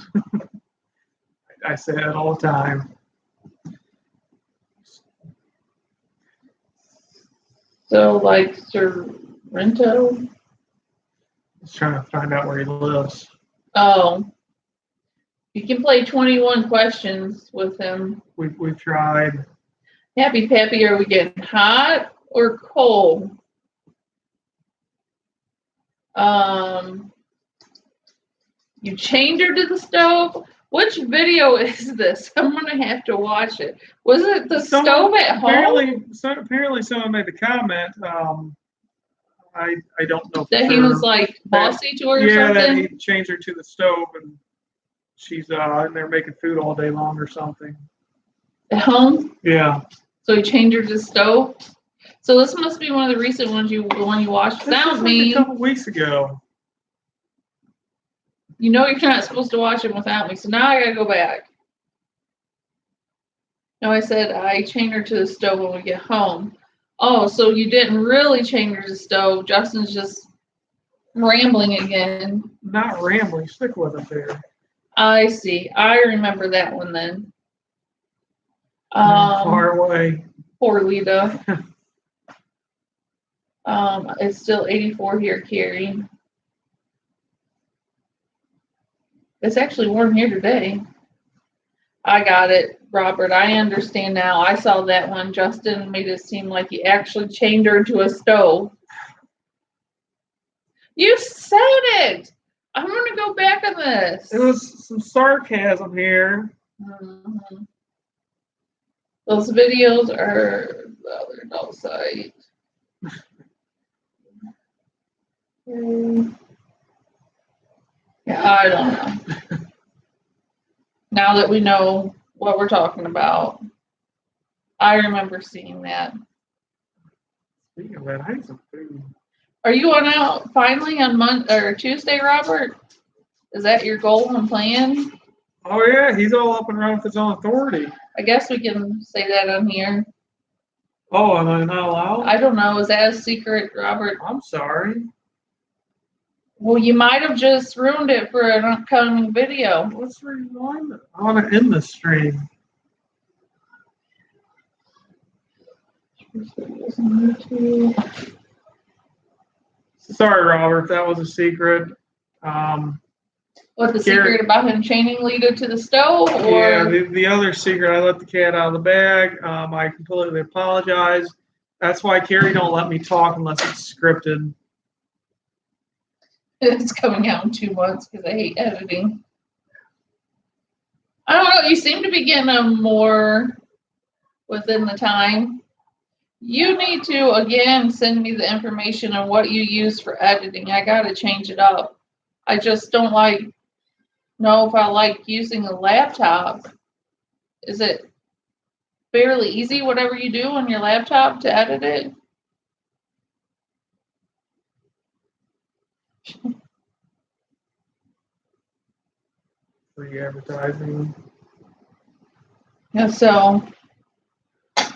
I say that all the time. So, like Sorrento? Just trying to find out where he lives. Oh. You can play 21 questions with him. We've tried. Happy Pappy, are we getting hot or cold? You chained her to the stove? Which video is this? I'm going to have to watch it. Was it the stove at home? Apparently someone made the comment. I don't know for That sure. he was like bossy to her or Yeah, that something? he changed her to the stove and she's in there making food all day long or something. At home? Yeah. So he changed her to the stove? So this must be one of the recent ones when you watched This was without like me. a couple weeks ago. You know you're not supposed to watch it without me, so now I gotta go back. No, I said I chained her to the stove when we get home. Oh, so you didn't really chain her to the stove. Justin's just rambling again. Not rambling. Stick with it there. I see. I remember that one then. Far away. Poor Lita. It's still 84 here, Carrie. It's actually warm here today. I got it, Robert. I understand now. I saw that one. Justin made it seem like he actually chained her to a stove. You said it! I'm going to go back on this. It was some sarcasm here. Mhm. Those videos are the other no site. Yeah, I don't know. Now that we know what we're talking about, I remember seeing that. Speaking of that, I need some food. Are you on out finally on Monday or Tuesday, Robert? Is that your goal and plan? Oh yeah, he's all up and running with his own authority. I guess we can say that on here. Oh, am I not allowed? I don't know. Is that a secret, Robert? I'm sorry. Well, you might have just ruined it for an upcoming video. Let's rewind it. I want to end the stream. Sorry, Robert, if that was a secret. What, the secret about him chaining Lita to the stove? Or? Yeah, the other secret, I let the cat out of the bag. I completely apologize. That's why Carrie don't let me talk unless it's scripted. It's coming out in 2 months because I hate editing. I don't know. You seem to be getting them more within the time. You need to, again, send me the information on what you use for editing. I got to change it up. I just don't know if I like using a laptop. Is it fairly easy, whatever you do on your laptop, to edit it? Free advertising. Yeah, so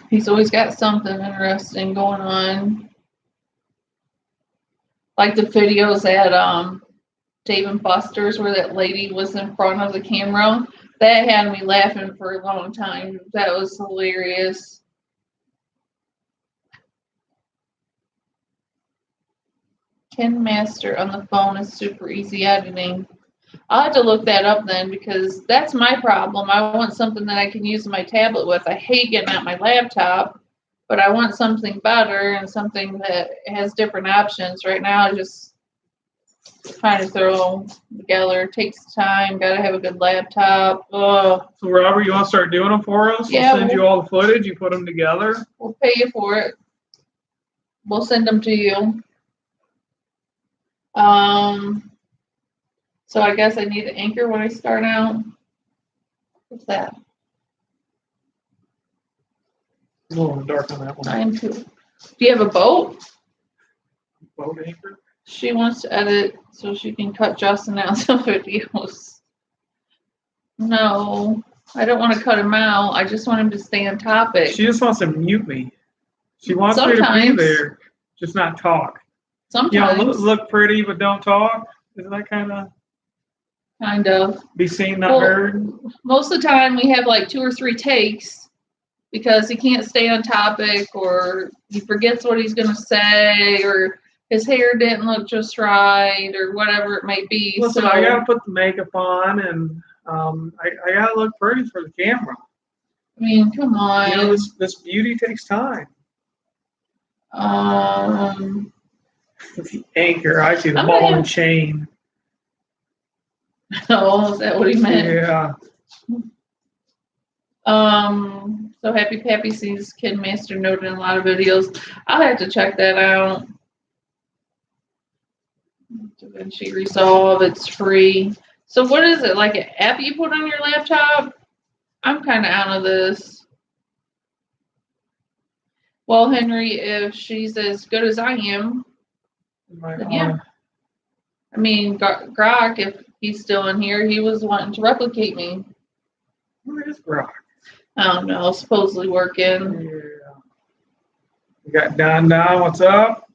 he's always got something interesting going on. Like the videos at Dave and Buster's where that lady was in front of the camera. That had me laughing for a long time. That was hilarious. Ken Master on the phone is super easy editing. I'll have to look that up then because that's my problem. I want something that I can use my tablet with. I hate getting out my laptop, but I want something better and something that has different options. Right now, I just trying to throw together. It takes time. Got to have a good laptop. Oh. So, Robert, you want to start doing them for us? Yeah, We'll send you all the footage. You put them together. We'll pay you for it. We'll send them to you. So I guess I need an anchor when I start out. What's that? A little dark on that one. 9-2. Do you have a boat? Boat anchor. She wants to edit so she can cut Justin out some videos. No, I don't want to cut him out. I just want him to stay on topic. She just wants to mute me. She wants me to be Sometimes. there, just not talk. Sometimes. You know, look pretty but don't talk. Isn't that kind of be seen, not heard? Most of the time we have like 2 or 3 takes because he can't stay on topic or he forgets what he's going to say or his hair didn't look just right or whatever it may be. Listen, so I got to put the makeup on and I got to look pretty for the camera. I mean, come on. You know, this beauty takes time. The anchor, I see the ball and chain. Oh, is that what he meant? Yeah. So Happy Pappy sees Kid Master noted in a lot of videos. I'll have to check that out. DaVinci Resolve, it's free. So what is it, like an app you put on your laptop? I'm kind of out of this. Well, Henry, if she's as good as I am, then yeah. I mean, Grok, if he's still in here, he was wanting to replicate me. Where is Brock? I don't know, supposedly working. Yeah. We got Don. What's up?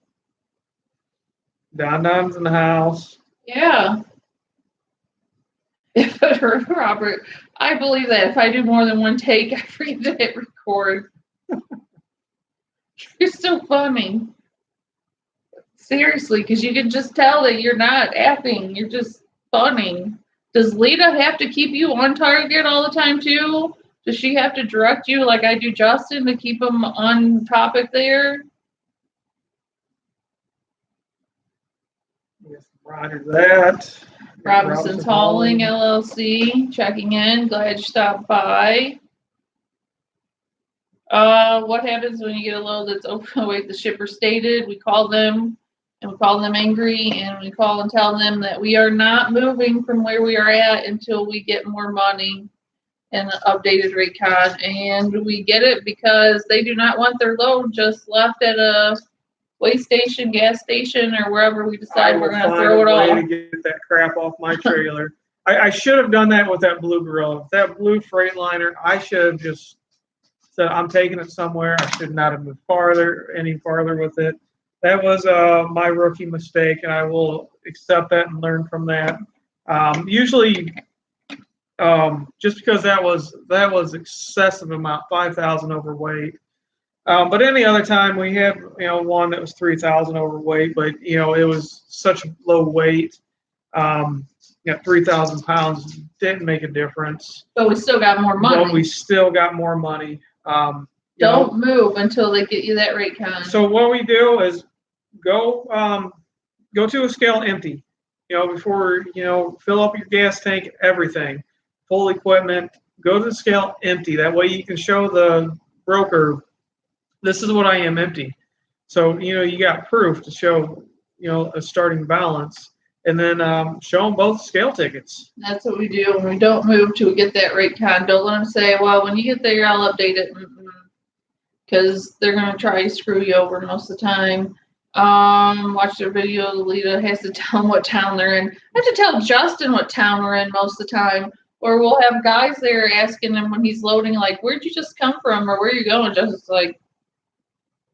Don's in the house. Yeah. Robert, I believe that if I do more than one take, I forget to hit record. You're so funny. Seriously, because you can just tell that you're not apping. You're just funny. Does Lita have to keep you on target all the time too? Does she have to direct you like I do Justin to keep him on topic there? Yes, Roger that. Robinson's Hauling LLC, checking in. Glad you stopped by. What happens when you get a load that's overweight? The shipper stated. We call them, and we call them angry, and we call and tell them that we are not moving from where we are at until we get more money and an updated rate card. And we get it because they do not want their load just left at a way station, gas station, or wherever we decide we're going to throw it I will all. find a way to get that crap off my trailer. I should have done that with that blue Gorilla. That blue Freightliner, I should have just said, I'm taking it somewhere. I should not have moved any farther with it. That was my rookie mistake, and I will accept that and learn from that. Usually, just because that was excessive amount, 5,000 overweight. But any other time we had, one that was 3,000 overweight, but it was such low weight. 3,000 pounds didn't make a difference. But we still got more money. But we still got more money. Don't move until they get you that rate count. So what we do is go to a scale empty. Before fill up your gas tank, everything, full equipment. Go to the scale empty. That way you can show the broker, this is what I am empty. So, you got proof to show, a starting balance, and then show them both scale tickets. That's what we do when we don't move till we get that rate con. Don't let them say, well, when you get there, I'll update it. Because they're going to try to screw you over most of the time. Watch their video. Lita has to tell them what town they're in. I have to tell Justin what town we're in most of the time. Or we'll have guys there asking him when he's loading, like, where'd you just come from? Or where are you going? Justin's like,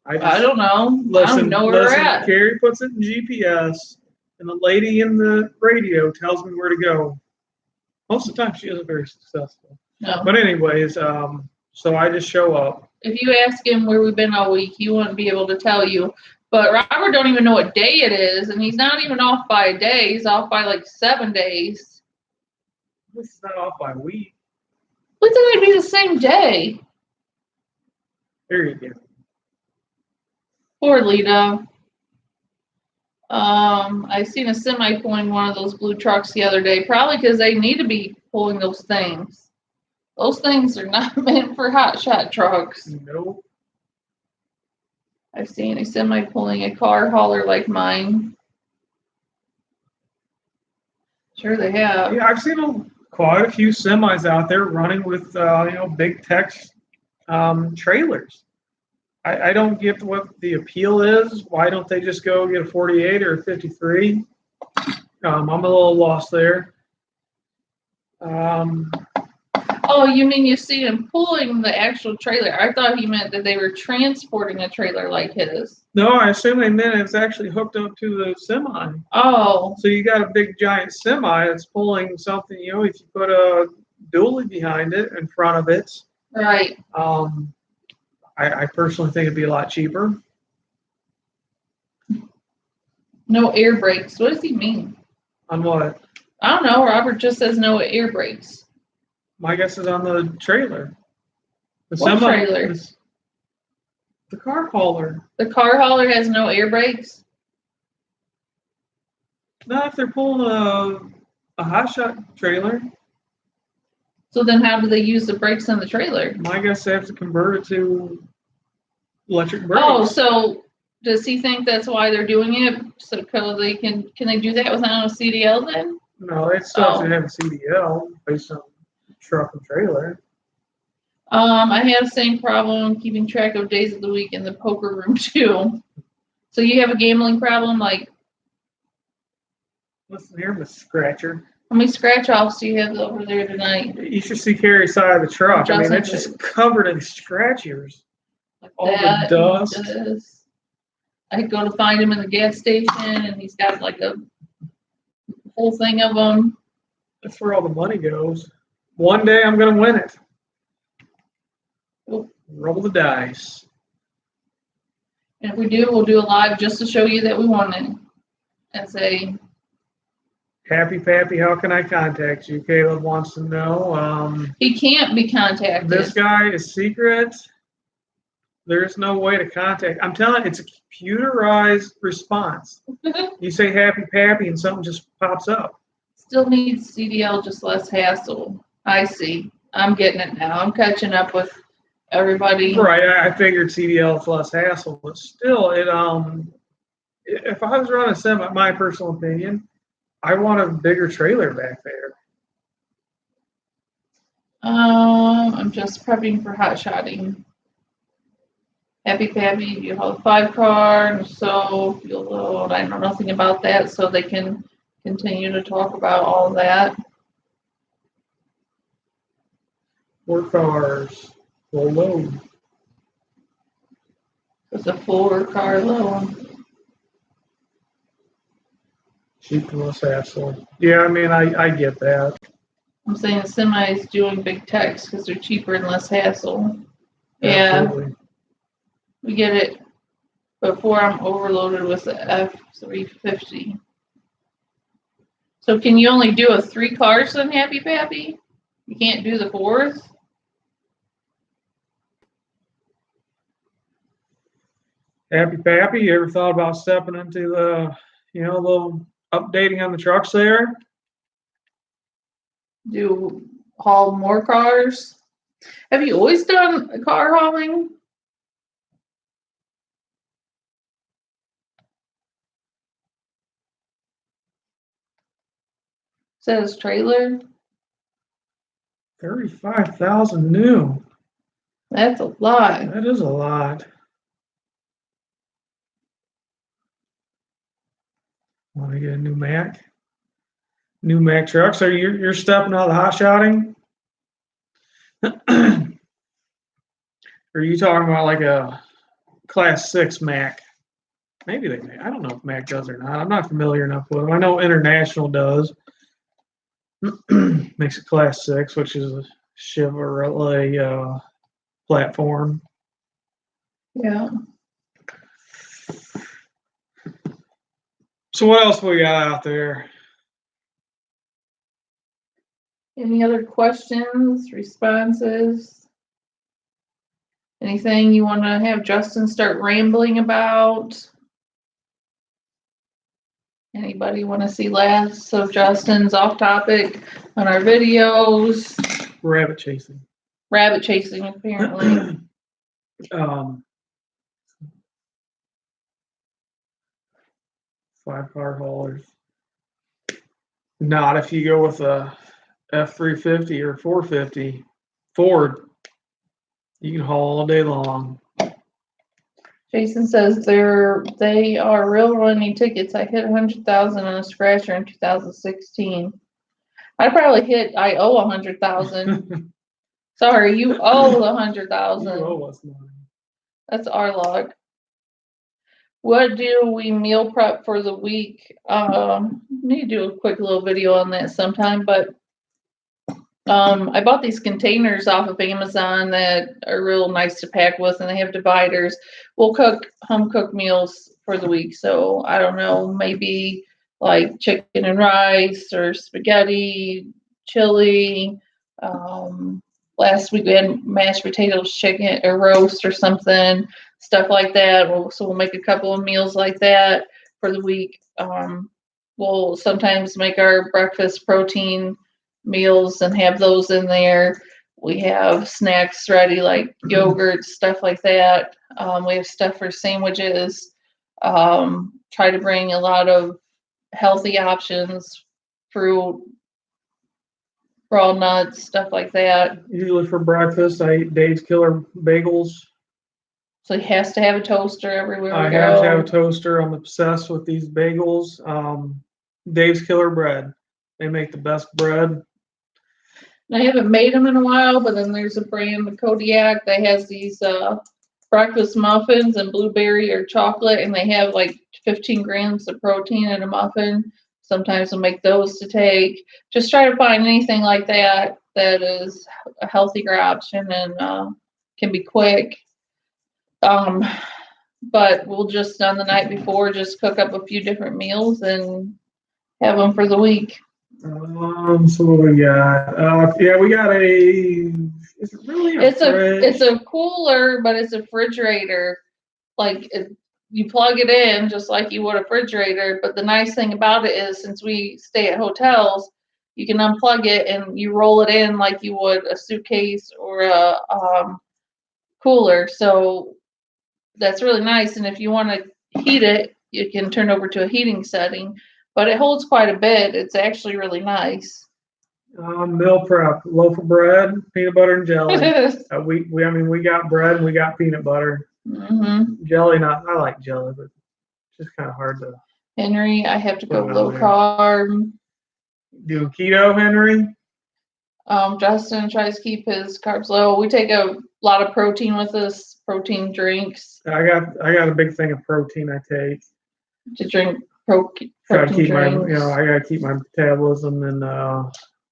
I don't know. I don't know where we're at. Carrie puts it in GPS, and the lady in the radio tells me where to go. Most of the time, she isn't very successful. No. But anyways, so I just show up. If you ask him where we've been all week, he wouldn't be able to tell you. But Robert don't even know what day it is, and he's not even off by a day. He's off by like 7 days. This is not off by a week. We thought it'd be the same day. There you go. Poor Lita. I seen a semi pulling one of those blue trucks the other day, probably because they need to be pulling those things. Those things are not meant for hotshot trucks. Nope. I've seen a semi pulling a car hauler like mine. Sure they have. Yeah, I've seen quite a few semis out there running with big tex trailers. I don't get what the appeal is. Why don't they just go get a 48 or a 53? I'm a little lost there. Oh, you mean you see him pulling the actual trailer? I thought he meant that they were transporting a trailer like his. No, I assume they meant it's actually hooked up to the semi. Oh. So you got a big giant semi that's pulling something, if you put a dually behind it, in front of it. Right. I personally think it'd be a lot cheaper. No air brakes. What does he mean? On what? I don't know. Robert just says no air brakes. My guess is on the trailer. The What trailer? The car hauler. The car hauler has no air brakes? Not if they're pulling A Hotshot trailer. So then how do they use the brakes on the trailer? My guess they have to convert it to electric brakes. Oh, so does he think that's why they're doing it? So they can they do that without a CDL then? No, they still have Oh. to have a CDL based on truck and trailer. I have the same problem keeping track of days of the week in the poker room too. So you have a gambling problem? Like, Listen here, Miss Scratcher. how many scratch offs do you have over there tonight? You should see Carrie's side of the truck. I mean, it's Justin, just covered in scratchers. Like All the that, dust. this. I go to find him in the gas station, and he's got like a whole thing of them. That's where all the money goes. One day I'm going to win it. Oop. Roll the dice. And if we do, we'll do a live just to show you that we won it. And say, Happy Pappy, how can I contact you? Caleb wants to know. he can't be contacted. This guy is secret. There's no way to contact. I'm telling you, it's a computerized response. You say Happy Pappy and something just pops up. Still needs CDL, just less hassle. I see. I'm getting it now. I'm catching up with everybody. Right, I figured CDL is less hassle, but still, if I was running a semi, my personal opinion, I want a bigger trailer back there. I'm just prepping for hot shotting. Happy Pappy, you have a 5-car, so you'll load. I know nothing about that, so they can continue to talk about all that. 4 cars, full load. It's a 4-car load. Cheap and less hassle. Yeah, I mean, I get that. I'm saying semis doing big techs because they're cheaper and less hassle. Yeah, Absolutely. we get it before I'm overloaded with the F350. So can you only do a 3 cars then, Happy Pappy? You can't do the 4s? Happy Pappy, you ever thought about stepping into the, a little updating on the trucks there? Do haul more cars? Have you always done car hauling? Says trailer. 35,000 new. That's a lot. That is a lot. Want to get a new Mac? New Mac truck. So you're stepping out of the hot shotting? Or are you talking about like a Class 6 Mac? Maybe they may. I don't know if Mac does or not. I'm not familiar enough with them. I know International does. Makes a Class 6, which is a Chevrolet platform. Yeah. So what else we got out there? Any other questions, responses? Anything you want to have Justin start rambling about? Anybody want to see last of Justin's off topic on our videos? Rabbit chasing. Rabbit chasing, apparently. 5-car haulers. Not if you go with a F350 or 450 Ford. You can haul all day long. Jason says they are real running tickets. I hit 100,000 on a scratcher in 2016. I owe 100,000. Sorry, you owe 100,000. You owe us money. That's our log. What do we meal prep for the week? Need to do a quick little video on that sometime, but I bought these containers off of Amazon that are real nice to pack with, and they have dividers. We'll cook home cooked meals for the week. So I don't know, maybe like chicken and rice or spaghetti, chili. Last week we had mashed potatoes, chicken or roast or something, stuff like that. So we'll make a couple of meals like that for the week. we'll sometimes make our breakfast protein meals and have those in there. We have snacks ready like yogurt, stuff like that. We have stuff for sandwiches. Try to bring a lot of healthy options, fruit, raw nuts, stuff like that. Usually for breakfast, I eat Dave's Killer bagels. So he has to have a toaster everywhere we I go. have to have a toaster. I'm obsessed with these bagels. Dave's Killer bread. They make the best bread. I haven't made them in a while, but then there's a brand, the Kodiak, that has these breakfast muffins and blueberry or chocolate, and they have like 15 grams of protein in a muffin. Sometimes I'll make those to take. Just try to find anything like that that is a healthier option and can be quick. But we'll just on the night before just cook up a few different meals and have them for the week. So what we got? Yeah, we got a. Is it really a fridge? It's a cooler, but it's a refrigerator. Like you plug it in just like you would a refrigerator. But the nice thing about it is, since we stay at hotels, you can unplug it and you roll it in like you would a suitcase or a cooler. So that's really nice. And if you want to heat it, you can turn over to a heating setting. But it holds quite a bit. It's actually really nice. Meal prep: loaf of bread, peanut butter and jelly. We got bread and we got peanut butter. Mm-hmm. Jelly, I like jelly, but it's just kind of hard to. Henry, I have to go low carb. Do keto, Henry? Justin tries to keep his carbs low. We take a lot of protein with us, protein drinks. I got a big thing of protein I take. To drink protein keep drinks. I gotta keep my metabolism and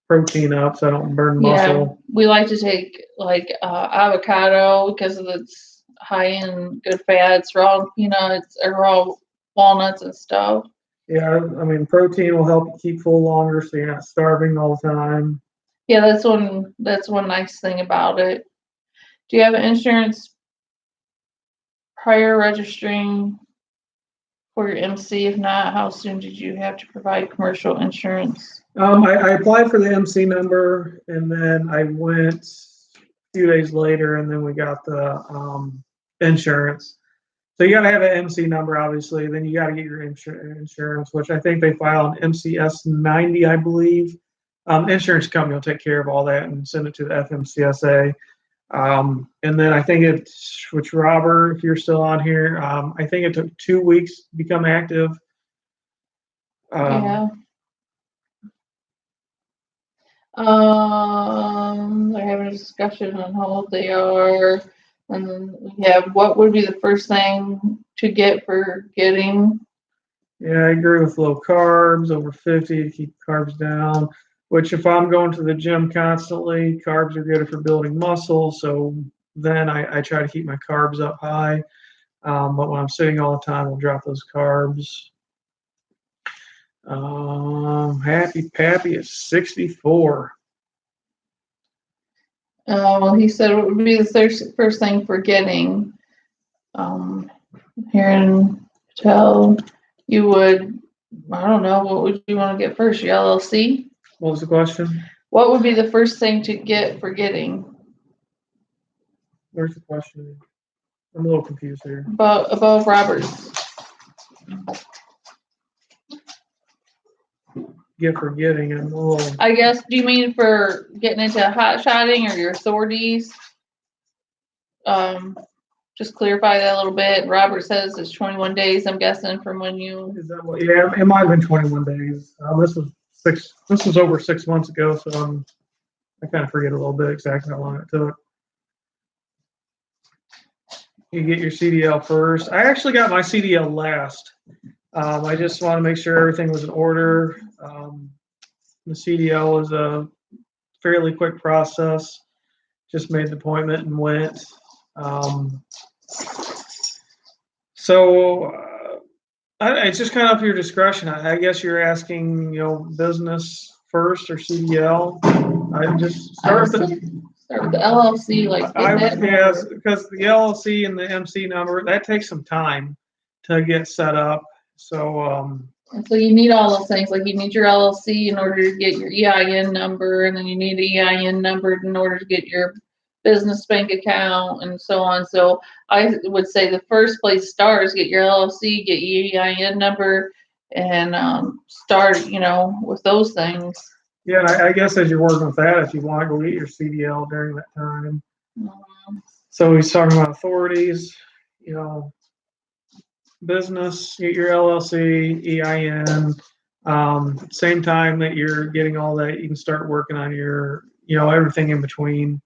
protein up so I don't burn muscle. We like to take like avocado because it's high in good fats, raw peanuts or raw walnuts and stuff. Yeah, protein will help you keep full longer so you're not starving all the time. Yeah, that's one nice thing about it. Do you have an insurance prior registering for your MC? If not, how soon did you have to provide commercial insurance? I applied for the MC number and then I went a few days later and then we got the insurance. So you got to have an MC number, obviously. Then you got to get your insurance, which I think they file an MCS 90, I believe. Insurance company will take care of all that and send it to the FMCSA. And then I think which Robert, if you're still on here, I think it took 2 weeks to become active. Yeah. They're having a discussion on how old they are. And then we have what would be the first thing to get for getting. Yeah, I agree with low carbs, over 50 to keep carbs down, which if I'm going to the gym constantly, carbs are good for building muscle. So then I try to keep my carbs up high. But when I'm sitting all the time, I'll drop those carbs. Happy Pappy is 64. Well, he said what would be the first thing for getting. Here in hotel, you would, I don't know, what would you want to get first? Your LLC? What was the question? What would be the first thing to get for getting? Where's the question? I'm a little confused here. Above Robert's. Get for getting. I'm a little. I guess, do you mean for getting into hot-shotting or your authorities? Just clarify that a little bit. Robert says it's 21 days, I'm guessing, from when you. Is that what? Yeah, it might have been 21 days. This was over 6 months ago, so I kind of forget a little bit exactly how long it took. You get your CDL first. I actually got my CDL last. I just want to make sure everything was in order. The CDL was a fairly quick process. Just made the appointment and went. It's just kind of up to your discretion. I guess you're asking, business first or CDL. I just start with the LLC, because the LLC and the MC number, that takes some time to get set up. So And so you need all those things, like you need your LLC in order to get your EIN number, and then you need an EIN number in order to get your business bank account and so on. So I would say the first place to start is get your LLC, get your EIN number, and start, with those things. Yeah, and I guess as you're working with that, if you want to go get your CDL during that time. So he's talking about authorities, business, get your LLC, EIN. Same time that you're getting all that, you can start working on your, everything in between.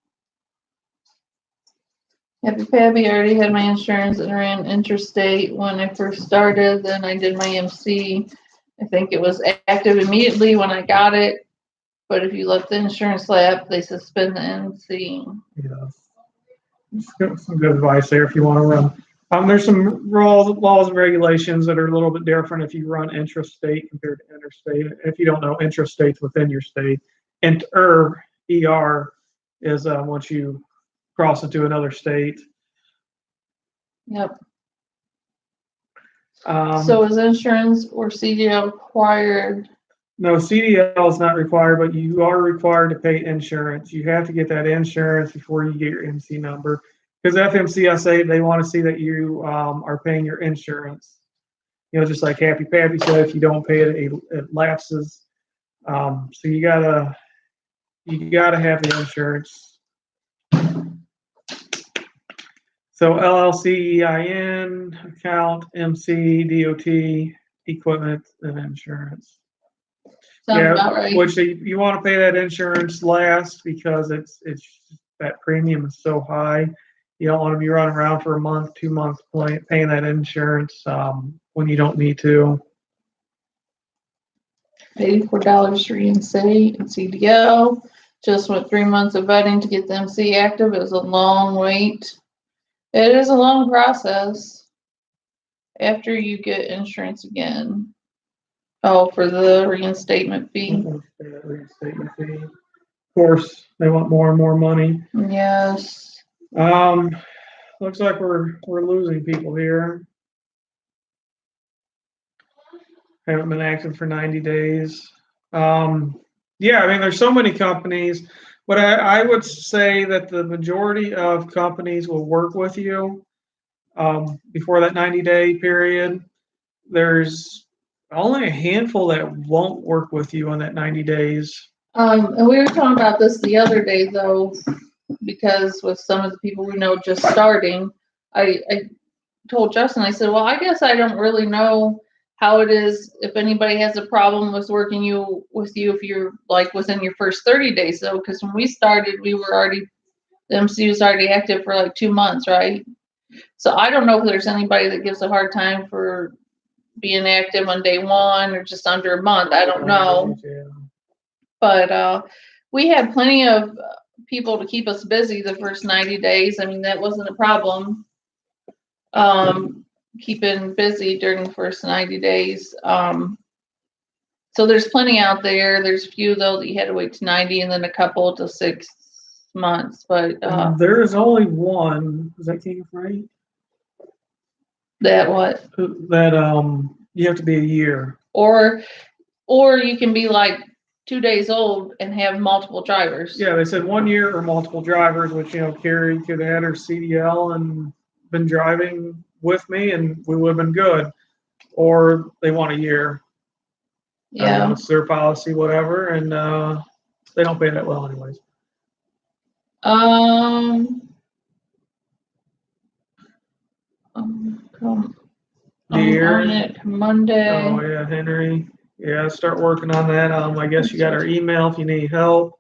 Happy Pabby, I already had my insurance and ran interstate when I first started. Then I did my MC. I think it was active immediately when I got it. But if you let the insurance lapse, they suspend the MC. Yeah. Some good advice there if you want to run. There's some laws and regulations that are a little bit different if you run intrastate compared to interstate. If you don't know, intrastate's within your state. And ER is once you cross into another state. Yep. So is insurance or CDL required? No, CDL is not required, but you are required to pay insurance. You have to get that insurance before you get your MC number. Because FMCSA, they want to see that you are paying your insurance. Just like Happy Pappy said, if you don't pay it, it lapses. So you gotta have the insurance. So LLC, EIN, account, MC, DOT, equipment, and insurance. Sounds about right. Which you want to pay that insurance last because it's that premium is so high. You don't want to be running around for a month, 2 months paying that insurance when you don't need to. $84 to reinstate and CDL. Just went 3 months of vetting to get the MC active. It was a long wait. It is a long process after you get insurance again. Oh, for the reinstatement fee. Reinstatement fee. Of course, they want more and more money. Yes. Looks like we're losing people here. Haven't been active for 90 days. Yeah, I mean, there's so many companies, but I would say that the majority of companies will work with you before that 90-day period. There's only a handful that won't work with you on that 90 days. And we were talking about this the other day, though, because with some of the people we know just starting, I told Justin, I said, well, I guess I don't really know how it is if anybody has a problem with working with you if you're like within your first 30 days, though, because when we started, the MC was already active for like 2 months, right? So I don't know if there's anybody that gives a hard time for being active on day one or just under a month. I don't know. Yeah. But we had plenty of people to keep us busy the first 90 days. I mean, that wasn't a problem. Keeping busy during the first 90 days. So there's plenty out there. There's a few, though, that you had to wait to 90 and then a couple to 6 months. But there is only one. Is that King of Freight? That what? That you have to be a year. Or you can be like 2 days old and have multiple drivers. Yeah, they said 1 year or multiple drivers, which, Carrie could have had her CDL and been driving with me and we would have been good. Or they want a year. Yeah. It's their policy, whatever, and they don't pay that well anyways. I'm on it Monday. Oh yeah, Henry. Yeah, start working on that. I guess you got our email if you need help.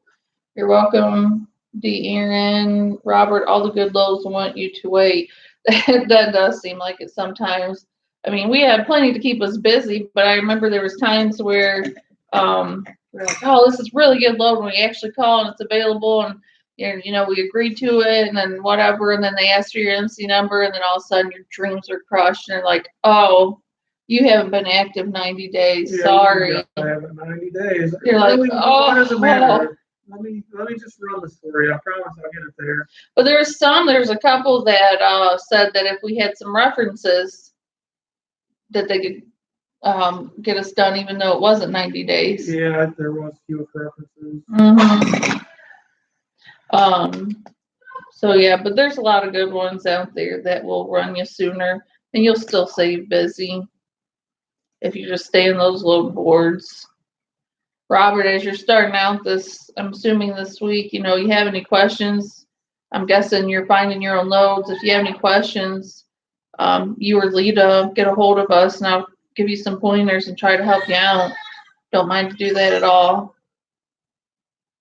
You're welcome, D. Aaron, Robert. All the good lows want you to wait. That does seem like it sometimes. I mean, we had plenty to keep us busy, but I remember there was times where we're like, oh, this is really good load, and we actually call and it's available, and we agreed to it, and then whatever, and then they asked for your MC number, and then all of a sudden your dreams are crushed, and they're like, oh, you haven't been active 90 days. Yeah, sorry. I haven't 90 days. You're like, what does it matter? oh. Let me just run the story. I promise I'll get it there. But there's a couple that said that if we had some references, that they could get us done, even though it wasn't 90 days. Yeah, there was fewer preferences. So yeah, but there's a lot of good ones out there that will run you sooner, and you'll still stay busy if you just stay in those load boards. Robert, as you're starting out this, I'm assuming this week, you have any questions? I'm guessing you're finding your own loads. If you have any questions, you or Lita get a hold of us, and I'll give you some pointers and try to help you out. Don't mind to do that at all,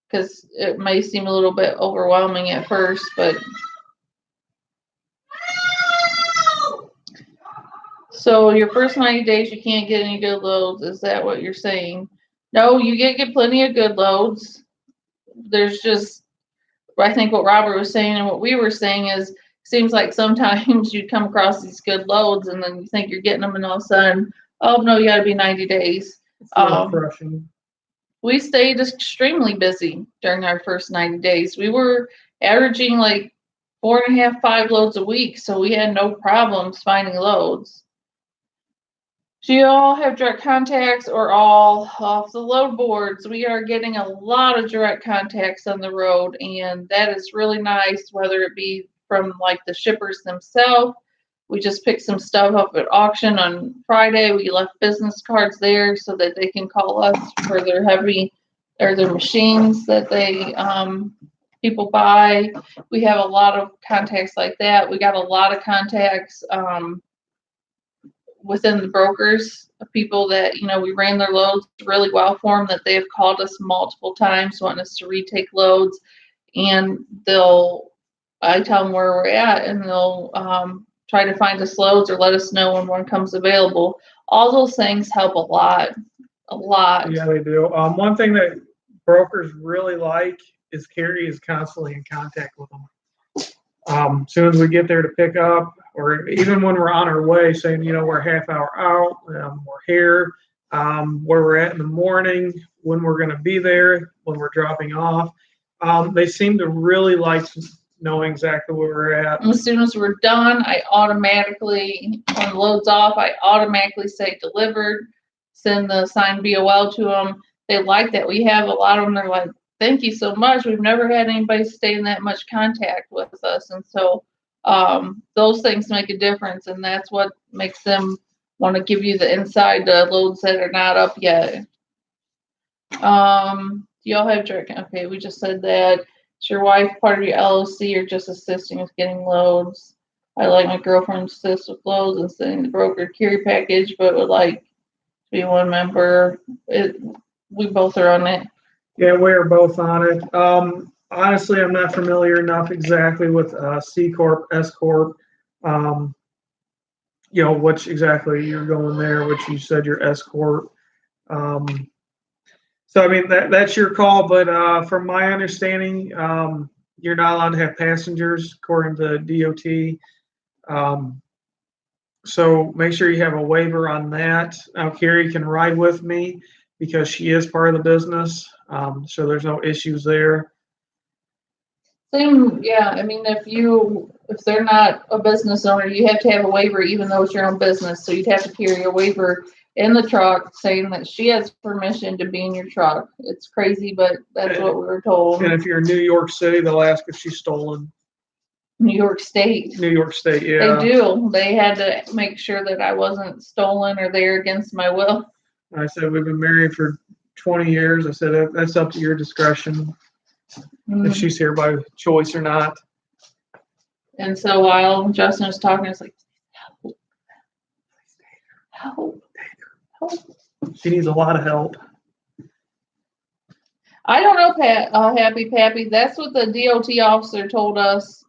because it may seem a little bit overwhelming at first, but so your first 90 days you can't get any good loads. Is that what you're saying? No, you get plenty of good loads. There's just, I think what Robert was saying and what we were saying is, seems like sometimes you come across these good loads and then you think you're getting them, and all of a sudden, oh no, you got to be 90 days. It's a little refreshing. We stayed extremely busy during our first 90 days. We were averaging like 4.5, 5 loads a week, so we had no problems finding loads. Do you all have direct contacts or all off the load boards? We are getting a lot of direct contacts on the road, and that is really nice, whether it be from like the shippers themselves. We just picked some stuff up at auction on Friday. We left business cards there so that they can call us for their heavy or their machines that they people buy. We have a lot of contacts like that. We got a lot of contacts within the brokers of people that, we ran their loads really well for them, that they have called us multiple times wanting us to retake loads, and I tell them where we're at, and they'll try to find us loads or let us know when one comes available. All those things help a lot. Yeah, they do. One thing that brokers really like is Carrie is constantly in contact with them. As soon as we get there to pick up, or even when we're on our way, saying, we're a half hour out, we're here, where we're at in the morning, when we're going to be there, when we're dropping off. They seem to really like knowing exactly where we're at. As soon as we're done, when the load's off, I automatically say delivered, send the signed BOL to them. They like that. We have a lot of them, they're like, thank you so much. We've never had anybody stay in that much contact with us. And so those things make a difference, and that's what makes them want to give you the inside loads that are not up yet. Do y'all have direct? Okay, we just said that. Is your wife part of your LLC or just assisting with getting loads? I like my girlfriend assists with loads and sending the broker carry package, but would like to be one member. We both are on it. Yeah, we are both on it. Honestly, I'm not familiar enough exactly with C Corp, S Corp. Which exactly you're going there, which you said you're S Corp. So, I mean, that's your call. But from my understanding, you're not allowed to have passengers according to DOT. So make sure you have a waiver on that. Now, Carrie can ride with me because she is part of the business. So there's no issues there. Same, yeah. I mean, if they're not a business owner, you have to have a waiver, even though it's your own business. So you'd have to carry a waiver in the truck saying that she has permission to be in your truck. It's crazy, but that's what we were told. And if you're in New York City, they'll ask if she's stolen. New York State. New York State, yeah. They do. They had to make sure that I wasn't stolen or there against my will. I said, we've been married for 20 years. I said, that's up to your discretion if she's here by choice or not. And so while Justin was talking, I was like, help. She needs a lot of help. I don't know, Pat. Happy Pappy. That's what the DOT officer told us.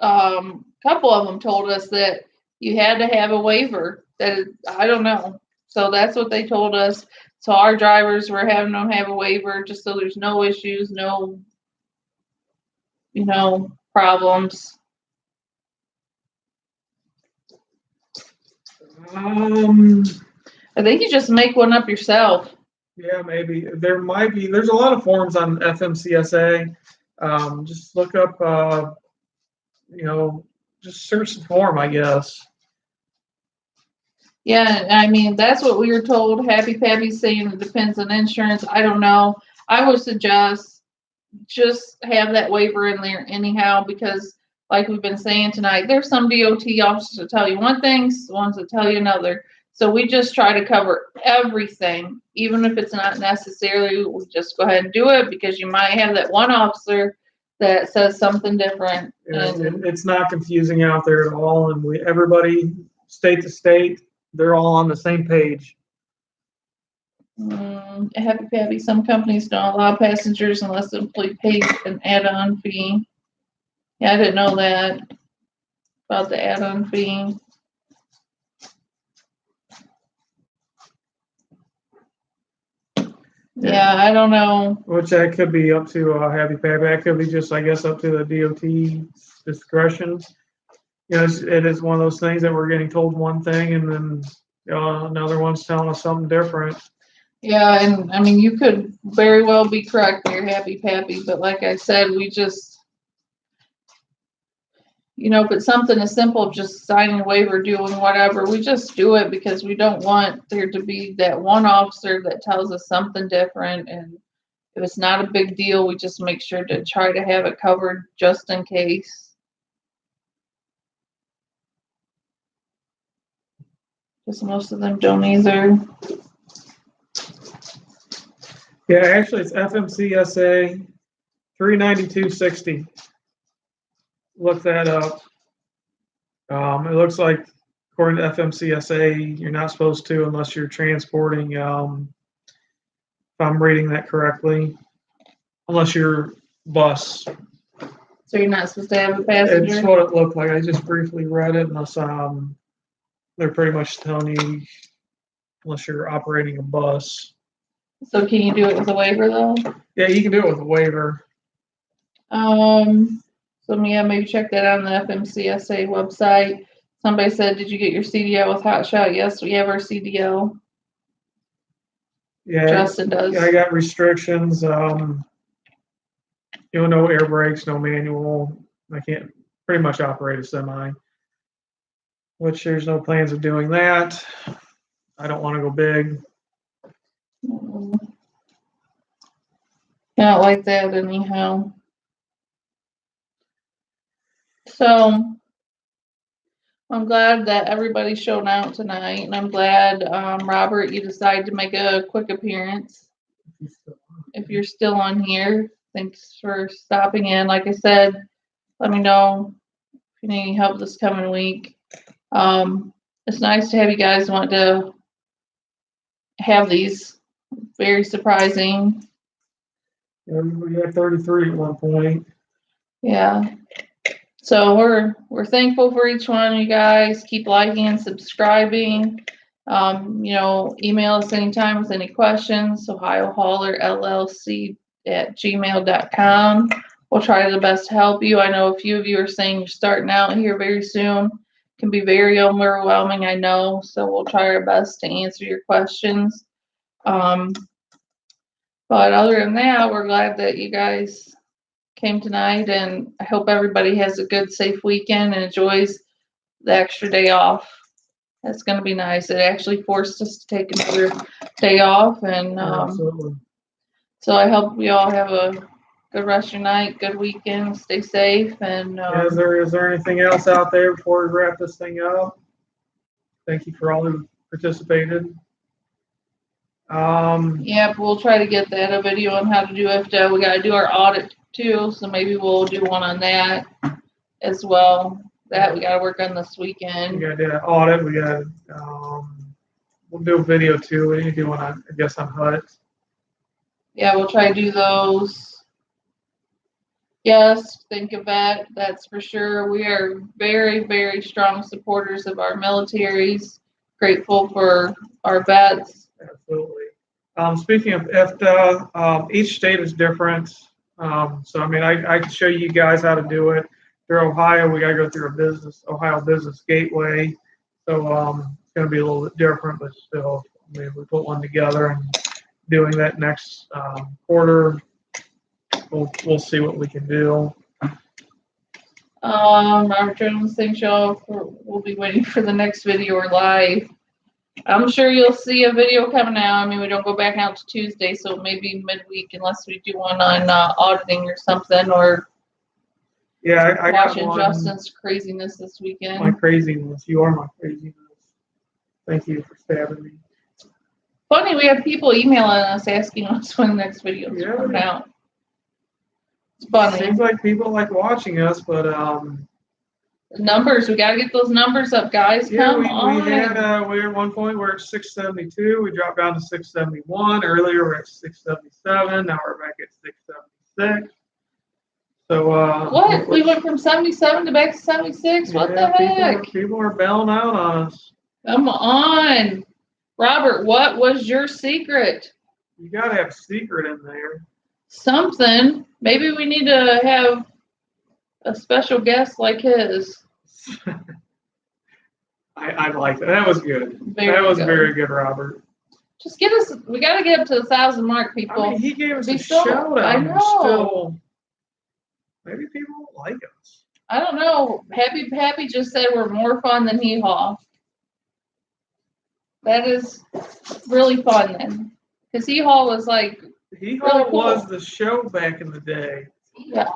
A couple of them told us that you had to have a waiver. I don't know. So that's what they told us. So our drivers were having them have a waiver just so there's no issues, no, problems. I think you just make one up yourself. Yeah, maybe. There's a lot of forms on FMCSA. Just look up, just search the form, I guess. Yeah, I mean, that's what we were told. Happy Pappy's saying it depends on insurance. I don't know. I would suggest just have that waiver in there anyhow, because like we've been saying tonight, there's some DOT officers that tell you one thing, ones that tell you another. So we just try to cover everything, even if it's not necessarily, we just go ahead and do it, because you might have that one officer that says something different. And It's not confusing out there at all, and everybody, state to state, they're all on the same page. Happy Pappy, some companies don't allow passengers unless the employee pays an add-on fee. Yeah, I didn't know that about the add-on fee. Yeah, I don't know. Which that could be up to Happy Pappy. That could be just, I guess, up to the DOT discretion. You know, it is one of those things that we're getting told one thing, and then another one's telling us something different. Yeah, and I mean, you could very well be correct there, Happy Pappy, but like I said, we just, if it's something as simple as just signing a waiver, doing whatever, we just do it, because we don't want there to be that one officer that tells us something different. And if it's not a big deal, we just make sure to try to have it covered just in case. Because most of them don't either. Yeah, actually, it's FMCSA 392.60. Look that up. It looks like, according to FMCSA, you're not supposed to unless you're transporting, if I'm reading that correctly, unless you're bus. So you're not supposed to have a passenger? It's what it looked like. I just briefly read it, unless they're pretty much telling you unless you're operating a bus. So can you do it with a waiver though? Yeah, you can do it with a waiver. So yeah, maybe check that out on the FMCSA website. Somebody said, did you get your CDL with Hotshot? Yes, we have our CDL. Yeah, Justin does. yeah, I got restrictions. No air brakes, no manual. I can't pretty much operate a semi, which there's no plans of doing that. I don't want to go big. Not like that anyhow. So I'm glad that everybody's shown out tonight, and I'm glad, Robert, you decided to make a quick appearance. If you're still on here, thanks for stopping in. Like I said, let me know if you need any help this coming week. It's nice to have you guys want to have these. Very surprising. Yeah, we had 33 at one point. Yeah. So we're thankful for each one of you guys. Keep liking and subscribing. Email us anytime with any questions. OhioHaulerLLC@gmail.com. We'll try the best to help you. I know a few of you are saying you're starting out here very soon. It can be very overwhelming, I know. So we'll try our best to answer your questions. But other than that, we're glad that you guys came tonight, and I hope everybody has a good, safe weekend and enjoys the extra day off. That's going to be nice. It actually forced us to take another day off, and Absolutely. so I hope we all have a good rest of your night, good weekend, stay safe, and Is there anything else out there before we wrap this thing up? Thank you for all who participated. Yep, we'll try to get that a video on how to do IFTA. We got to do our audit too, so maybe we'll do one on that as well. That we got to work on this weekend. We got to do an audit. We got we'll do a video too. We need to do one on, I guess, on HUD. Yeah, we'll try to do those. Yes, think of that. That's for sure. We are very, very strong supporters of our militaries. Grateful for our vets. Absolutely. Speaking of IFTA, each state is different. So I mean, I can show you guys how to do it. Through Ohio, we got to go through Ohio Business Gateway. So it's going to be a little bit different, but still, I mean, we put one together, and doing that next quarter, we'll see what we can do. Robert Jones, thanks y'all. We'll be waiting for the next video or live. I'm sure you'll see a video coming out. I mean, we don't go back out to Tuesday, so maybe midweek unless we do one on auditing or something, or Yeah, I got watching one. Justin's craziness this weekend. My craziness. You are my craziness. Thank you for stabbing me. Funny, we have people emailing us asking us when the next videos are coming out. It's funny. Seems like people like watching us, but numbers, we gotta get those numbers up, guys. Come on. We were at one point we're at 672. We dropped down to 671. Earlier we're at 677. Now we're back at 676. So what? We went from 77 to back to 76? What the heck? People are bailing out on us. Come on. Robert, what was your secret? You gotta have a secret in there. Something. Maybe we need to have a special guest like his. I like that. That was good. Very good, Robert. Just give us, we got to get up to the 1,000 mark, people. I mean, he gave us a shout out. I know. Maybe people don't like us. I don't know. Happy just said we're more fun than Hee Haw. That is really fun then. Because Hee Haw was like, Hee Haw was the show back in the day. Yeah.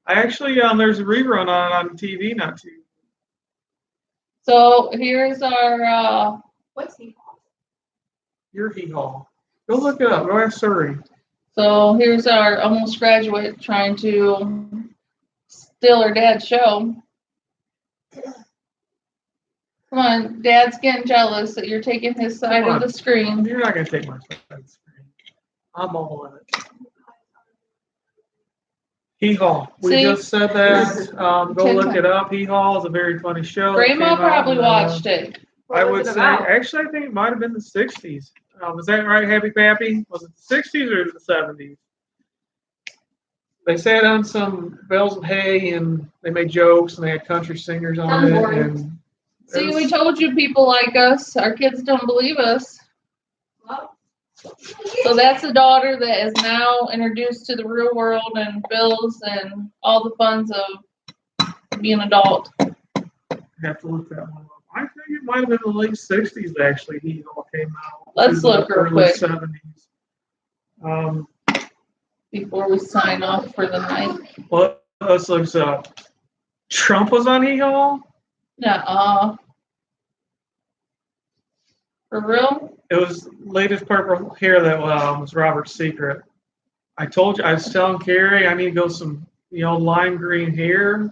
I actually, there's a rerun on TV not too. So here's our, What's Hee Haw? Your Hee Haw. Go look it up. Go ask Surrey. So here's our almost graduate trying to steal her dad's show. Come on, Dad's getting jealous that you're taking his side of the screen. You're not going to take my side of the screen. I'm all in it. Hee Haw. We just said that. Go look it up. Hee Haw is a very funny show. Grandma probably watched it. I would say, actually, I think it might have been the 60s. Was that right, Happy Pappy? Was it the 60s or the 70s? They sat on some bales of hay and they made jokes and they had country singers on it. And see, we told you people like us. Our kids don't believe us. So that's a daughter that is now introduced to the real world and bills and all the funs of being an adult. I have to look that one up. I think it might have been the late 60s, actually. He all came out. Let's look real quick. 70s. Before we sign off for the night. Well, let's look this up. Trump was on Hee Haw? Nuh-uh. For real? It was latest purple hair that was Robert's secret. I told you, I was telling Carrie I need to go some, lime green hair.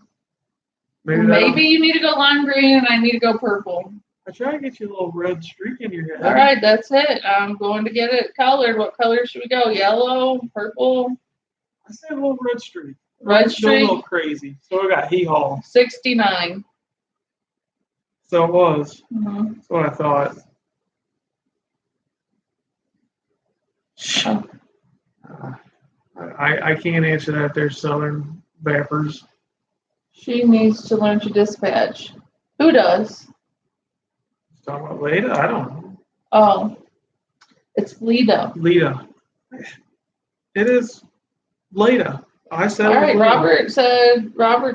Maybe you need to go lime green and I need to go purple. I try to get you a little red streak in your head. All right, that's it. I'm going to get it colored. What color should we go? Yellow, purple? I said a little red streak. Red streak? A little crazy. So we got Hee Haw. 69. So it was. Mm-hmm. That's what I thought. I can't answer that. They're Southern Vapors. She needs to learn to dispatch. Who does? Talking about Leda? I don't know. Oh, it's Leda. Leda. It is Leda. I said. All right. Robert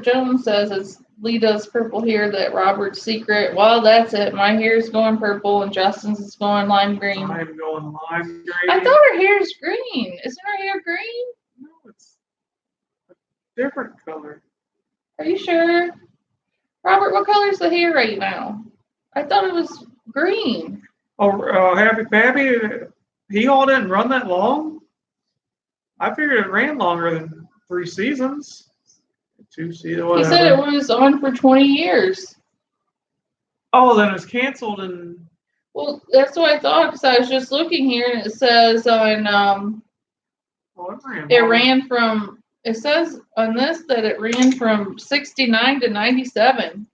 Jones says it's Leda's purple hair. That Robert's secret. Well, that's it. My hair is going purple and Justin's is going lime green. I'm going lime green. I thought her hair is green. Isn't her hair green? No, it's a different color. Are you sure? Robert, what color is the hair right now? I thought it was green. Oh, Happy Pappy, Hee Haw didn't run that long? I figured it ran longer than 3 seasons. 2 seasons, whatever. He said it was on for 20 years. Oh, then it was canceled and... Well, that's what I thought, because I was just looking here, and it says on... It says on this that it ran from 69 to 97.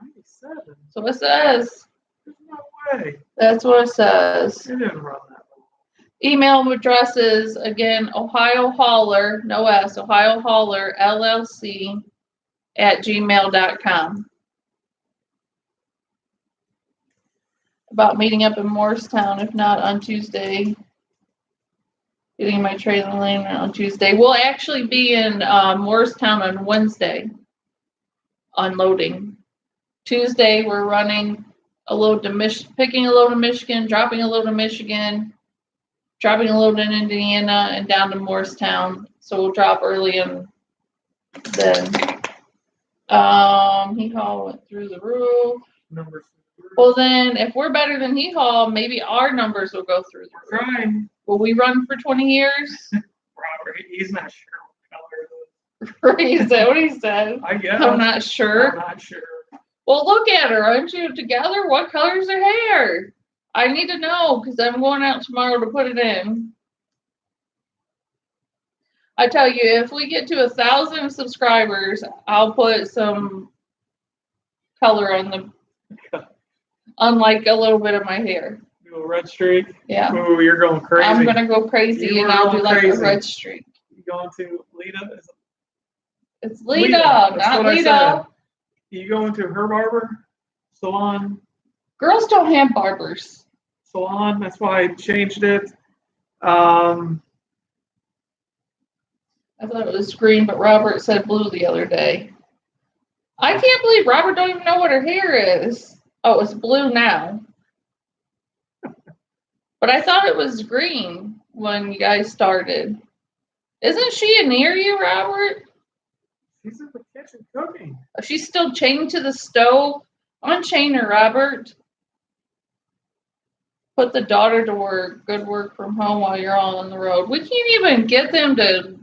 97? So it says. There's no way. That's what it says. It didn't run that long. Email address is, again, Ohio Hauler, no S, Ohio Hauler, LLC, @gmail.com. About meeting up in Morristown, if not on Tuesday. Getting my trailer lane on Tuesday. We'll actually be in Morristown on Wednesday, unloading. Tuesday, we're running a load to picking a load to Michigan, dropping a load to Michigan, dropping a load in Indiana, and down to Morristown. So we'll drop early and then Hee-Haw went through the roof. Numbers. Well, then if we're better than Hee-Haw, maybe our numbers will go through the roof. Trying. Will we run for 20 years? Robert, he's not sure what color it is. Is that what he said? I guess. I'm not sure. I'm not sure. Well, look at her. Aren't you together? What color's her hair? I need to know because I'm going out tomorrow to put it in. I tell you, if we get to 1,000 subscribers, I'll put some color on like a little bit of my hair. Do a red streak. Yeah. Ooh, you're going crazy. I'm gonna go crazy You and are I'll do going like a crazy. red streak. You going to Lita? It's Lita, That's not what I Lita. said. You going to her barber salon? Girls don't have barbers. Salon. That's why I changed it. I I thought it was green, but Robert said blue the other day. I can't believe Robert don't even know what her hair is. Oh, it's blue now. But I thought it was green when you guys started. Isn't she near you, Robert? She's in the kitchen cooking. Oh, she's still chained to the stove. Unchain her, Robert. Put the daughter to work. Good work from home while you're all on the road. We can't even get them to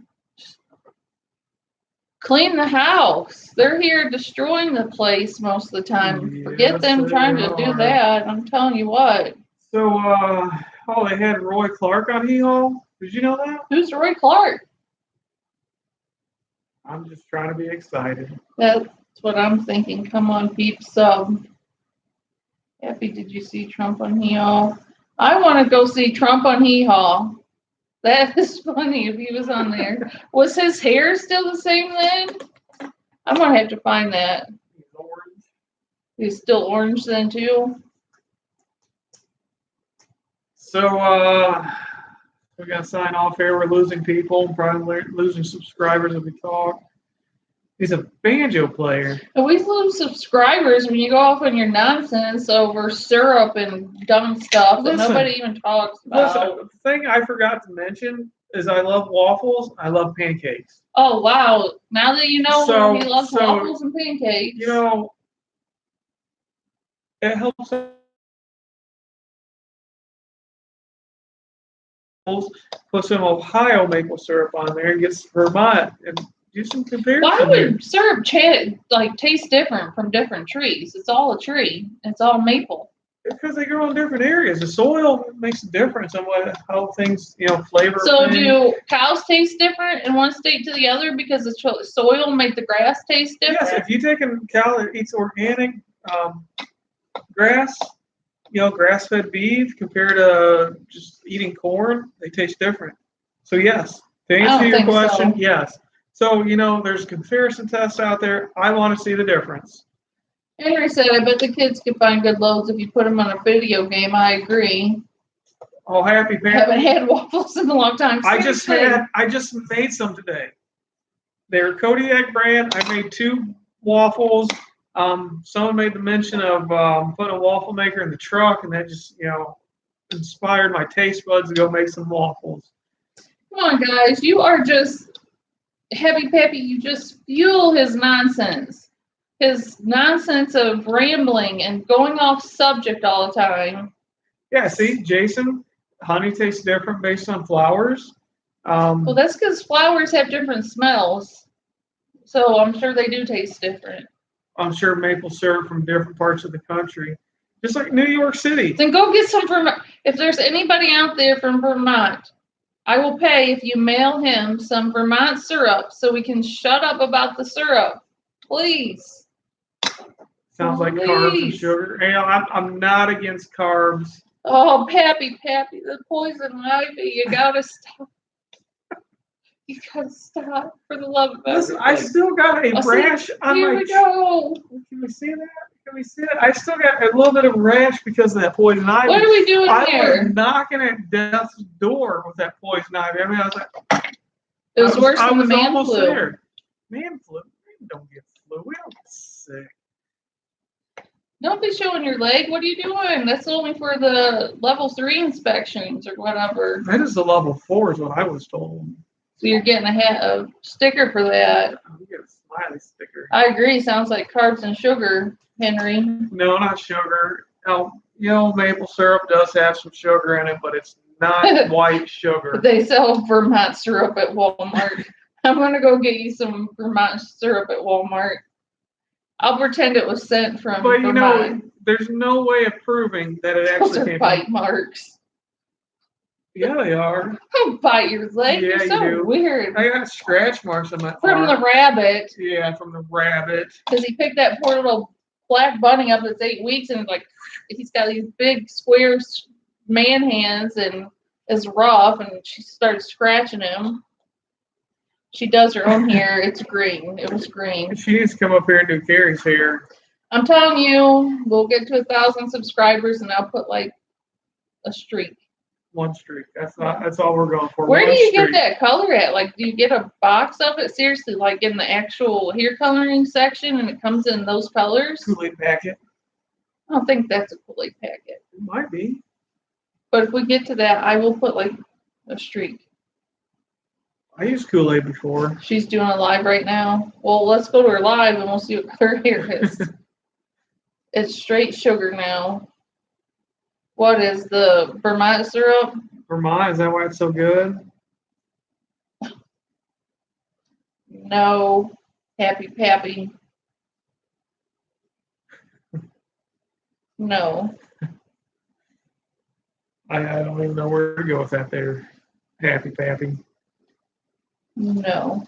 clean the house. They're here destroying the place most of the time. Forget Yes, them they trying to do are. that. I'm telling you what. So, they had Roy Clark on Hee-Haw. Did you know that? Who's Roy Clark? I'm just trying to be excited. That's what I'm thinking. Come on, peeps. Happy, did you see Trump on Hee-Haw? I want to go see Trump on Hee-Haw. That is funny if he was on there. Was his hair still the same then? I'm going to have to find that. He's orange. He's still orange then too? So, we're going to sign off here. We're losing people, probably losing subscribers as we talk. He's a banjo player. And we lose subscribers when you go off on your nonsense over syrup and dumb stuff that Listen, nobody even talks about. Listen, the thing I forgot to mention is I love waffles. I love pancakes. Oh, wow. Now that you know So- he loves so, waffles and pancakes. You know, it helps. Put some Ohio maple syrup on there and get some Vermont and do some comparison. Why there. would syrup taste different from different trees? It's all a tree. It's all maple. Because they grow in different areas. The soil makes a difference on how things, flavor. So things. do cows taste different in one state to the other because the soil make the grass taste different? Yes, if you take a cow that eats organic grass, grass-fed beef compared to just eating corn, they taste different. So yes, to answer your question, so. yes. So, there's comparison tests out there. I want to see the difference. Henry said, I bet the kids could find good loads if you put them on a video game. I agree. Oh, happy I haven't parent. had waffles in a long time. I just Seriously. made some today. They're Kodiak brand. I made 2 waffles. Someone made the mention of putting a waffle maker in the truck, and that just, inspired my taste buds to go make some waffles. Come on, guys. You are just Happy Peppy. You just fuel his nonsense. His nonsense of rambling and going off subject all the time. Yeah, see, Jason, honey tastes different based on flowers. Well, that's because flowers have different smells. So I'm sure they do taste different. I'm sure maple syrup from different parts of the country, just like New York City. Then go get some from. If there's anybody out there from Vermont, I will pay if you mail him some Vermont syrup so we can shut up about the syrup. Please. Sounds like carbs and sugar. I'm not against carbs. Oh, Pappy, the poison ivy. You gotta stop. You gotta stop for the love of Listen, everything. I still got a rash on Here my. we go. Can we see that? Can we see it? I still got a little bit of rash because of that poison ivy. What are we doing I here? was knocking at death's door with that poison ivy. I mean, I was like, It was worse than the man almost flu. there. Man flu? We don't get flu. We don't get sick. Don't be showing your leg. What are you doing? That's only for the level 3 inspections or whatever. That is the level 4 is what I was told. So you're getting a sticker for that. You get a smiley sticker. I agree. Sounds like carbs and sugar, Henry. No, not sugar. Maple syrup does have some sugar in it, but it's not white sugar. They sell Vermont syrup at Walmart. I'm going to go get you some Vermont syrup at Walmart. I'll pretend it was sent from But Vermont. there's no way of proving that it Those actually are came bite from. marks. Yeah, they are. Don't bite your leg. Yeah, You're so you do. weird. I got scratch marks on my From arm. the rabbit. Yeah, from the rabbit. Because he picked that poor little black bunny up that's 8 weeks and like he's got these big square man hands and is rough and she started scratching him. She does her own hair. It's green. It was green. She needs to come up here and do Carrie's hair. I'm telling you, we'll get to 1,000 subscribers and I'll put like a streak. One streak. That's all we're going for. Where One do you streak. get that color at? Like, do you get a box of it? Seriously, like in the actual hair coloring section and it comes in those colors? Kool-Aid packet. I don't think that's a Kool-Aid packet. It might be. But if we get to that, I will put like a streak. I used Kool-Aid before. She's doing a live right now. Well, let's go to her live and we'll see what her hair is. It's straight sugar now. What is the Vermont syrup? Vermont, is that why it's so good? No. Happy Pappy. No. I don't even know where to go with that there. Happy Pappy. No.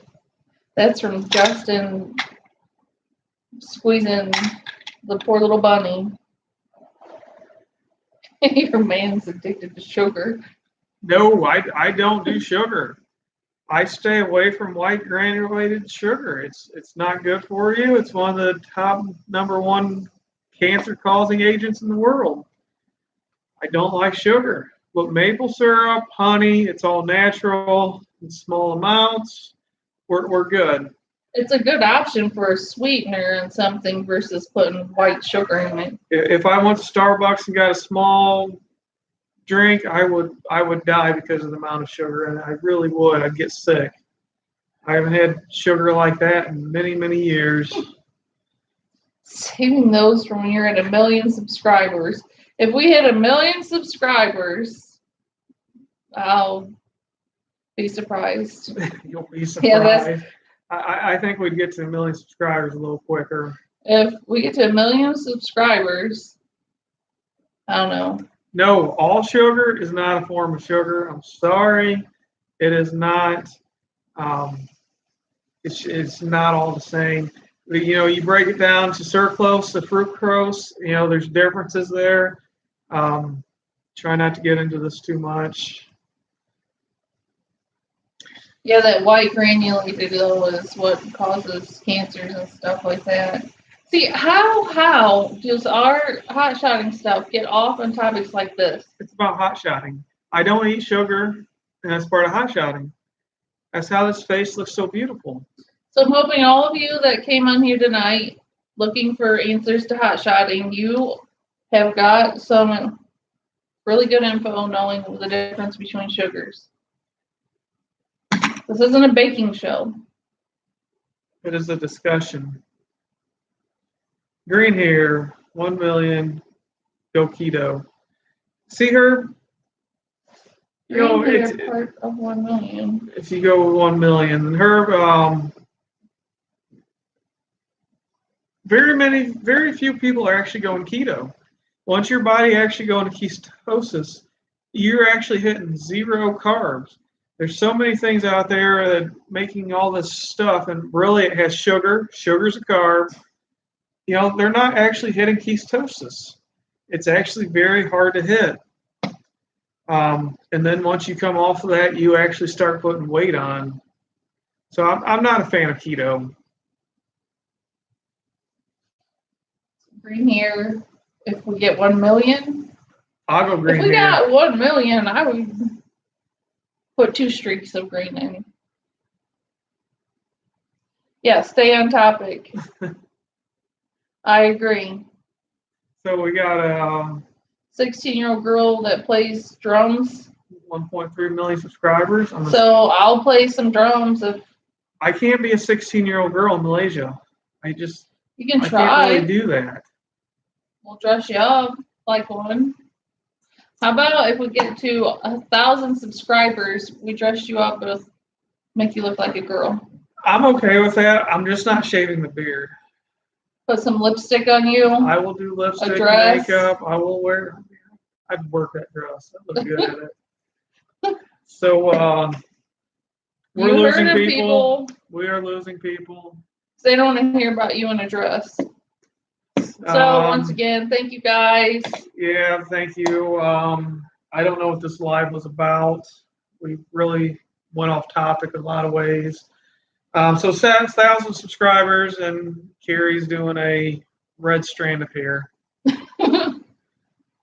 That's from Justin squeezing the poor little bunny. Your man's addicted to sugar. No, I don't do sugar. I stay away from white granulated sugar. It's not good for you. It's one of the top #1 cancer-causing agents in the world. I don't like sugar. But maple syrup, honey, it's all natural in small amounts. We're good. It's a good option for a sweetener and something versus putting white sugar in it. If I went to Starbucks and got a small drink, I would die because of the amount of sugar, and I really would. I'd get sick. I haven't had sugar like that in many, many years. Saving those from when you're at 1 million subscribers. If we hit 1 million subscribers, I'll be surprised. You'll be surprised. Yeah, I think we'd get to 1 million subscribers a little quicker. If we get to 1 million subscribers, I don't know. No, all sugar is not a form of sugar. I'm sorry. It is not. It's not all the same. You break it down to sucrose, to fructose. There's differences there. Try not to get into this too much. Yeah, that white granulated though is what causes cancers and stuff like that. See, how does our hot-shotting stuff get off on topics like this? It's about hot-shotting. I don't eat sugar, and that's part of hot-shotting. That's how this face looks so beautiful. So I'm hoping all of you that came on here tonight looking for answers to hot-shotting, you have got some really good info knowing the difference between sugars. This isn't a baking show. It is a discussion. Green hair, 1 million, go keto. See her? Green hair part of 1 million. If you go with 1 million, her, very few people are actually going keto. Once your body actually goes into ketosis, you're actually hitting 0 carbs. There's so many things out there that making all this stuff, and really it has sugar. Sugar's a carb. They're not actually hitting ketosis. It's actually very hard to hit. And then once you come off of that, you actually start putting weight on. So I'm not a fan of keto. Green hair, if we get 1 million. I'll go green If we hair. got 1 million, I would put 2 streaks of green in. Yeah, stay on topic. I agree. So we got a 16-year-old girl that plays drums. 1.3 million subscribers. So I'll play some drums if I can't be a 16-year-old girl in Malaysia. you can I can't try. really do that. We'll dress you up like one. How about if we get to 1,000 subscribers, we dress you up with, make you look like a girl. I'm okay with that. I'm just not shaving the beard. Put some lipstick on you. I will do lipstick and dress. makeup. I will wear. I'd work that dress. I look good at it. So we're You losing heard of people. We are losing people. They don't want to hear about you in a dress. So once again, thank you guys. Yeah, thank you. I don't know what this live was about. We really went off topic in a lot of ways. So 1,000 subscribers, and Carrie's doing a red strand of hair.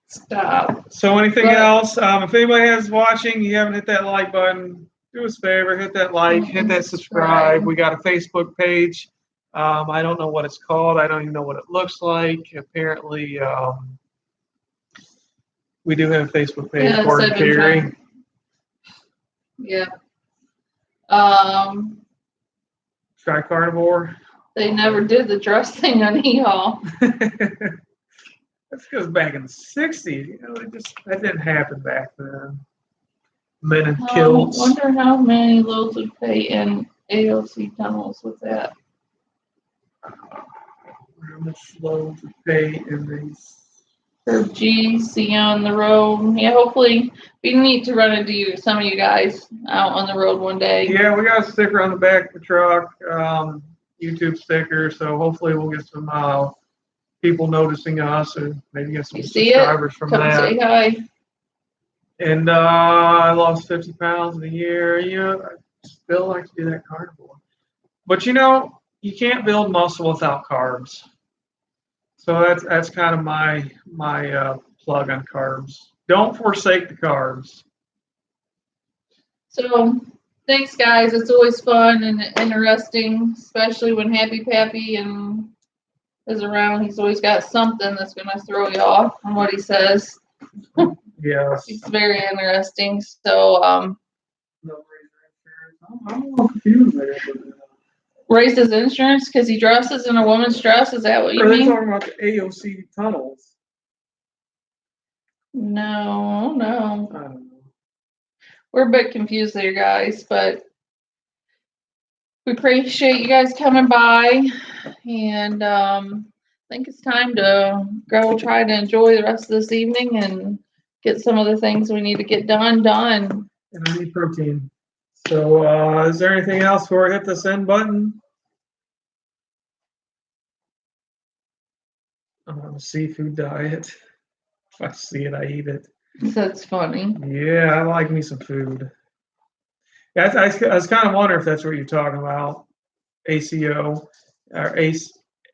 Stop. So anything else? If anybody is watching, you haven't hit that like button, do us a favor, hit that like, hit that subscribe. We got a Facebook page. I don't know what it's called. I don't even know what it looks like. Apparently, we do have a Facebook page for Carrie. Yeah. Try carnivore. They never did the dress thing on Hee-Haw. That's because back in the 60s, you know, that didn't happen back then. Men in kilts. I wonder how many loads would pay in AOC tunnels with that. How much loads would pay in these? For GC on the road. Yeah, hopefully we need to run into some of you guys out on the road one day. Yeah, we got a sticker on the back of the truck, YouTube sticker. So hopefully we'll get some people noticing us, or maybe get some subscribers from that. Come say hi. And I lost 50 pounds in a year. You know, I still like to do that carnivore. But you know, you can't build muscle without carbs. So that's kind of my plug on carbs. Don't forsake the carbs. So thanks, guys. It's always fun and interesting, especially when Happy Pappy is around. He's always got something that's going to throw you off from what he says. Yes. It's very interesting. So I'm a little confused there. Raised his insurance because he dresses in a woman's dress. Is that what you Are they mean? talking about the AOC tunnels? No. I don't know. We're a bit confused there, guys, but we appreciate you guys coming by, and I think it's time to go try to enjoy the rest of this evening and get some of the things we need to get done. And I need protein. So is there anything else before I hit the send button? I'm on a seafood diet. If I see it, I eat it. That's funny. Yeah, I like me some food. Yeah, I was kind of wondering if that's what you're talking about. ACO or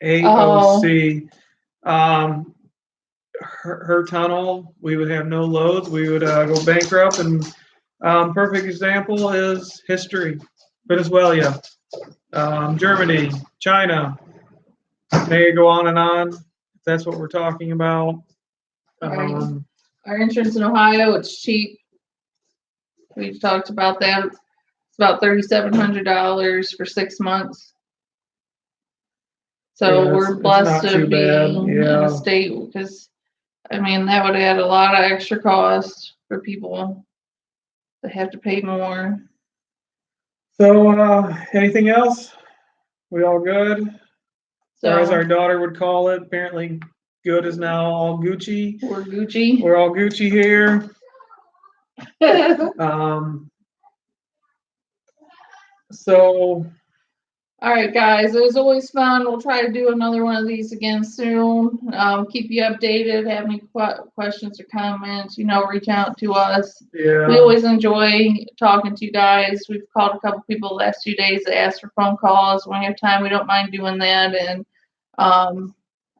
AOC. Her tunnel, we would have no loads. We would go bankrupt. And perfect example is history. Venezuela, Germany, China. May go on and on. If that's what we're talking about. Right. Our insurance in Ohio, it's cheap. We've talked about that. It's about $3,700 for 6 months. So yeah, we're blessed to be in a state, because I mean that would add a lot of extra cost for people that have to pay more. So anything else? We all good? So, or as our daughter would call it, apparently good is now all Gucci. We're Gucci. We're all Gucci here. So all right, guys, it was always fun. We'll try to do another one of these again soon. Keep you updated. Have any questions or comments, reach out to us. Yeah. We always enjoy talking to you guys. We've called a couple people the last 2 days that asked for phone calls. When we have time, we don't mind doing that. And,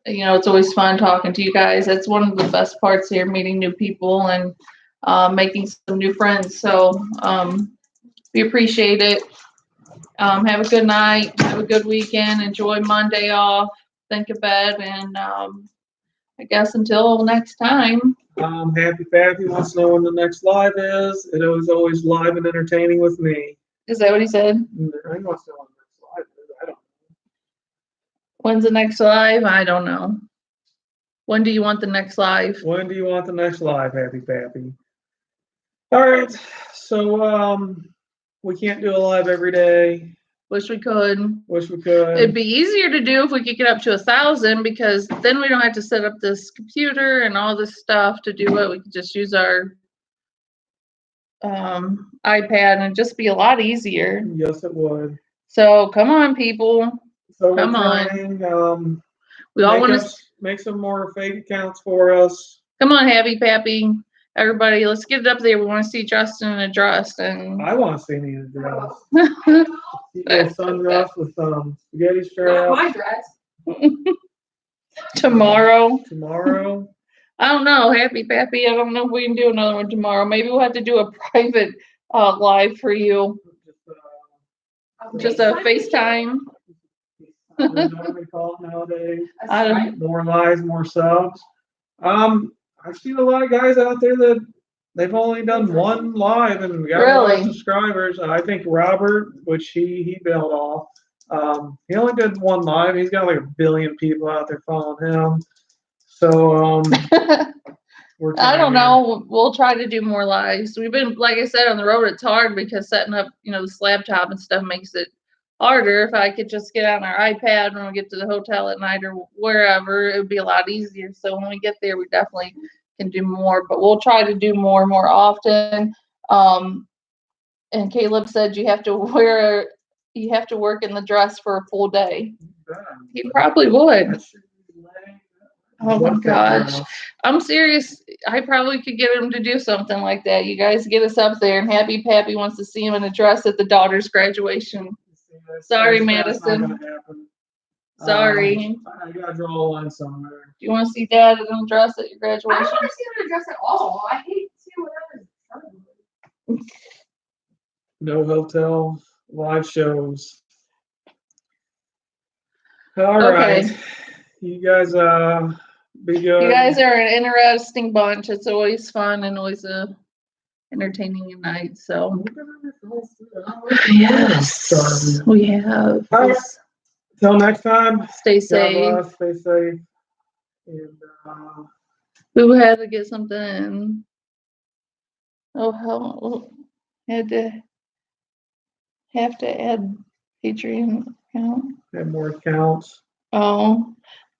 it's always fun talking to you guys. That's one of the best parts here, meeting new people and making some new friends. So we appreciate it. Have a good night. Have a good weekend. Enjoy Monday off. Think of bed, and I guess until next time. Happy Pappy wants to know when the next live is. It was always live and entertaining with me. Is that what he said? I wants to know when the next live is. I don't When's the next live? I don't know. When do you want the next live? When do you want the next live, Happy Pappy? All right. So we can't do a live every day. Wish we could. Wish we could. It'd be easier to do if we could get up to 1,000 because then we don't have to set up this computer and all this stuff to do it. We could just use our iPad and it'd just be a lot easier. Yes, it would. So come on, people. So Come we're on. trying, We all want to make some more fake accounts for us. come on, Happy Pappy. Everybody, let's get it up there. We want to see Justin in a dress and I want to see me in a dress. You get a sundress with spaghetti straps. My dress. tomorrow. Tomorrow. I don't know, Happy Pappy. I don't know if we can do another one tomorrow. Maybe we'll have to do a private live for you. Just a FaceTime. What do they call it nowadays? I don't- More lives, more subs. I've seen a lot of guys out there that they've only done one live and got a lot of Really? subscribers. I think Robert, which he bailed off. He only did one live. He's got like 1 billion people out there following him. So we're I don't trying know. We'll try to do more lives. We've been, like I said, on the road. It's hard because setting up, this laptop and stuff makes it harder. If I could just get on our iPad when we get to the hotel at night or wherever, it would be a lot easier. So when we get there, we definitely can do more. But we'll try to do more often. And Caleb said you have to work in the dress for a full day. He probably would. Oh my gosh. I'm serious. I probably could get him to do something like that. You guys get us up there, and Happy Pappy wants to see him in a dress at the daughter's graduation. Sorry, Madison. Not gonna happen. Sorry. I gotta draw a line somewhere. Do you want to see Dad in a dress at your I don't graduation? want to see him in a dress at all. I hate to see what No hotel live shows. All Okay. right. You guys be good. You guys are an interesting bunch. It's always fun and always entertaining night. So yes, we have. All right. Till next time. Stay God safe. bless. Stay safe. And We had to get something. Oh, how had to have to add Patreon account. have more accounts. Oh,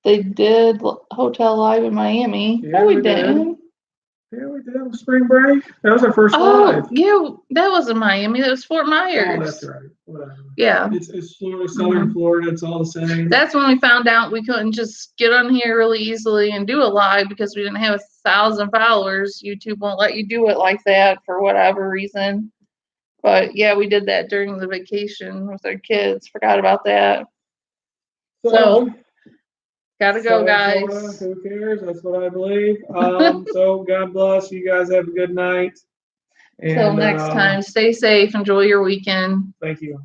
they did Hotel Live in Miami. Yeah, No, we we did. didn't. Yeah, we did on spring break. That was our first Oh, live. yeah, that wasn't Miami. That was Fort Myers. Oh, that's right. Whatever. Yeah. It's Florida, Southern Florida. It's all the same. That's when we found out we couldn't just get on here really easily and do a live because we didn't have 1,000 followers. YouTube won't let you do it like that for whatever reason. But yeah, we did that during the vacation with our kids. Forgot about that. So, gotta go, Southern guys. Florida, who cares? That's what I believe. So God bless. You guys have a good night. Till next time, stay safe. Enjoy your weekend. Thank you.